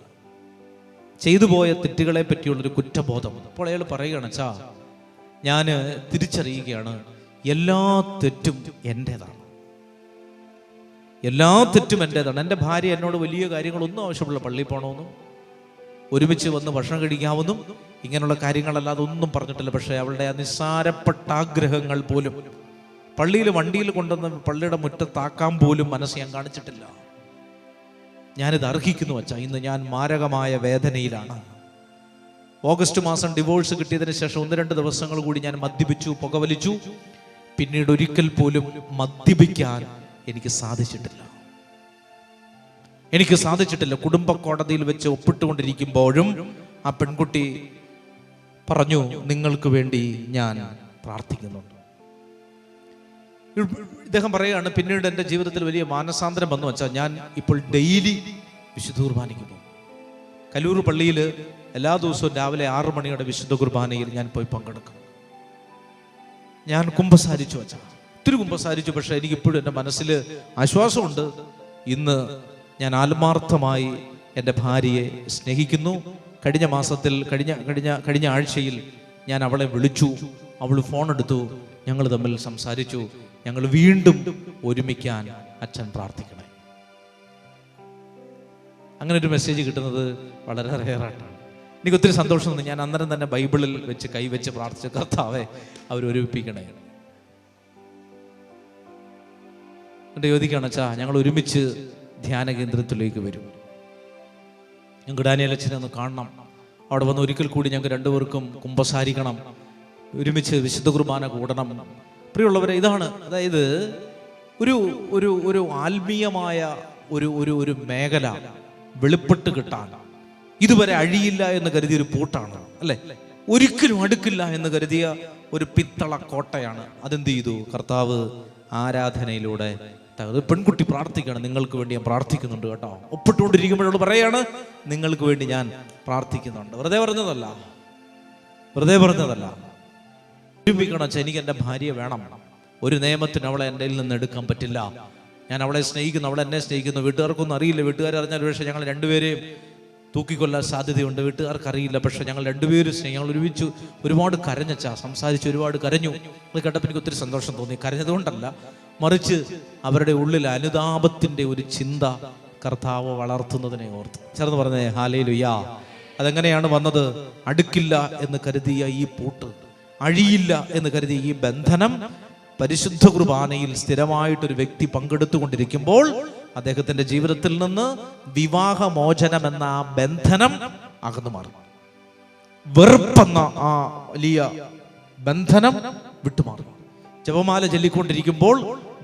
ചെയ്തു പോയ തെറ്റുകളെ പറ്റിയുള്ളൊരു കുറ്റബോധം. അപ്പോൾ അയാൾ പറയുകയാണ്, അച്ഛാ, ഞാൻ തിരിച്ചറിയുകയാണ്, എല്ലാ തെറ്റും എൻ്റേതാണ്, എല്ലാ തെറ്റും എൻ്റേതാണ്. എൻ്റെ ഭാര്യ എന്നോട് വലിയ കാര്യങ്ങളൊന്നും ആവശ്യമുള്ള, പള്ളിയിൽ പോകണമെന്നും ഒരുമിച്ച് വന്ന് ഭക്ഷണം കഴിക്കാമെന്നും ഇങ്ങനെയുള്ള കാര്യങ്ങളല്ലാതെ ഒന്നും പറഞ്ഞിട്ടില്ല. പക്ഷേ അവളുടെ ആ നിസ്സാരപ്പെട്ട ആഗ്രഹങ്ങൾ പോലും പള്ളിയിൽ വണ്ടിയിൽ കൊണ്ടുവന്ന് പള്ളിയുടെ മുറ്റത്താക്കാൻ പോലും മനസ്സ് ഞാൻ കാണിച്ചിട്ടില്ല. ഞാനിത് അർഹിക്കുന്നു അച്ഛാ, ഇന്ന് ഞാൻ മാരകമായ വേദനയിലാണ്. ഓഗസ്റ്റ് മാസം ഡിവോഴ്സ് കിട്ടിയതിന് ശേഷം 1-2 ദിവസങ്ങൾ കൂടി ഞാൻ മദ്യപിച്ചു, പുകവലിച്ചു. പിന്നീട് ഒരിക്കൽ പോലും മദ്യപിക്കാൻ എനിക്ക് സാധിച്ചിട്ടില്ല. കുടുംബ കോടതിയിൽ വെച്ച് ഒപ്പിട്ടുകൊണ്ടിരിക്കുമ്പോഴും ആ പെൺകുട്ടി പറഞ്ഞു, നിങ്ങൾക്ക് വേണ്ടി ഞാൻ പ്രാർത്ഥിക്കുന്നുണ്ട്. ഇദ്ദേഹം പറയുകയാണ്, പിന്നീട് എൻ്റെ ജീവിതത്തിൽ വലിയ മാനസാന്തരം വന്നു വെച്ചാൽ ഞാൻ ഇപ്പോൾ ഡെയിലി വിശുദ്ധ കുർബാനയ്ക്ക് പോകും. കല്ലൂർ പള്ളിയിൽ എല്ലാ ദിവസവും രാവിലെ 6 മണിയുടെ വിശുദ്ധ കുർബാനയിൽ ഞാൻ പോയി പങ്കെടുക്കും. ഞാൻ കുമ്പസാരിച്ചു വെച്ചാൽ ഒത്തിരി കുമ്പസാരിച്ചു. പക്ഷെ എനിക്കിപ്പോഴും എൻ്റെ മനസ്സിൽ ആശ്വാസമുണ്ട്. ഇന്ന് ഞാൻ ആത്മാർത്ഥമായി എൻ്റെ ഭാര്യയെ സ്നേഹിക്കുന്നു. കഴിഞ്ഞ ആഴ്ചയിൽ ഞാൻ അവളെ വിളിച്ചു, അവൾ ഫോൺ എടുത്തു, ഞങ്ങൾ തമ്മിൽ സംസാരിച്ചു. ഞങ്ങൾ വീണ്ടും ഒരുമിക്കാൻ അച്ഛൻ പ്രാർത്ഥിക്കണേ. അങ്ങനെ ഒരു മെസ്സേജ് കിട്ടുന്നത് വളരെ റെയറായിട്ടാണ്. എനിക്ക് ഒത്തിരി സന്തോഷം തോന്നി. ഞാൻ അന്നേരം തന്നെ ബൈബിളിൽ വെച്ച് കൈവച്ച് പ്രാർത്ഥിച്ച, കർത്താവെ അവരൊരുമിപ്പിക്കണേ. എന്നിട്ട് ചോദിക്കുകയാണ്, അച്ഛാ, ഞങ്ങൾ ഒരുമിച്ച് ധ്യാന കേന്ദ്രത്തിലേക്ക് വരും, ഞങ്ങൾക്ക് ഡാനിയേൽ അച്ഛനെ ഒന്ന് കാണണം, അവിടെ വന്ന് ഒരിക്കൽ കൂടി ഞങ്ങൾക്ക് 2 പേർക്കും കുമ്പസാരിക്കണം, ഒരുമിച്ച് വിശുദ്ധ കുർബാന കൂടണം. പ്രിയമുള്ളവരെ, ഇതാണ്, അതായത് ഒരു ഒരു ഒരു ആത്മീയമായ ഒരു മേഖല വെളിപ്പെട്ട് കിട്ടാൻ ഇതുവരെ അഴിയില്ല എന്ന് കരുതിയ ഒരു പൂട്ടാണ്, അല്ലെ? ഒരിക്കലും അടുക്കില്ല എന്ന് കരുതിയ ഒരു പിത്തള കോട്ടയാണ്. അതെന്ത് ചെയ്തു? കർത്താവ് ആരാധനയിലൂടെ പെൺകുട്ടി പ്രാർത്ഥിക്കണം, നിങ്ങൾക്ക് വേണ്ടി ഞാൻ പ്രാർത്ഥിക്കുന്നുണ്ട് കേട്ടോ. ഒപ്പിട്ടുകൊണ്ടിരിക്കുമ്പോഴോട് പറയാണ്, നിങ്ങൾക്ക് വേണ്ടി ഞാൻ പ്രാർത്ഥിക്കുന്നുണ്ട്. വെറുതെ പറഞ്ഞതല്ല. ഒരുമിക്കണം വെച്ചാൽ എനിക്ക് എൻ്റെ ഭാര്യയെ വേണം. ഒരു നിയമത്തിന് അവളെ എൻ്റെ നിന്ന് എടുക്കാൻ പറ്റില്ല. ഞാൻ അവളെ സ്നേഹിക്കുന്നു, അവളെ എന്നെ സ്നേഹിക്കുന്നു. വീട്ടുകാർക്കൊന്നും അറിയില്ല. വീട്ടുകാർ അറിഞ്ഞാൽ പക്ഷേ ഞങ്ങൾ 2 പേരെയും തൂക്കിക്കൊല്ലാൻ സാധ്യതയുണ്ട്. വീട്ടുകാർക്ക് അറിയില്ല, പക്ഷെ ഞങ്ങൾ 2 പേരും ഞങ്ങൾ ഒരുമിച്ച് ഒരുപാട് കരഞ്ഞച്ചാ, സംസാരിച്ച് ഒരുപാട് കരഞ്ഞു. അത് കേട്ടപ്പോൾ എനിക്ക് ഒത്തിരി സന്തോഷം തോന്നി. കരഞ്ഞതുകൊണ്ടല്ല, മറിച്ച് അവരുടെ ഉള്ളിൽ അനുതാപത്തിൻ്റെ ഒരു ചിന്ത കർത്താവ് വളർത്തുന്നതിനെ ഓർത്ത്. ചേർന്ന് പറഞ്ഞേ ഹല്ലേലൂയ. അതെങ്ങനെയാണ് വന്നത്? അടുക്കില്ല എന്ന് കരുതിയ ഈ പൂട്ട് അഴിയില്ല എന്ന് കരുതി ഈ ബന്ധനം പരിശുദ്ധ കുർബാനയിൽ സ്ഥിരമായിട്ടൊരു വ്യക്തി പങ്കെടുത്തുകൊണ്ടിരിക്കുമ്പോൾ അദ്ദേഹത്തിന്റെ ജീവിതത്തിൽ നിന്ന് വിവാഹമോചനം എന്ന ആ ബന്ധനം അകന്നു മാറും. വെറുപ്പെന്ന ആ വലിയ ബന്ധനം വിട്ടുമാറും. ജപമാല ചൊല്ലിക്കൊണ്ടിരിക്കുമ്പോൾ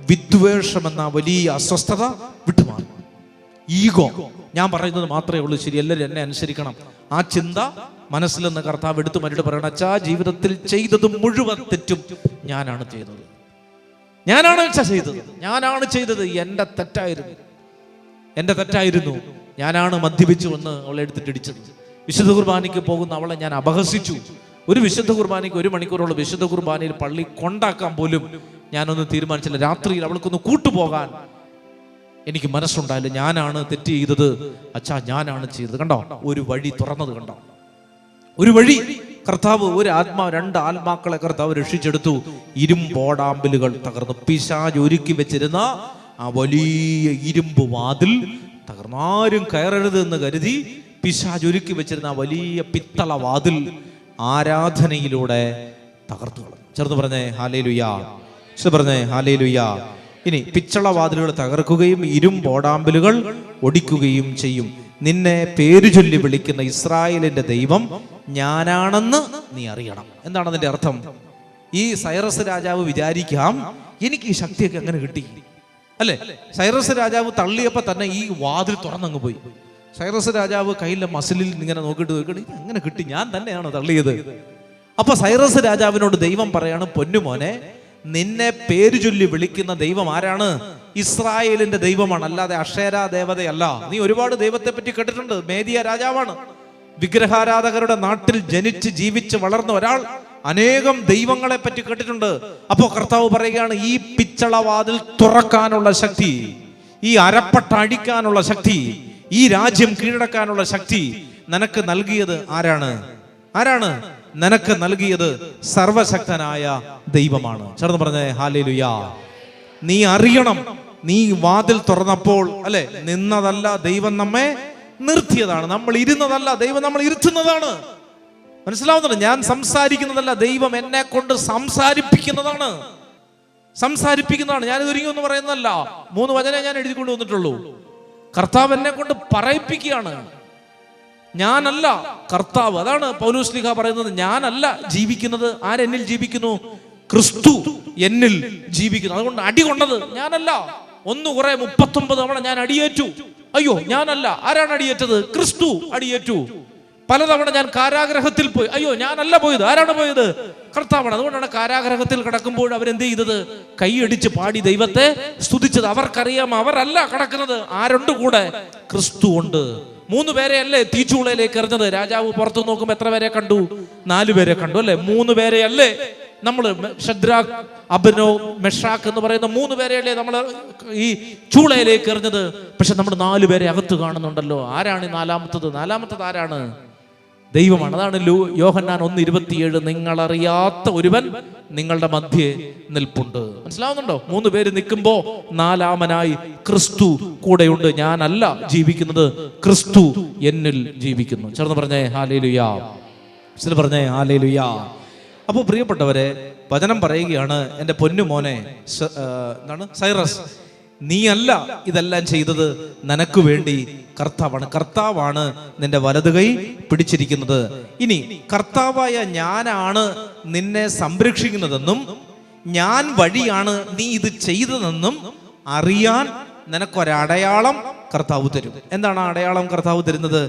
വിദ്വേഷം എന്ന വലിയ അസ്വസ്ഥത വിട്ടുമാറും. ഈഗോ, ഞാൻ പറയുന്നത് മാത്രമേ ഉള്ളൂ ശരി, എല്ലാവരും എന്നെ അനുസരിക്കണം, ആ ചിന്ത മനസ്സിൽ നിന്ന് കർത്താവ് എടുത്തു മറ്റു പറയണം, അച്ഛാ ജീവിതത്തിൽ ചെയ്തത് മുഴുവൻ തെറ്റും ഞാനാണ് ചെയ്തത്, ഞാനാണ് ചെയ്തത്, എൻ്റെ തെറ്റായിരുന്നു, ഞാനാണ് മദ്യപിച്ചു വന്ന് അവളെ എടുത്തിട്ട് ഇടിച്ചത്, വിശുദ്ധ കുർബാനയ്ക്ക് പോകുന്ന അവളെ ഞാൻ അപഹസിച്ചു, ഒരു വിശുദ്ധ കുർബാനയ്ക്ക് 1 മണിക്കൂറുള്ള വിശുദ്ധ കുർബാനയിൽ പള്ളി കൊണ്ടാക്കാൻ പോലും ഞാനൊന്നും തീരുമാനിച്ചില്ല, രാത്രിയിൽ അവൾക്കൊന്ന് കൂട്ടുപോകാൻ എനിക്ക് മനസ്സുണ്ടായില്ല, ഞാനാണ് തെറ്റ് ചെയ്തത്, അച്ഛാ ഞാനാണ് ചെയ്തത്. കണ്ടോ ഒരു വഴി തുറന്നത്, കണ്ടോ ഒരു വഴി. കർത്താവ് 2 ആത്മാക്കളെ കർത്താവ് രക്ഷിച്ചെടുത്തു. ഇരുമ്പോടാമ്പലുകൾ തകർന്നു. പിശാച് ഒരുക്കി വെച്ചിരുന്ന ആ വലിയ ഇരുമ്പ് വാതിൽ തകർന്നു. ആരും കയറരുത് എന്ന് കരുതി പിശാച് ഒരുക്കി വെച്ചിരുന്ന ആ വലിയ പിത്തള വാതിൽ ആരാധനയിലൂടെ തകർത്തു കളഞ്ഞു. ചേർന്ന് പറഞ്ഞേ ഹല്ലേലൂയ, പറഞ്ഞേ ഹല്ലേലൂയ. ഇനി പിച്ചള വാതിലുകൾ തകർക്കുകയും ഇരുമ്പോടാമ്പലുകൾ ഒടിക്കുകയും ചെയ്യും. നിന്നെ പേര് ചൊല്ലി വിളിക്കുന്ന ഇസ്രായേലിന്റെ ദൈവം ഞാനാണെന്ന് നീ അറിയണം. എന്താണ് അതിന്റെ അർത്ഥം? ഈ സൈറസ് രാജാവ് വിചാരിക്കാം, എനിക്ക് ഈ ശക്തിയൊക്കെ എങ്ങനെ കിട്ടി അല്ലെ? സൈറസ് രാജാവ് തള്ളിയപ്പോ തന്നെ ഈ വാതിൽ തുറന്നങ്ങ് പോയി. സൈറസ് രാജാവ് കയ്യിലെ മസിലിൽ ഇങ്ങനെ നോക്കിയിട്ട് എങ്ങനെ കിട്ടി, ഞാൻ തന്നെയാണ് തള്ളിയത്. അപ്പൊ സൈറസ് രാജാവിനോട് ദൈവം പറയാണ്, പൊന്നുമോനെ, നിന്നെ പേര് ചൊല്ലി വിളിക്കുന്ന ദൈവം ആരാണ്? ഇസ്രായേലിന്റെ ദൈവമാണ്, അല്ലാതെ അക്ഷേര ദേവതയല്ല. നീ ഒരുപാട് ദൈവത്തെ പറ്റി കേട്ടിട്ടുണ്ട്. മേദിയ രാജാവാണ്, വിഗ്രഹാരാധകരുടെ നാട്ടിൽ ജനിച്ച് ജീവിച്ച് വളർന്ന ഒരാൾ അനേകം ദൈവങ്ങളെ പറ്റി കേട്ടിട്ടുണ്ട്. അപ്പോ കർത്താവ് പറയുകയാണ്, ഈ പിച്ചളവാതിൽ തുറക്കാനുള്ള ശക്തി, ഈ അരപ്പട്ട അടിക്കാനുള്ള ശക്തി, ഈ രാജ്യം കീഴടക്കാനുള്ള ശക്തി നിനക്ക് നൽകിയത് ആരാണ്? നിനക്ക് നൽകിയത് സർവശക്തനായ ദൈവമാണ്. ചേർന്ന് പറഞ്ഞേ ഹല്ലേലൂയ. നീ അറിയണം, നീ വാതിൽ തുറന്നപ്പോൾ അല്ലെ നിന്നതല്ല, ദൈവം നമ്മെ നിർത്തിയതാണ്. നമ്മൾ ഇരുന്നതല്ല, ദൈവം നമ്മൾ ഇരുത്തുന്നതാണ്. മനസ്സിലാവുന്നുണ്ട്? ഞാൻ സംസാരിക്കുന്നതല്ല, ദൈവം എന്നെ കൊണ്ട് സംസാരിപ്പിക്കുന്നതാണ്. ഞാൻ ഇതൊരിങ്ങൊന്നും പറയുന്നതല്ല. 3 വചനം ഞാൻ എഴുതി കൊണ്ട് വന്നിട്ടുള്ളൂ. കർത്താവ് എന്നെ കൊണ്ട് പറയിപ്പിക്കുകയാണ്. ഞാനല്ല, കർത്താവ്. അതാണ് പൗലോസ് ശ്ലീഹ പറയുന്നത്, ഞാനല്ല ജീവിക്കുന്നത്, ആരെന്നിൽ ജീവിക്കുന്നു? ക്രിസ്തു എന്നിൽ ജീവിക്കുന്നു. അതുകൊണ്ട് അടി കൊണ്ടത് ഞാനല്ല. 1:39 തവണ ഞാൻ അടിയേറ്റു. അയ്യോ ഞാനല്ല. ആരാണ് അടിയേറ്റത്? ക്രിസ്തു അടിയേറ്റു. പലതവണ ഞാൻ കാരാഗ്രഹത്തിൽ പോയി. അയ്യോ ഞാനല്ല പോയത്. ആരാണ് പോയത്? കർത്താവാണ്. അതുകൊണ്ടാണ് കാരാഗ്രഹത്തിൽ കിടക്കുമ്പോൾ അവരെന്ത് ചെയ്തത്? കൈയടിച്ച് പാടി ദൈവത്തെ സ്തുതിച്ചത്. അവർക്കറിയാം അവരല്ല കിടക്കുന്നത്, ആരുണ്ട് കൂടെ? ക്രിസ്തു ഉണ്ട്. 3 പേരെയല്ലേ തീച്ചൂളയിലേക്ക് എറിഞ്ഞത്? രാജാവ് പുറത്തു നോക്കുമ്പോൾ എത്ര പേരെ കണ്ടു? 4 പേരെ കണ്ടു അല്ലെ? 3 പേരെയല്ലേ നമ്മൾ ഷദ്രാഖ്, അബ്നോ, മെഷാക്ക് എന്ന് പറയുന്ന 3 പേരെയല്ലേ നമ്മൾ ഈ ചൂളയിലേക്ക് എറിഞ്ഞത്? പക്ഷെ നമ്മൾ 4 പേരെ അകത്ത് കാണുന്നുണ്ടല്ലോ. ആരാണ് നാലാമത്തത് ആരാണ്? ദൈവമാണ്. അതാണ് യോഹന്നാൻ 1:27, നിങ്ങളറിയാത്ത ഒരുവൻ നിങ്ങളുടെ മധ്യേ നിൽപ്പുണ്ട്. മനസ്സിലാവുന്നുണ്ടോ? 3 പേര് നിൽക്കുമ്പോ 4-മനായി ക്രിസ്തു കൂടെയുണ്ട്. ഞാനല്ല ജീവിക്കുന്നത്, ക്രിസ്തു എന്നിൽ ജീവിക്കുന്നു. ചേർന്ന് പറഞ്ഞേ ഹല്ലേലൂയ. പറഞ്ഞേ ഹല്ലേലൂയ. അപ്പോൾ പ്രിയപ്പെട്ടവരെ, വചനം പറയുകയാണ്, എൻ്റെ പൊന്നുമോനെ സൈറസ്, നീയല്ല ഇതെല്ലാം ചെയ്തത്, നിനക്ക് വേണ്ടി കർത്താവാണ് നിന്റെ വലതു കൈ പിടിച്ചിരിക്കുന്നത്. ഇനി കർത്താവായ ഞാനാണ് നിന്നെ സംരക്ഷിക്കുന്നതെന്നും ഞാൻ വഴിയാണ് നീ ഇത് ചെയ്തതെന്നും അറിയാൻ നിനക്കൊരടയാളം കർത്താവ് തരും. എന്താണ് ആ അടയാളം കർത്താവ് തരുന്നത്?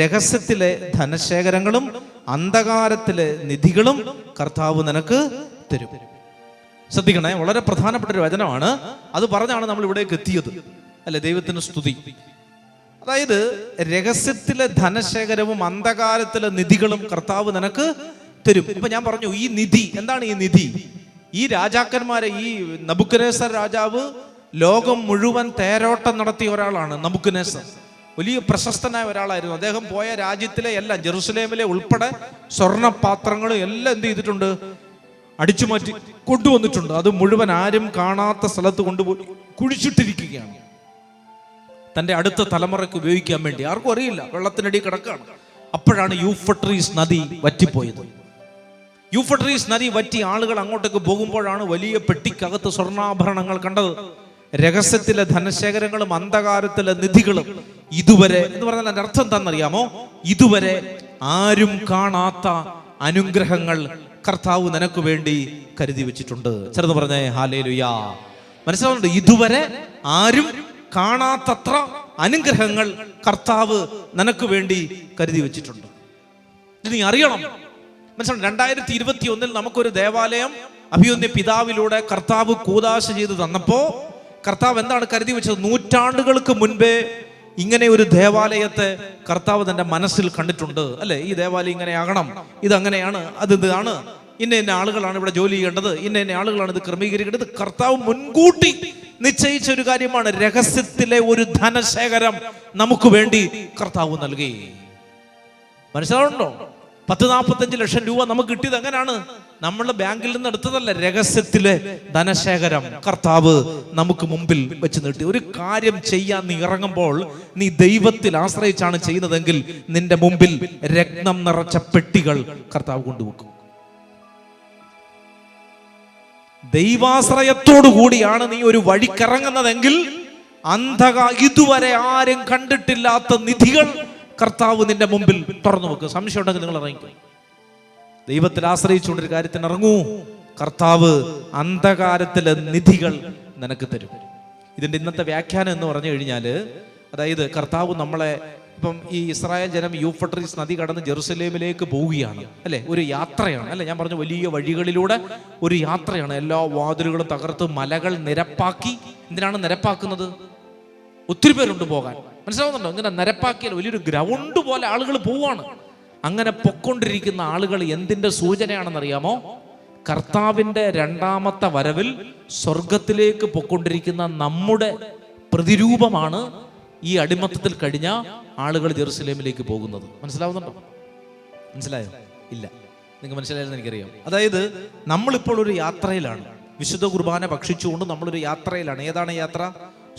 രഹസ്യത്തിലെ ധനശേഖരങ്ങളും അന്ധകാരത്തിലെ നിധികളും കർത്താവ് നിനക്ക് തരും. ശ്രദ്ധിക്കണേ, വളരെ പ്രധാനപ്പെട്ട ഒരു വചനമാണ്. അത് പറഞ്ഞാണ് നമ്മൾ ഇവിടേക്ക് എത്തിയത് അല്ലെ? ദൈവത്തിന് സ്തുതി. അതായത് രഹസ്യത്തിലെ ധനശേഖരവും അന്ധകാരത്തിലെ നിധികളും കർത്താവ് നിനക്ക് തരും. ഇപ്പൊ ഞാൻ പറഞ്ഞു, ഈ നിധി എന്താണ്? ഈ നിധി ഈ രാജാക്കന്മാരെ, ഈ നബുക്കദ്നേസർ രാജാവ് ലോകം മുഴുവൻ തേരോട്ടം നടത്തിയ ഒരാളാണ്. നബുക്കദ്നേസർ വലിയ പ്രശസ്തനായ ഒരാളായിരുന്നു. അദ്ദേഹം പോയ രാജ്യത്തിലെ എല്ലാം, ജെറുസലേമിലെ ഉൾപ്പെടെ സ്വർണ്ണപാത്രങ്ങളും എല്ലാം എന്ത് ചെയ്തിട്ടുണ്ട്? അടിച്ചുമാറ്റി കൊണ്ടുവന്നിട്ടുണ്ട്. അത് മുഴുവൻ ആരും കാണാത്ത സ്ഥലത്ത് കൊണ്ടുപോയി കുഴിച്ചിട്ടിരിക്കുകയാണ്, തൻ്റെ അടുത്ത തലമുറയ്ക്ക് ഉപയോഗിക്കാൻ വേണ്ടി. ആർക്കും അറിയില്ല, വെള്ളത്തിനടി കിടക്കുകയാണ്. അപ്പോഴാണ് യൂഫ്രട്ടീസ് നദി വറ്റിപ്പോയത്. യൂഫ്രട്ടീസ് നദി വറ്റി ആളുകൾ അങ്ങോട്ടേക്ക് പോകുമ്പോഴാണ് വലിയ പെട്ടിക്കകത്ത് സ്വർണ്ണാഭരണങ്ങൾ കണ്ടത്. രഹസ്യത്തിലെ ധനശേഖരങ്ങളും അന്ധകാരത്തിലെ നിധികളും ഇതുവരെ എന്ന് പറഞ്ഞാൽ അതിന്റെ അർത്ഥം എന്താണെന്നറിയാമോ? ഇതുവരെ ആരും കാണാത്ത അനുഗ്രഹങ്ങൾ കർത്താവ് നിനക്ക് വേണ്ടി കരുതി വെച്ചിട്ടുണ്ട്. ചെറുത് പറഞ്ഞേ ഹല്ലേലൂയാ. മനസ്സിലാവുന്നുണ്ട്? ഇതുവരെ ആരും കാണാത്തത്ര അനുഗ്രഹങ്ങൾ കർത്താവ് നിനക്ക് വേണ്ടി കരുതി വെച്ചിട്ടുണ്ട്. ഇത് നീ അറിയണം. മനസ്സിലാവും? 2021 നമുക്കൊരു ദേവാലയം അഭിമന്യ പിതാവിലൂടെ കർത്താവ് കൂദാശ ചെയ്ത് തന്നപ്പോ കർത്താവ് എന്താണ് കരുതി വെച്ചത്? നൂറ്റാണ്ടുകൾക്ക് മുൻപേ ഇങ്ങനെ ഒരു ദേവാലയത്തെ കർത്താവ് തന്റെ മനസ്സിൽ കണ്ടിട്ടുണ്ട്. അല്ലെ, ഈ ദേവാലയം ഇങ്ങനെ ആകണം, ഇതങ്ങനെയാണ്, അത് ഇതാണ്, ഇന്ന ആളുകളാണ് ഇവിടെ ജോലി ചെയ്യേണ്ടത്, ഇന്ന ആളുകളാണ് ഇത് ക്രമീകരിക്കേണ്ടത്. കർത്താവ് മുൻകൂട്ടി നിശ്ചയിച്ച ഒരു കാര്യമാണ്. രഹസ്യത്തിലെ ഒരു ധനശേഖരം നമുക്ക് വേണ്ടി കർത്താവ് നൽകി. മനസ്സിലാവുന്നുണ്ടോ? 10-45 ലക്ഷം രൂപ നമുക്ക് കിട്ടിയത് എങ്ങനെയാണ്? നമ്മളുടെ ബാങ്കിൽ നിന്ന് എടുത്തതല്ല. രഹസ്യത്തിലെ ധനശേഖരം കർത്താവ് നമുക്ക് മുമ്പിൽ വെച്ച് നീട്ടി. ഒരു കാര്യം ചെയ്യാൻ നീ ഇറങ്ങുമ്പോൾ നീ ദൈവത്തിൽ ആശ്രയിച്ചാണ് ചെയ്യുന്നതെങ്കിൽ നിന്റെ മുമ്പിൽ രത്നം നിറച്ച പെട്ടികൾ കർത്താവ് കൊണ്ടുവെക്കും. ദൈവാശ്രയത്തോടു കൂടിയാണ് നീ ഒരു വഴിക്കിറങ്ങുന്നതെങ്കിൽ ഇതുവരെ ആരും കണ്ടിട്ടില്ലാത്ത നിധികൾ കർത്താവ് നിന്റെ മുമ്പിൽ തുറന്നു വെക്കും. സംശയം ഉണ്ടെങ്കിൽ നിങ്ങൾ ഇറങ്ങിക്കും. ദൈവത്തിൽ ആശ്രയിച്ചുകൊണ്ടൊരു കാര്യത്തിന് ഇറങ്ങൂ. കർത്താവ് അന്ധകാരത്തിലെ നിധികൾ നിനക്ക് തരും. ഇതിന്റെ ഇന്നത്തെ വ്യാഖ്യാനം എന്ന് പറഞ്ഞു കഴിഞ്ഞാല്, അതായത് കർത്താവ് നമ്മളെ ഇപ്പം ഈ ഇസ്രായേൽ ജനം യൂഫ്രട്ടീസ് നദി കടന്ന് ജെറുസലേമിലേക്ക് പോവുകയാണ്. അല്ലെ, ഒരു യാത്രയാണ്. അല്ലെ, ഞാൻ പറഞ്ഞു വലിയ വഴികളിലൂടെ ഒരു യാത്രയാണ്. എല്ലാ വാതിലുകളും തകർത്ത് മലകൾ നിരപ്പാക്കി. എന്തിനാണ് നിരപ്പാക്കുന്നത്? ഒത്തിരി പേരുണ്ട് പോകാൻ. മനസ്സിലാവുന്നുണ്ടോ? ഇങ്ങനെ നിരപ്പാക്കിയാൽ വലിയൊരു ഗ്രൗണ്ട് പോലെ ആളുകൾ പോവാണ്. അങ്ങനെ പൊക്കൊണ്ടിരിക്കുന്ന ആളുകൾ എന്തിന്റെ സൂചനയാണെന്നറിയാമോ? കർത്താവിന്റെ രണ്ടാമത്തെ വരവിൽ സ്വർഗത്തിലേക്ക് പൊക്കൊണ്ടിരിക്കുന്ന നമ്മുടെ പ്രതിരൂപമാണ് ഈ അടിമത്തത്തിൽ കഴിഞ്ഞ ആളുകൾ ജെറുസലേമിലേക്ക് പോകുന്നത്. മനസ്സിലാവുന്നുണ്ടോ? മനസ്സിലായോ? ഇല്ല, നിങ്ങൾക്ക് മനസ്സിലായെന്ന് എനിക്കറിയാം. അതായത് നമ്മളിപ്പോൾ ഒരു യാത്രയിലാണ്. വിശുദ്ധ കുർബാന ഭക്ഷിച്ചുകൊണ്ട് നമ്മളൊരു യാത്രയിലാണ്. ഏതാണ് യാത്ര?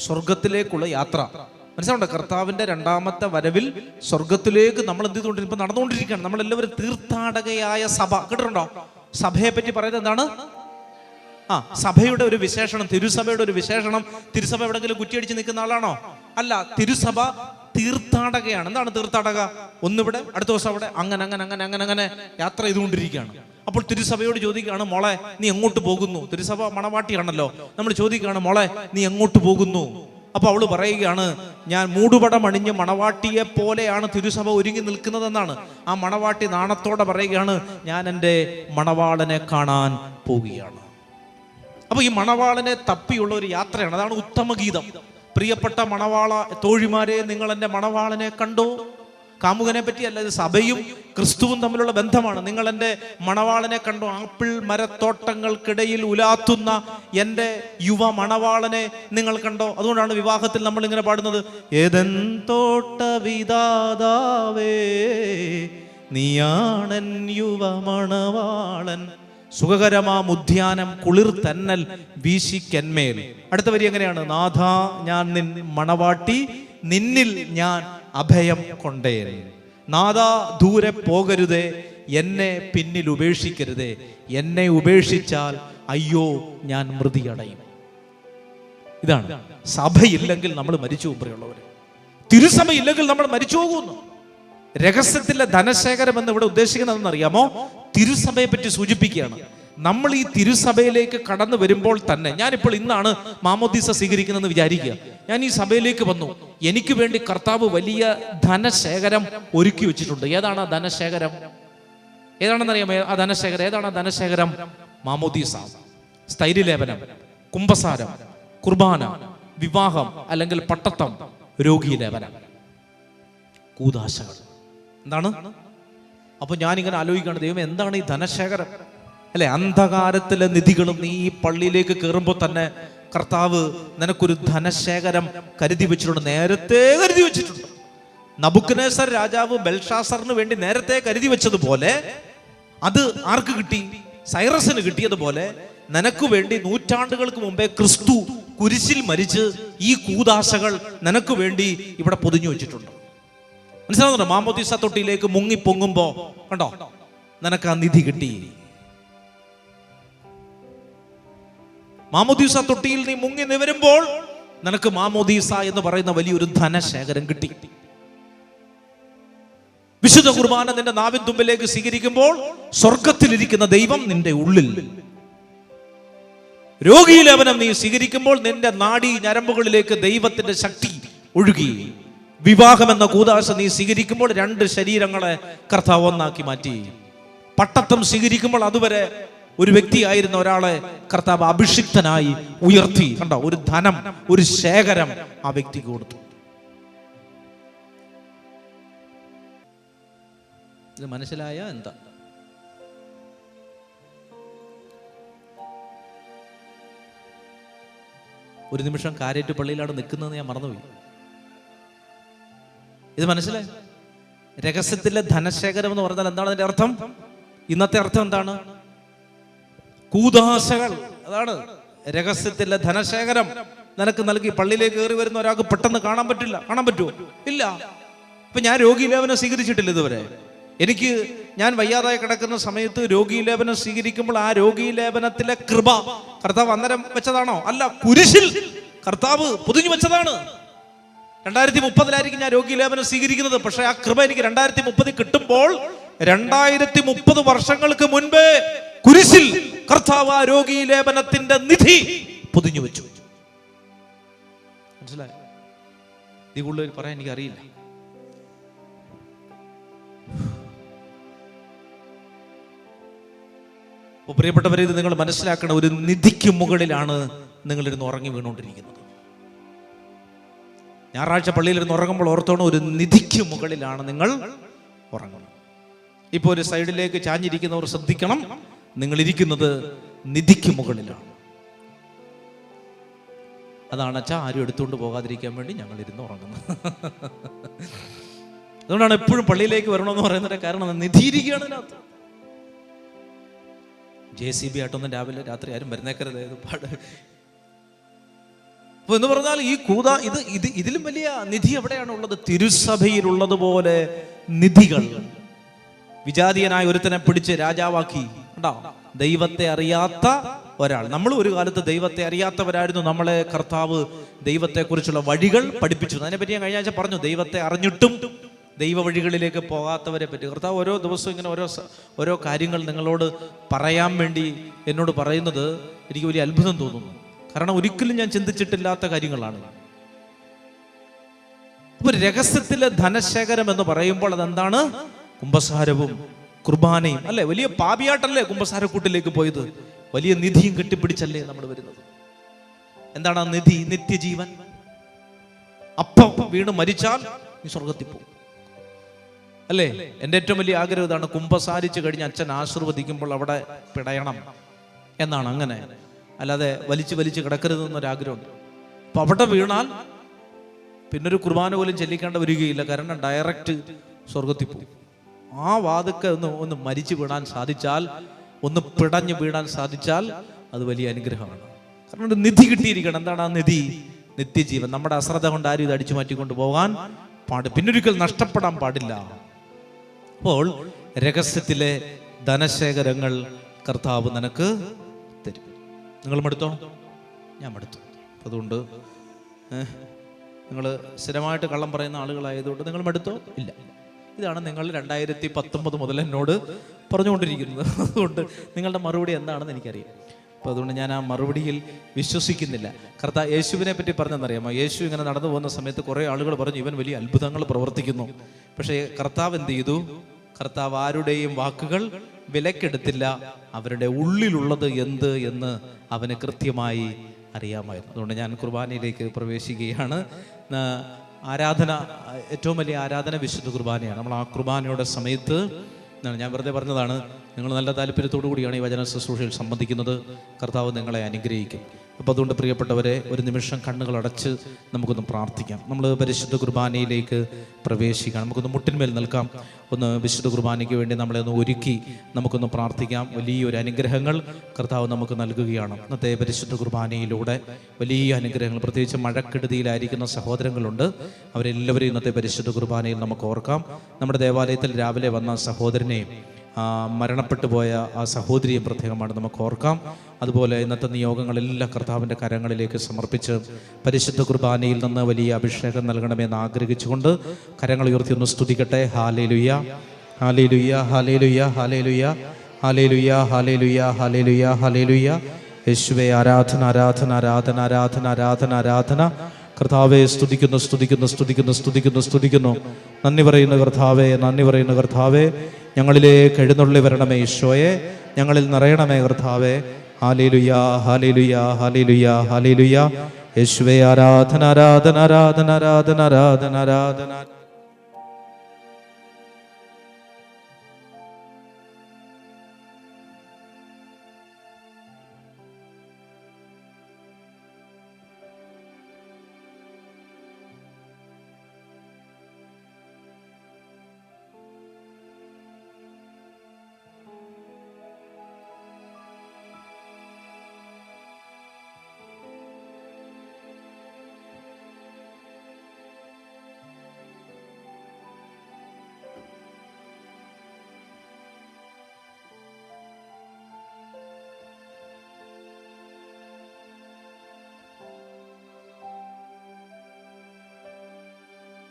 സ്വർഗത്തിലേക്കുള്ള യാത്ര. മനസ്സിലാവുണ്ടോ? കർത്താവിന്റെ രണ്ടാമത്തെ വരവിൽ സ്വർഗത്തിലേക്ക് നമ്മൾ എന്ത് ചെയ്തുകൊണ്ട് ഇപ്പൊ നടന്നുകൊണ്ടിരിക്കുകയാണ്. നമ്മളെല്ലാവരും തീർത്ഥാടകയായ സഭ. കേട്ടിട്ടുണ്ടോ? സഭയെ പറ്റി പറയുന്നത് എന്താണ്? സഭയുടെ ഒരു വിശേഷണം, തിരുസഭയുടെ ഒരു വിശേഷണം. തിരുസഭ എവിടെങ്കിലും കുറ്റിയടിച്ച് നിൽക്കുന്ന ആളാണോ? അല്ല, തിരുസഭ തീർത്ഥാടകയാണ്. എന്താണ് തീർത്ഥാടക? ഒന്നിവിടെ, അടുത്ത ദിവസം അവിടെ, അങ്ങനെ അങ്ങനെ അങ്ങനെ അങ്ങനെ അങ്ങനെ യാത്ര ചെയ്തുകൊണ്ടിരിക്കുകയാണ്. അപ്പോൾ തിരുസഭയോട് ചോദിക്കുകയാണ്, മോളെ നീ എങ്ങോട്ട് പോകുന്നു? തിരുസഭ മണവാട്ടിയാണല്ലോ. നമ്മൾ ചോദിക്കുകയാണ്, മോളെ നീ എങ്ങോട്ട് പോകുന്നു? അപ്പൊ അവള് പറയുകയാണ്, ഞാൻ മൂടുപടം അണിഞ്ഞ് മണവാട്ടിയെ പോലെയാണ് തിരുസഭ ഒരുങ്ങി നിൽക്കുന്നതെന്നാണ്. ആ മണവാട്ടി നാണത്തോടെ പറയുകയാണ്, ഞാൻ എൻ്റെ മണവാളനെ കാണാൻ പോവുകയാണ്. അപ്പൊ ഈ മണവാളനെ തപ്പിയുള്ള ഒരു യാത്രയാണ്. അതാണ് ഉത്തമഗീതം. പ്രിയപ്പെട്ട മണവാള തോഴിമാരെ, നിങ്ങൾ എൻ്റെ മണവാളനെ കണ്ടോ? കാമുകനെ പറ്റിയല്ല, ഇത് സഭയും ക്രിസ്തുവും തമ്മിലുള്ള ബന്ധമാണ്. നിങ്ങൾ എൻ്റെ മണവാളനെ കണ്ടോ? ആപ്പിൾ മരത്തോട്ടങ്ങൾക്കിടയിൽ ഉലാത്തുന്ന എൻ്റെ യുവ മണവാളനെ നിങ്ങൾ കണ്ടോ? അതുകൊണ്ടാണ് വിവാഹത്തിൽ നമ്മൾ ഇങ്ങനെ പാടുന്നത്, ഏദൻ തോട്ട വിധാതാവേ നീയാണൻ യുവ മണവാളൻ, സുഖകരമാം ഉദ്യാനം കുളിർ തന്നൽ വീശിക്കന്മേൽ. അടുത്ത വരി എങ്ങനെയാണ്? നാഥ ഞാൻ നിൻ മണവാട്ടി, നിന്നിൽ ഞാൻ അഭയം കൊണ്ടേ. നാഥ ദൂരെ പോകരുതേ, എന്നെ പിന്നിൽ ഉപേക്ഷിക്കരുതേ. എന്നെ ഉപേക്ഷിച്ചാൽ അയ്യോ ഞാൻ മൃതിയടയും. ഇതാണ് സഭയില്ലെങ്കിൽ നമ്മൾ മരിച്ചു പോകുമ്പോഴുള്ളവർ. തിരുസഭയില്ലെങ്കിൽ നമ്മൾ മരിച്ചു പോകുന്നു. രഹസ്യത്തിലെ ധനശേഖരം എന്ന് ഇവിടെ ഉദ്ദേശിക്കുന്നതെന്ന് അറിയാമോ? തിരുസഭയെ പറ്റി സൂചിപ്പിക്കുകയാണ്. നമ്മൾ ഈ തിരുസഭയിലേക്ക് കടന്നു വരുമ്പോൾ തന്നെ, ഞാനിപ്പോൾ ഇന്നാണ് മാമോദീസ സ്വീകരിക്കുന്നതെന്ന് വിചാരിക്കുക. ഞാൻ ഈ സഭയിലേക്ക് വന്നു, എനിക്ക് വേണ്ടി കർത്താവ് വലിയ ധനശേഖരം ഒരുക്കി വെച്ചിട്ടുണ്ട്. ഏതാണ് ആ ധനശേഖരം? ഏതാണെന്നറിയാമോ ആ ധനശേഖരം? ഏതാണ് ആ ധനശേഖരം? മാമോദീസ, സ്ഥൈര്യലേപനം, കുംഭസാരം, കുർബാന, വിവാഹം അല്ലെങ്കിൽ പട്ടത്തം, രോഗീലേപനം, കൂദാശകൾ. എന്താണ്? അപ്പൊ ഞാനിങ്ങനെ ആലോചിക്കുകയാണ്, ദൈവം എന്താണ് ഈ ധനശേഖരം? അല്ലെ, അന്ധകാരത്തിലെ നിധികളും. നീ ഈ പള്ളിയിലേക്ക് കയറുമ്പോൾ തന്നെ കർത്താവ് നിനക്കൊരു ധനശേഖരം കരുതി വെച്ചിട്ടുണ്ട്. നേരത്തെ കരുതി വെച്ചിട്ടുണ്ട്. നബുക്കദ്നേസർ രാജാവ് ബെൽഷാസറിന് വേണ്ടി നേരത്തെ കരുതി വെച്ചതുപോലെ അത് ആർക്ക് കിട്ടി? സൈറസിന് കിട്ടിയതുപോലെ നിനക്ക് വേണ്ടി നൂറ്റാണ്ടുകൾക്ക് മുമ്പേ ക്രിസ്തു കുരിശിൽ മരിച്ച് ഈ കൂദാശകൾ നിനക്ക് വേണ്ടി ഇവിടെ പൊതിഞ്ഞു വെച്ചിട്ടുണ്ട്. മനസ്സിലാവുന്നുണ്ടോ? മാമോദീസ തൊട്ടിയിലേക്ക് മുങ്ങി പൊങ്ങുമ്പോ കണ്ടോ, നിനക്ക് ആ നിധി കിട്ടി. മാമോദീസ തൊട്ടിയിൽ നീ മുങ്ങി നിവരുമ്പോൾ നിനക്ക് മാമോദീസ എന്ന് പറയുന്ന വലിയൊരു ധനശേഖരം കിട്ടി. വിശുദ്ധ കുർബാന നിന്റെ നാവിൻ തുമ്പിലേക്ക് സ്വീകരിക്കുമ്പോൾ സ്വർഗത്തിലിരിക്കുന്ന ദൈവം നിന്റെ ഉള്ളിൽ. രോഗീലേപനം നീ സ്വീകരിക്കുമ്പോൾ നിന്റെ നാഡീ ഞരമ്പുകളിലേക്ക് ദൈവത്തിന്റെ ശക്തി ഒഴുകി. വിവാഹം എന്ന കൂദാശ നീ സ്വീകരിക്കുമ്പോൾ 2 ശരീരങ്ങളെ കർത്താവ് ഒന്നാക്കി മാറ്റി. പട്ടത്വം സ്വീകരിക്കുമ്പോൾ അതുവരെ ഒരു വ്യക്തിയായിരുന്ന ഒരാളെ കർത്താവ് അഭിഷിക്തനായി ഉയർത്തി. കണ്ടോ, ഒരു ധനം, ഒരു ശേഖരം ആ വ്യക്തിക്ക് കൊടുത്തു. ഇത് മനസ്സിലായ എന്താ? ഒരു നിമിഷം കാരേറ്റ് പള്ളിയിലാണ് നിൽക്കുന്നതെന്ന് ഞാൻ മറന്നുപോയി. ഇത് മനസ്സിലായി? രഹസ്യത്തിലെ ധനശേഖരം എന്ന് പറഞ്ഞാൽ എന്താണ് അതിന്റെ അർത്ഥം? ഇന്നത്തെ അർത്ഥം എന്താണ്? കൂദാശകൾ. അതാണ് രഹസ്യത്തിലെ ധനശേഖരം നിനക്ക് നൽകി. പള്ളിയിലേക്ക് കയറി വരുന്ന ഒരാൾക്ക് പെട്ടെന്ന് കാണാൻ പറ്റില്ല. കാണാൻ പറ്റുമോ? ഇല്ല. ഇപ്പൊ ഞാൻ രോഗീലേപനം സ്വീകരിച്ചിട്ടില്ല ഇതുവരെ. ഞാൻ വയ്യാതായി കിടക്കുന്ന സമയത്ത് രോഗീലേപനം സ്വീകരിക്കുമ്പോൾ ആ രോഗീലേപനത്തിലെ കൃപ കർത്താവ് അന്നേരം വെച്ചതാണോ? അല്ല, കുരിശിൽ കർത്താവ് പൊതിഞ്ഞു വെച്ചതാണ്. 2030 ഞാൻ രോഗീലേപനം സ്വീകരിക്കുന്നത്. പക്ഷെ ആ കൃപ എനിക്ക് 2030 കിട്ടുമ്പോൾ 2030 വർഷങ്ങൾക്ക് മുൻപേ കുരിശിൽ കർത്താവ് ആ രോഗീലേപനത്തിന്റെ നിധി പൊതിഞ്ഞു വെച്ചു. മനസ്സിലായി? ഈ കൂടുതൽ പറയാൻ എനിക്ക് അറിയില്ല. പ്രിയപ്പെട്ടവരെ, ഇത് നിങ്ങൾ മനസ്സിലാക്കണം. ഒരു നിധിക്ക് മുകളിലാണ് നിങ്ങളിരുന്ന് ഉറങ്ങി വീണുകൊണ്ടിരിക്കുന്നത്. ഞായറാഴ്ച പള്ളിയിലിരുന്ന് ഉറങ്ങുമ്പോൾ ഓർത്തോണം, ഒരു നിധിക്ക് മുകളിലാണ് നിങ്ങൾ ഉറങ്ങുന്നത്. ഇപ്പോൾ ഒരു സൈഡിലേക്ക് ചാഞ്ഞിരിക്കുന്നവർ ശ്രദ്ധിക്കണം, നിങ്ങൾ ഇരിക്കുന്നത് നിധിക്ക് മുകളിലാണ്. അതാണ് അച്ഛാ ആരും എടുത്തുകൊണ്ട് പോകാതിരിക്കാൻ വേണ്ടി ഞങ്ങൾ ഇരുന്ന് ഉറങ്ങുന്നത്. അതുകൊണ്ടാണ് എപ്പോഴും പള്ളിയിലേക്ക് വരണമെന്ന് പറയുന്നതിന്റെ കാരണം നിധിയിരിക്കുകയാണ് അതിനകത്ത്. JCB ആയിട്ടൊന്നും രാവിലെ രാത്രി ആരും വരുന്നേക്കരുത്. പാട് എന്ന് പറഞ്ഞാൽ ഈ ഇതിലും വലിയ നിധി എവിടെയാണ് ഉള്ളത്? തിരുസഭയിലുള്ളതുപോലെ നിധികൾ. വിജാതീയനായ ഒരുത്തനെ പിടിച്ച് രാജാവാക്കി. ഉണ്ടോ? ദൈവത്തെ അറിയാത്ത ഒരാൾ. നമ്മൾ ഒരു കാലത്ത് ദൈവത്തെ അറിയാത്തവരായിരുന്നു. നമ്മളെ കർത്താവ് ദൈവത്തെക്കുറിച്ചുള്ള വഴികൾ പഠിപ്പിച്ചു. അതിനെപ്പറ്റി ഞാൻ കഴിഞ്ഞ ആഴ്ച പറഞ്ഞു. ദൈവത്തെ അറിഞ്ഞിട്ടും ദൈവ വഴികളിലേക്ക് പോകാത്തവരെ പറ്റി കർത്താവ് ഓരോ ദിവസവും ഇങ്ങനെ ഓരോ കാര്യങ്ങൾ നിങ്ങളോട് പറയാൻ വേണ്ടി എന്നോട് പറയുന്നത് എനിക്ക് വലിയ അത്ഭുതം തോന്നുന്നു. കാരണം ഒരിക്കലും ഞാൻ ചിന്തിച്ചിട്ടില്ലാത്ത കാര്യങ്ങളാണ്. അപ്പൊ രഹസ്യത്തിലെ ധനശേഖരം എന്ന് പറയുമ്പോൾ അതെന്താണ്? കുമ്പസാരവും കുർബാനയും അല്ലേ? വലിയ പാപിയായിട്ടല്ലേ കുമ്പസാരക്കൂട്ടിലേക്ക് പോയത്? വലിയ നിധിയും കെട്ടിപ്പിടിച്ചല്ലേ നമ്മൾ വരുന്നത്? എന്താണ് ആ നിധി? നിത്യജീവൻ. അപ്പം വീണ് മരിച്ചാൽ നീ സ്വർഗത്തിൽ പോകും അല്ലേ? എൻ്റെ ഏറ്റവും വലിയ ആഗ്രഹം ഇതാണ്. കുമ്പസാരിച്ച് കഴിഞ്ഞ് അച്ഛൻ ആശീർവദിക്കുമ്പോൾ അവിടെ പിടയണം എന്നാണ്. അങ്ങനെ അല്ലാതെ വലിച്ചു കിടക്കരുതെന്നൊരാഗ്രഹമുണ്ട്. അപ്പൊ അവിടെ വീണാൽ പിന്നൊരു കുർബാന പോലും ചെല്ലിക്കേണ്ട വരികയില്ല. കാരണം ഡയറക്റ്റ് സ്വർഗത്തിൽ പോകും. ആ വാതുക്കെ ഒന്ന് മരിച്ചു വീണാൻ സാധിച്ചാൽ, ഒന്ന് പിടഞ്ഞു വീണാൻ സാധിച്ചാൽ അത് വലിയ അനുഗ്രഹമാണ്. കാരണം ഒരു നിധി കിട്ടിയിരിക്കണം. എന്താണ് ആ നിധി? നിത്യജീവൻ. നമ്മുടെ അശ്രദ്ധ കൊണ്ട് ആരും ഇത് അടിച്ചു മാറ്റിക്കൊണ്ട് പോകാൻ പിന്നൊരിക്കൽ നഷ്ടപ്പെടാൻ പാടില്ല. അപ്പോൾ രഹസ്യത്തിലെ ധനശേഖരങ്ങൾ കർത്താവ് നിനക്ക് തരും. നിങ്ങൾ മടുത്തോ? ഞാൻ മടുത്തു. അതുകൊണ്ട് നിങ്ങൾ സ്ഥിരമായിട്ട് കള്ളം പറയുന്ന ആളുകളായതുകൊണ്ട് നിങ്ങൾ മടുത്തോ? ഇല്ല. ഇതാണ് നിങ്ങൾ 2019 മുതൽ എന്നോട് പറഞ്ഞുകൊണ്ടിരിക്കുന്നത്. അതുകൊണ്ട് നിങ്ങളുടെ മറുപടി എന്താണെന്ന് എനിക്കറിയാം. അപ്പോൾ അതുകൊണ്ട് ഞാൻ ആ മറുപടിയിൽ വിശ്വസിക്കുന്നില്ല. കർത്താവ് യേശുവിനെ പറ്റി പറഞ്ഞെന്നറിയാമോ? യേശു ഇങ്ങനെ നടന്നു പോകുന്ന സമയത്ത് കുറേ ആളുകൾ പറഞ്ഞു ഇവൻ വലിയ അത്ഭുതങ്ങൾ പ്രവർത്തിക്കുന്നു. പക്ഷേ കർത്താവ് എന്ത് ചെയ്തു? കർത്താവ് ആരുടെയും വാക്കുകൾ വിലക്കെടുത്തില്ല. അവരുടെ ഉള്ളിലുള്ളത് എന്ത് എന്ന് അവന് കൃത്യമായി അറിയാമായിരുന്നു. അതുകൊണ്ട് ഞാൻ കുർബാനയിലേക്ക് പ്രവേശിക്കുകയാണ്. ആരാധന, ഏറ്റവും വലിയ ആരാധന വിശുദ്ധ കുർബാനയാണ്. നമ്മൾ ആ കുർബാനയുടെ സമയത്ത് ഞാൻ വെറുതെ പറഞ്ഞതാണ്. നിങ്ങൾ നല്ല താല്പര്യത്തോടു കൂടിയാണ് ഈ വചന ശുശ്രൂഷയിൽ സംബന്ധിക്കുന്നത്. കർത്താവ് നിങ്ങളെ അനുഗ്രഹിക്കും. അപ്പോൾ അതുകൊണ്ട് പ്രിയപ്പെട്ടവരെ, ഒരു നിമിഷം കണ്ണുകൾ അടച്ച് നമുക്കൊന്ന് പ്രാർത്ഥിക്കാം. നമ്മൾ പരിശുദ്ധ കുർബാനയിലേക്ക് പ്രവേശിക്കാം. നമുക്കൊന്ന് മുട്ടിന്മേൽ നിൽക്കാം. ഒന്ന് വിശുദ്ധ കുർബാനയ്ക്ക് വേണ്ടി നമ്മളെ ഒന്ന് ഒരുക്കി നമുക്കൊന്ന് പ്രാർത്ഥിക്കാം. വലിയൊരു അനുഗ്രഹങ്ങൾ കർത്താവ് നമുക്ക് നൽകുകയാണ്. ഇന്നത്തെ പരിശുദ്ധ കുർബാനയിലൂടെ വലിയ അനുഗ്രഹങ്ങൾ, പ്രത്യേകിച്ച് മഴക്കെടുതിയിലായിരിക്കുന്ന സഹോദരങ്ങളുണ്ട്. അവരെല്ലാവരെയും ഇന്നത്തെ പരിശുദ്ധ കുർബാനയിൽ നമുക്ക് ഓർക്കാം. നമ്മുടെ ദേവാലയത്തിൽ രാവിലെ വന്ന സഹോദരനെയും മരണപ്പെട്ടു പോയ ആ സഹോദരിയെ പ്രത്യേകമാണ് നമുക്ക് ഓർക്കാം. അതുപോലെ ഇന്നത്തെ നിയോഗങ്ങളെല്ലാം കർത്താവിൻ്റെ കരങ്ങളിലേക്ക് സമർപ്പിച്ച് പരിശുദ്ധ കുർബാനയിൽ നിന്ന് വലിയ അഭിഷേകം നൽകണമെന്ന് ആഗ്രഹിച്ചുകൊണ്ട് കരങ്ങൾ ഉയർത്തി ഒന്ന് സ്തുതിക്കട്ടെ. Hallelujah, hallelujah, hallelujah, hallelujah, hallelujah, hallelujah, hallelujah, hallelujah. യേശുവേ ആരാധന, ആരാധന, ആരാധന, ആരാധന, ആരാധന, ആരാധന. കർത്താവെ സ്തുതിക്കുന്നു, സ്തുതിക്കുന്നു, സ്തുതിക്കുന്നു, സ്തുതിക്കുന്നു, സ്തുതിക്കുന്നു. നന്ദി പറയുന്ന കർത്താവെ, നന്ദി പറയുന്ന കർത്താവെ. ഞങ്ങളിലേക്ക് എഴുന്നള്ളി വരണമേ ഈശോയെ, ഞങ്ങളിൽ നിറയണമേ കർത്താവെ. Hallelujah, hallelujah, hallelujah, hallelujah. യേശുവേ ആരാധന, ആരാധന, ആരാധന, ആരാധന, ആരാധന, ആരാധന.